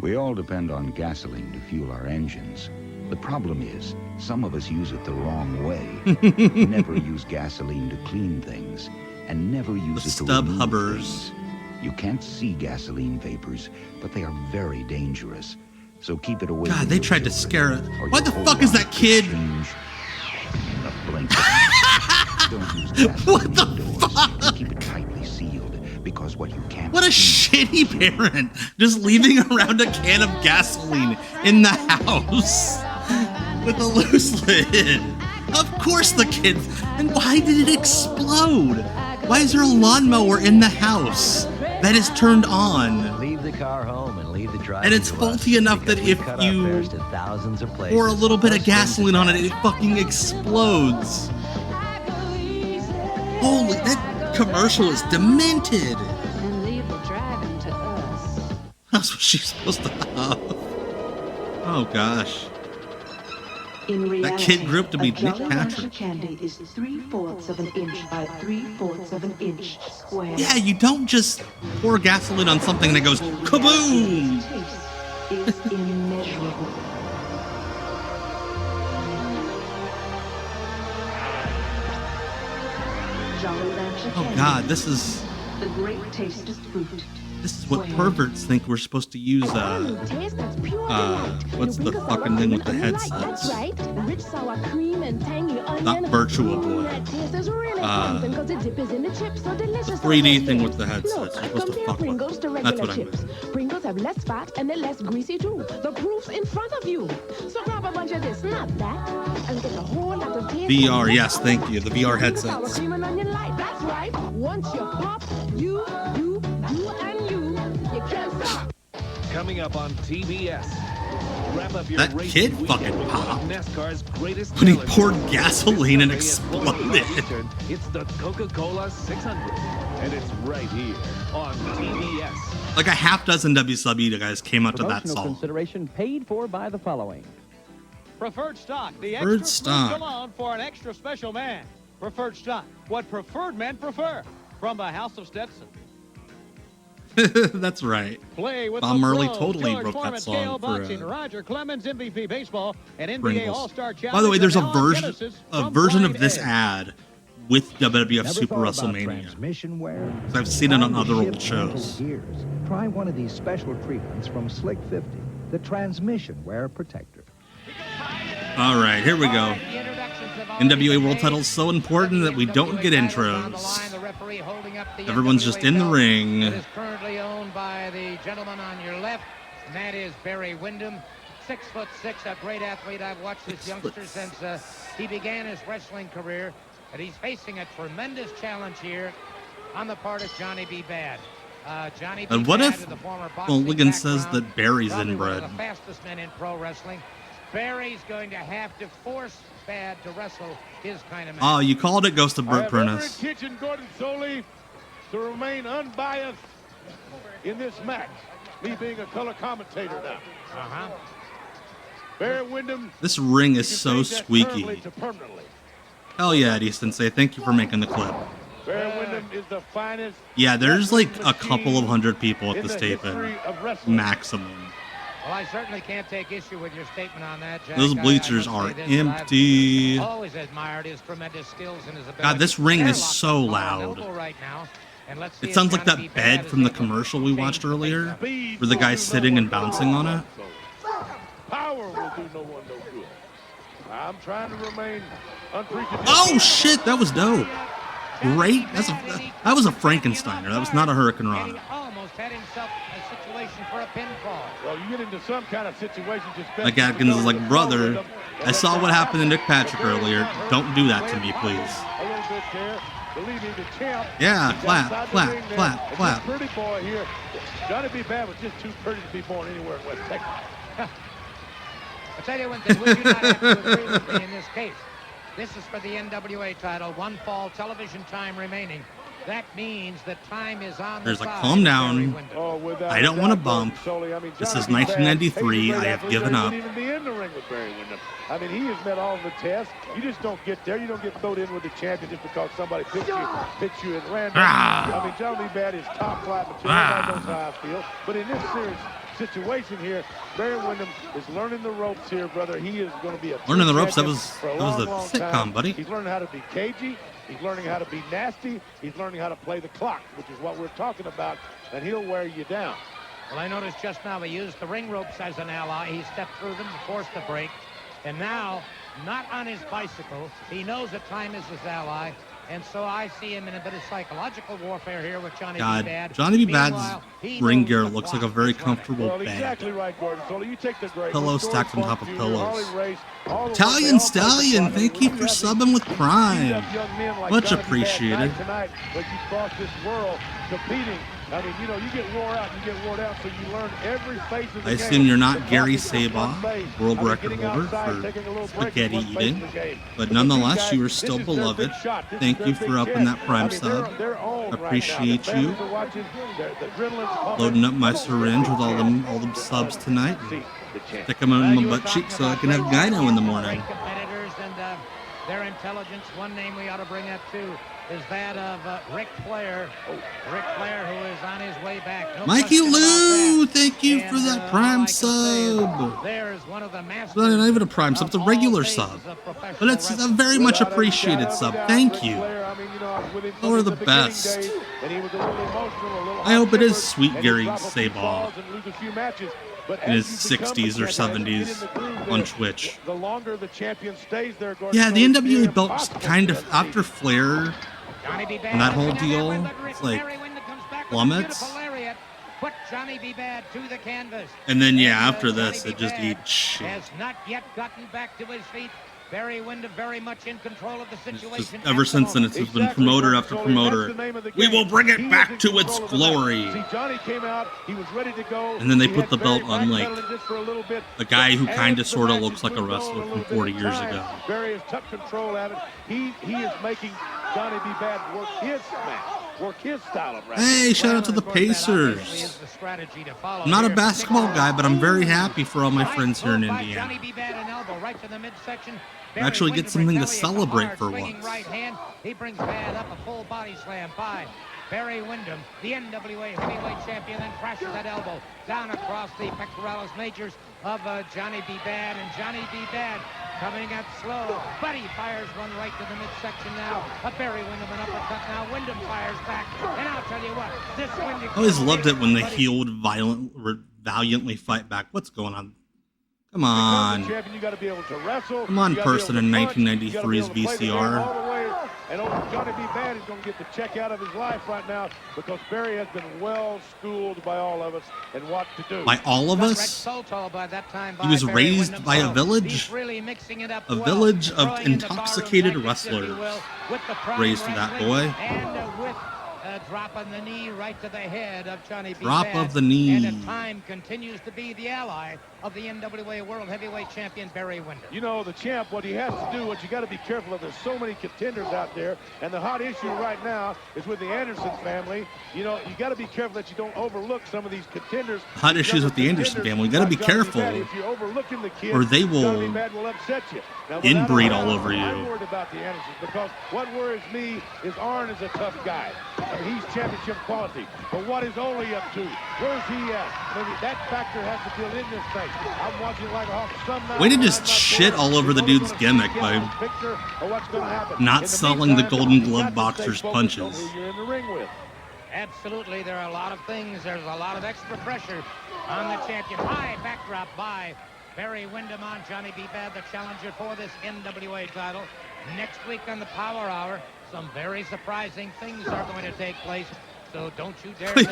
We all depend on gasoline to fuel our engines. The problem is, some of us use it the wrong way. Never use gasoline to clean things, and never use it to remove things. You can't see gasoline vapors, but they are very dangerous. So keep it away.
God, they tried to scare it. What the fuck is that kid? What the fuck?
Keep it tightly sealed, because what you can't.
What a shitty parent, just leaving around a can of gasoline in the house with a loose lid. Of course the kid. And why did it explode? Why is there a lawnmower in the house that is turned on?
Leave the car home and leave the drive.
And it's faulty enough that if you pour a little bit of gasoline on it, it fucking explodes. Holy, that commercial is demented.
And leave the driving to us.
That's what she's supposed to have. Oh gosh.
In reality,
that kid grew up to be Nick
Jolly Rancher
Patrick.
candy is 3/4 of an inch by 3/4 of an inch square.
Yeah, you don't just pour gasoline on something that goes kaboom.
Is immeasurable. Jolly Rancher
Oh
candy.
god, this is
The great taste of fruit.
what perverts think we're supposed to use. What's the fucking thing with the headsets?
That's right. Rich sour cream and tangy onion.
Not Virtual Boy.
That taste is really something because the dip is in the chips, so delicious.
3D thing with the headsets.
Look,
You're supposed to
compare
fuck with.
Pringles to
That's
regular
what I
chips.
meant.
Pringles have less fat and they're less greasy too. The proof's in front of you. So grab a bunch of this, not that, and get a whole lot of taste.
VR, yes, thank you. The VR
Sour
headsets.
cream and onion light. That's right. Once you pop, you, and you can't stop.
Coming up on TBS. Wrap up your
That
racing
kid
weekend
fucking
with
popped.
NASCAR's greatest
When he
challenge.
poured gasoline and
This Saturday at 12
exploded.
Eastern, It's the Coca-Cola 600, and it's right here on TBS.
Like a half dozen WCW guys came out to that
Promotional
song.
consideration paid for by the following.
Preferred stock, the
Preferred
extra
stock.
fruit alone for an extra special man. Preferred stock, what preferred men prefer. From the House of Stetson.
That's right.
Play with
Bob
the
Marley
pros,
totally
George
wrote
Foreman,
that
scale
song
boxing,
for
Roger Clemens, MVP baseball, and NBA
Pringles.
All-Star Challenge.
By the way, there's a
and
version
Genesis
a
from
version of
Blind
this
Edge.
ad with WWF
Never
Super
thought about
WrestleMania.
transmission wear?
'Cause I've seen it on
Time to
other old
shift mental
shows.
gears. Try one of these special treatments from Slick 50, the transmission wear protector.
All right, here we go. NWA World Title is so important that we don't get intros. Everyone's just in the ring.
It is currently owned by the gentleman on your left, and that is Barry Windham. 6'6", a great athlete. I've watched this youngster since he began his wrestling career, and he's facing a tremendous challenge here on the part of Johnny B. Bad. Johnny B.
And what
Bad,
if
with a former boxing
Mulligan says
background,
that Barry's
probably one
inbred?
of the fastest men in pro wrestling. Barry's going to have to force Bad to wrestle his kind of match.
Oh, you called it Ghost of
I
Burt
have every
Prentice.
intention, Gordon Soley, to remain unbiased in this match. Me being a color commentator now. Barry Windham.
This ring is
you
so
can change that
squeaky.
currently to permanently.
Hell yeah, Eddie Sensei. Thank you for making the clip.
Barry Windham is the finest.
Yeah, there's like a couple of hundred people at
in
this
the
taping.
history of wrestling.
Maximum.
Well, I certainly can't take issue with your statement on that, Jack.
Those bleachers
I
are
must say this, that
empty.
I've always admired his tremendous skills and his ability.
God, this ring
They're
is
locked
so
on an
loud.
elbow right now, and let's see
It
if
sounds like
Johnny B.
that
Bad
bed
is
from the
able to
commercial we
change
watched
the
earlier, where the guy's sitting and bouncing on it.
power will do no one no good. I'm trying to remain unprejudiced.
Oh shit, that was dope. Great. That was a Frankensteiner. That was not a Hurricane Rana.
Almost had himself a situation for a pinfall.
Well, you get into some kind of situation just
Like Atkins is like, brother, I saw what happened to Nick Patrick earlier. Don't do that to me, please.
A little bit there. Believing the champ.
Yeah, clap, clap, clap, clap.
Pretty boy here. Johnny B. Bad was just too pretty to be born anywhere in West Texas.
I'll tell you one thing, would you not have to agree with me in this case? This is for the NWA title, one fall television time remaining. That means that time is on
There's
the
like,
side.
calm down. I don't want to bump. This is 1993. I have given up.
Even be in the ring with Barry Windham. I mean, he has met all of the tests. You just don't get there. You don't get thrown in with the champion just because somebody picks you at random. I mean, Johnny Bad is top flight material. Everybody knows how I feel. But in this serious situation here, Barry Windham is learning the ropes here, brother. He is going to be a
learning the ropes. That
champion
was
for a
the
long
sitcom,
time.
buddy.
He's learning how to be cagey. He's learning how to be nasty. He's learning how to play the clock, which is what we're talking about, and he'll wear you down.
Well, I noticed just now he used the ring ropes as an ally. He stepped through them to force the break. And now, not on his bicycle, he knows that time is his ally. And so I see him in a bit of psychological warfare here with Johnny B. Bad.
Johnny B. Bad's ring gear looks like a very comfortable bag.
Exactly right, Gordon. So you take the great
pillows stacked on top of pillows. Italian Stallion, thank you for subbing with Prime. Much appreciated.
Tonight, but you cross this world competing. I mean, you know, you get wore out, so you learn every phase of the game.
I assume you're not Gary Sabaw, world record holder for spaghetti eating, but nonetheless, you are still beloved. Thank you for upping that Prime sub. Appreciate you. Loading up my syringe with all them subs tonight. Stick them on my butt cheek so I can have gyno in the morning.
Competitors and their intelligence. One name we ought to bring up too is that of Ric Flair. Ric Flair, who is on his way back. No
Mikey Lou, thank you for that Prime sub.
There is one of the masters.
Not even a Prime sub, it's a regular sub. But it's a very much appreciated sub. Thank you. You are the best. I hope it is sweet Gary Sabaw in his 60s or 70s on Twitch. Yeah, the NWA belt just kind of, after Flair and that whole deal, it's like plummets.
Put Johnny B. Bad to the canvas.
And then, yeah, after this, it just eats shit.
Has not yet gotten back to his feet. Barry Windham very much in control of the situation.
Just, ever since then, it's been promoter after promoter. We will bring it back to its glory. And then they put the belt on, like, a guy who kind of sort of looks like a wrestler from 40 years ago.
Barry has tough control at it. He is making Johnny B. Bad work his smash, work his style of wrestling.
Hey, shout out to the Pacers. I'm not a basketball guy, but I'm very happy for all my friends here in Indiana. Actually get something to celebrate for once.
Right hand. He brings Bad up a full body slam by Barry Windham, the NWA heavyweight champion, then crashes that elbow down across the pectoralis majors of Johnny B. Bad, and Johnny B. Bad coming up slow, but he fires one right to the midsection now. Barry Windham, an uppercut now. Windham fires back, and I'll tell you what, this Windham...
I always loved it when the heel would valiantly fight back. What's going on? Come on. Come on, person in 1993's VCR.
And Johnny B. Bad is going to get the check out of his life right now because Barry has been well schooled by all of us in what to do.
By all of us? He was raised by a village? A village of intoxicated wrestlers raised that boy.
Drop on the knee right to the head of Johnny B.
Drop
Bad.
of the knee.
And at time continues to be the ally of the NWA World Heavyweight Champion Barry Windham.
You know, the champ, what he has to do, what you got to be careful of, there's so many contenders out there, and the hot issue right now is with the Anderson family. You know, you got to be careful that you don't overlook some of these contenders.
Hot issues with the Anderson family. You got to be careful, or they will
upset you. Now,
inbreed all over you.
I'm worried about the Andersons because what worries me is Arn is a tough guy. I mean, he's championship quality. But what is Ole up to? Where's he at? Maybe that factor has to build in this thing. I'm watching like a hawk. Some night,
way to just shit all over the dude's gimmick by not selling the Golden Glove boxer's punches.
Absolutely, there are a lot of things. There's a lot of extra pressure on the champion. High backdrop by Barry Windham on Johnny B. Bad, the challenger for this NWA title. Next week on the Power Hour, some very surprising things are going to take place. So don't you dare
Wait,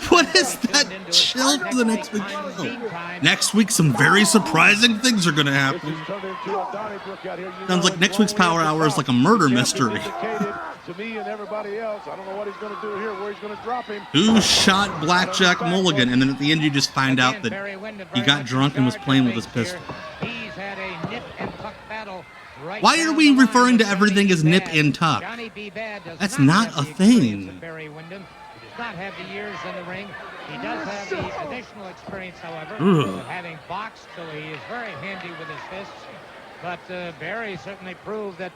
what is that chill for the next week? Oh. Next week, some very surprising things are going to happen. Sounds like next week's Power Hour is like a murder mystery.
To me and everybody else, I don't know what he's going to do here, where he's going to drop him.
Who shot Blackjack Mulligan? And then at the end, you just find out that he got drunk and was playing with his pistol.
He's had a nip and tuck battle.
Why are we referring to everything as nip and tuck? That's not a thing.
Barry Windham does not have the years in the ring. He does have the additional experience, however, of having boxed, so he is very handy with his fists. But Barry certainly proved that.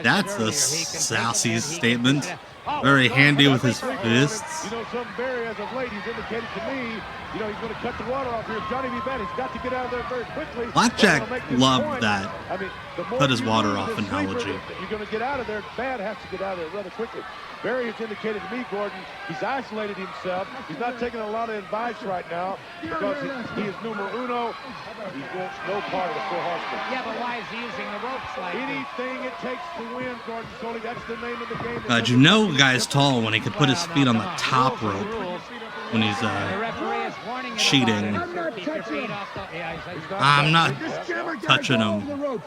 That's a sassy statement. Very handy with his fists.
You know, some Barry, as of late, he's indicated to me, you know, he's going to cut the water off here. Johnny B. Bad, he's got to get out of there very quickly.
Blackjack loved that.
I mean,
cut his water off analogy.
You're going to get out of there. Bad has to get out of there rather quickly. Barry has indicated to me, Gordon, he's isolated himself. He's not taking a lot of advice right now because he is numero uno. He wants no part of the Four Horsemen.
Yeah, but why is he using the ropes like
anything it takes to win, Gordon Soley? That's the name of the game.
You know, a guy's tall when he could put his feet on the top rope when he's cheating. I'm not touching him.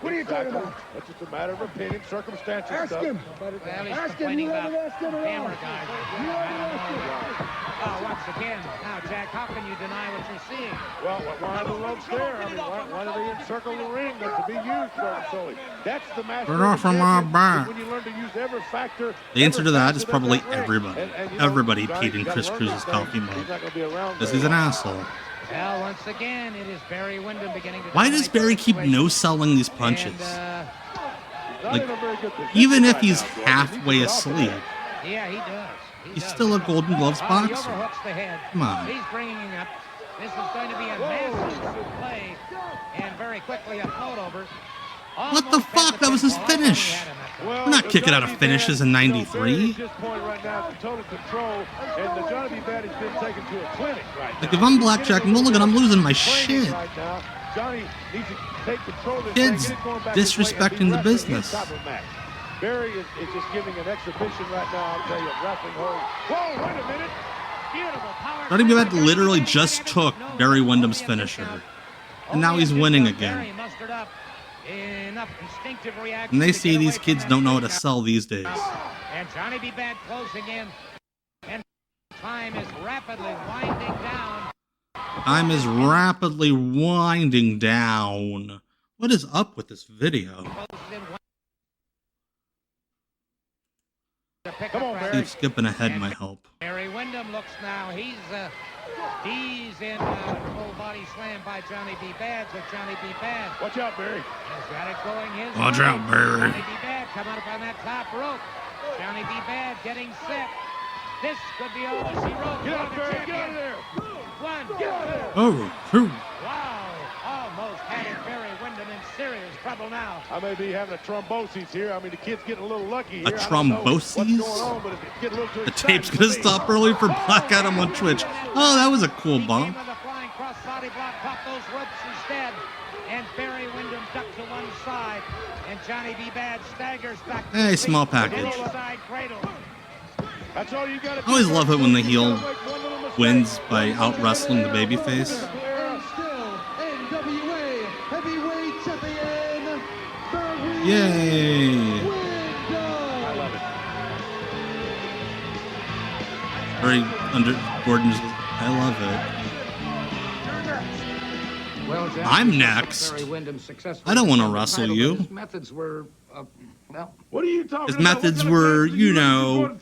What are you talking about? That's just a matter of opinion, circumstantial
Ask
stuff.
him. Ask him. You haven't asked him around. Once again, now, Jack, how can you deny what you're seeing?
Well, why are the ropes there? I mean, why do they encircle the ring? That's to be used, Gordon Soley. That's the master.
Turn off from my back.
When you learn to use every factor.
The answer to that is probably everybody. Everybody peed in Chris Cruz's coffee mug. Because he's an asshole.
Well, once again, it is Barry Windham beginning to.
Why does Barry keep no-selling these punches? Like, even if he's halfway asleep.
Yeah, he does.
He's still a Golden Gloves boxer.
The head.
Come on.
He's bringing him up. This is going to be a massive play, and very quickly a float over.
What the fuck? That was his finish. We're not kicking out of finishes in '93. Like, if I'm Blackjack Mulligan, I'm losing my shit. Kids disrespecting the business.
Barry is just giving an exhibition right now. I'll tell you, wrestling hold. Whoa, wait a minute. Beautiful power.
Johnny B. Bad literally just took Barry Windham's finisher, and now he's winning again. And they see these kids don't know how to sell these days.
And Johnny B. Bad closing in, and time is rapidly winding down.
Time is rapidly winding down. What is up with this video? Keep skipping ahead might help.
Barry Windham looks now. He's in full body slam by Johnny B. Bad. So Johnny B. Bad.
Watch out, Barry.
He's got it going his way.
Watch out, Barry.
Johnny B. Bad coming up on that top rope. Johnny B. Bad getting set. This could be all the rope.
Get out, Barry. Get out of there.
One, two.
Oh, two.
Wow. Almost had it. Barry Windham in serious trouble now.
I may be having a thrombosis here. I mean, the kid's getting a little lucky here.
A thrombosis? The tape's gonna stop early for Black Adam on Twitch. Oh, that was a cool bump.
The flying cross body block caught those ropes instead, and Barry Windham ducked to one side, and Johnny B. Bad staggers back.
Hey, small package.
That's all you gotta
I always love it when the heel wins by out wrestling the babyface. Yay! Very under Gordon's. I love it.
Well, Jack,
I'm next. I don't want to wrestle you.
His methods were, well.
What are you talking
His
about?
methods were, you know,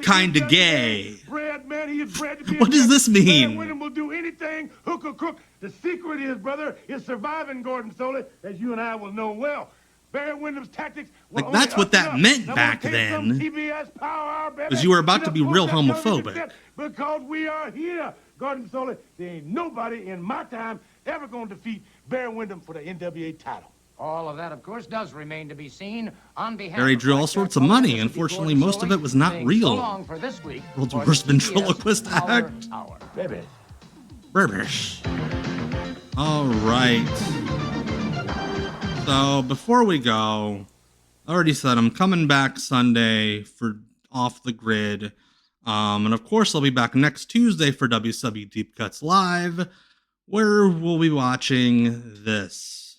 kind of gay. What does this mean?
Windham will do anything, hook or crook. The secret is, brother, is surviving Gordon Soley, as you and I will know well. Barry Windham's tactics.
Like, that's what that meant back then. Because you were about to be real homophobic.
Because we are here, Gordon Soley. There ain't nobody in my time ever going to defeat Barry Windham for the NWA title.
All of that, of course, does remain to be seen. On behalf
Barry drew all sorts of money. Unfortunately, most of it was not real.
So long for this week.
World's worst ventriloquist act.
Baby.
Burbish. All right. So before we go, I already said I'm coming back Sunday for Off the Grid. And of course, I'll be back next Tuesday for WCW Deep Cuts Live, where we'll be watching this.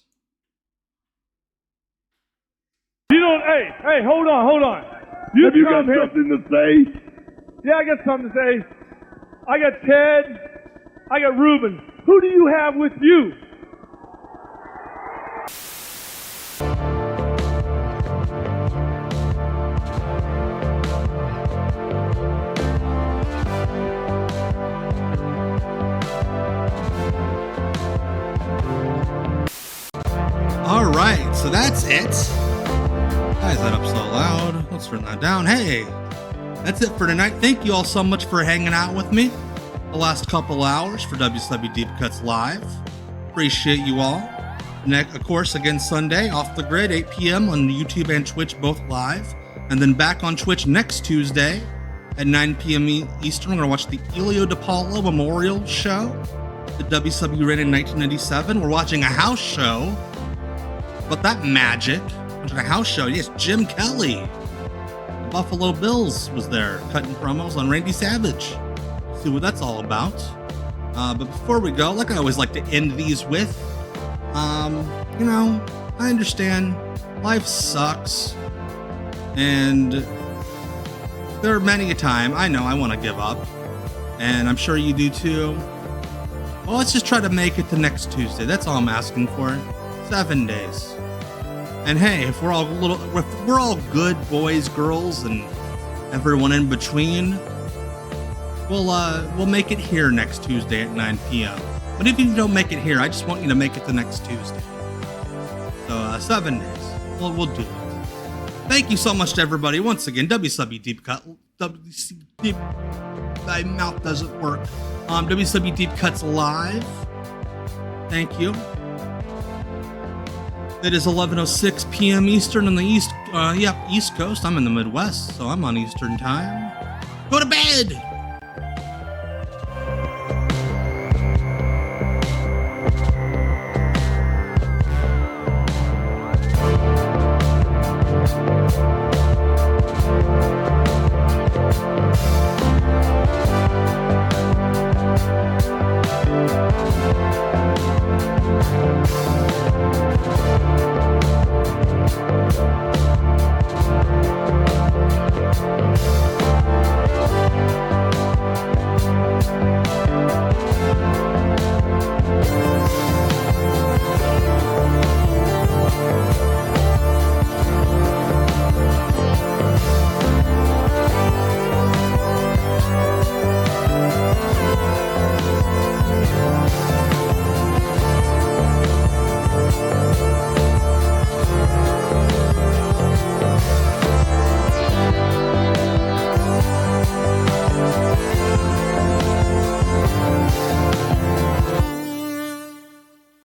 Hey, hold on. You got something to say? Yeah, I got something to say. I got Ted. I got Ruben. Who do you have with you?
All right, so that's it. Why is that up so loud? Let's turn that down. Hey, that's it for tonight. Thank you all so much for hanging out with me the last couple hours for WCW Deep Cuts Live. Appreciate you all. Of course, again, Sunday, Off the Grid, 8 p.m. on YouTube and Twitch, both live. And then back on Twitch next Tuesday at 9 p.m. Eastern. We're going to watch the Elio DePaulo Memorial Show. The WCW ran in 1997. We're watching a house show. But that magic. Watching a house show. Yes, Jim Kelly. The Buffalo Bills was there, cutting promos on Randy Savage. See what that's all about. But before we go, like I always like to end these with, I understand life sucks, and there are many a time I know I want to give up, and I'm sure you do too. Well, let's just try to make it to next Tuesday. That's all I'm asking for. 7 days. And hey, if we're all good boys, girls, and everyone in between, we'll make it here next Tuesday at 9 p.m. But if you don't make it here, I just want you to make it the next Tuesday. So 7 days. We'll do it. Thank you so much to everybody. Once again, WCW Deep Cut. My mouth doesn't work. WCW Deep Cuts Live. Thank you. It is 11:06 p.m. Eastern on the East Coast. I'm in the Midwest, so I'm on Eastern time. Go to bed!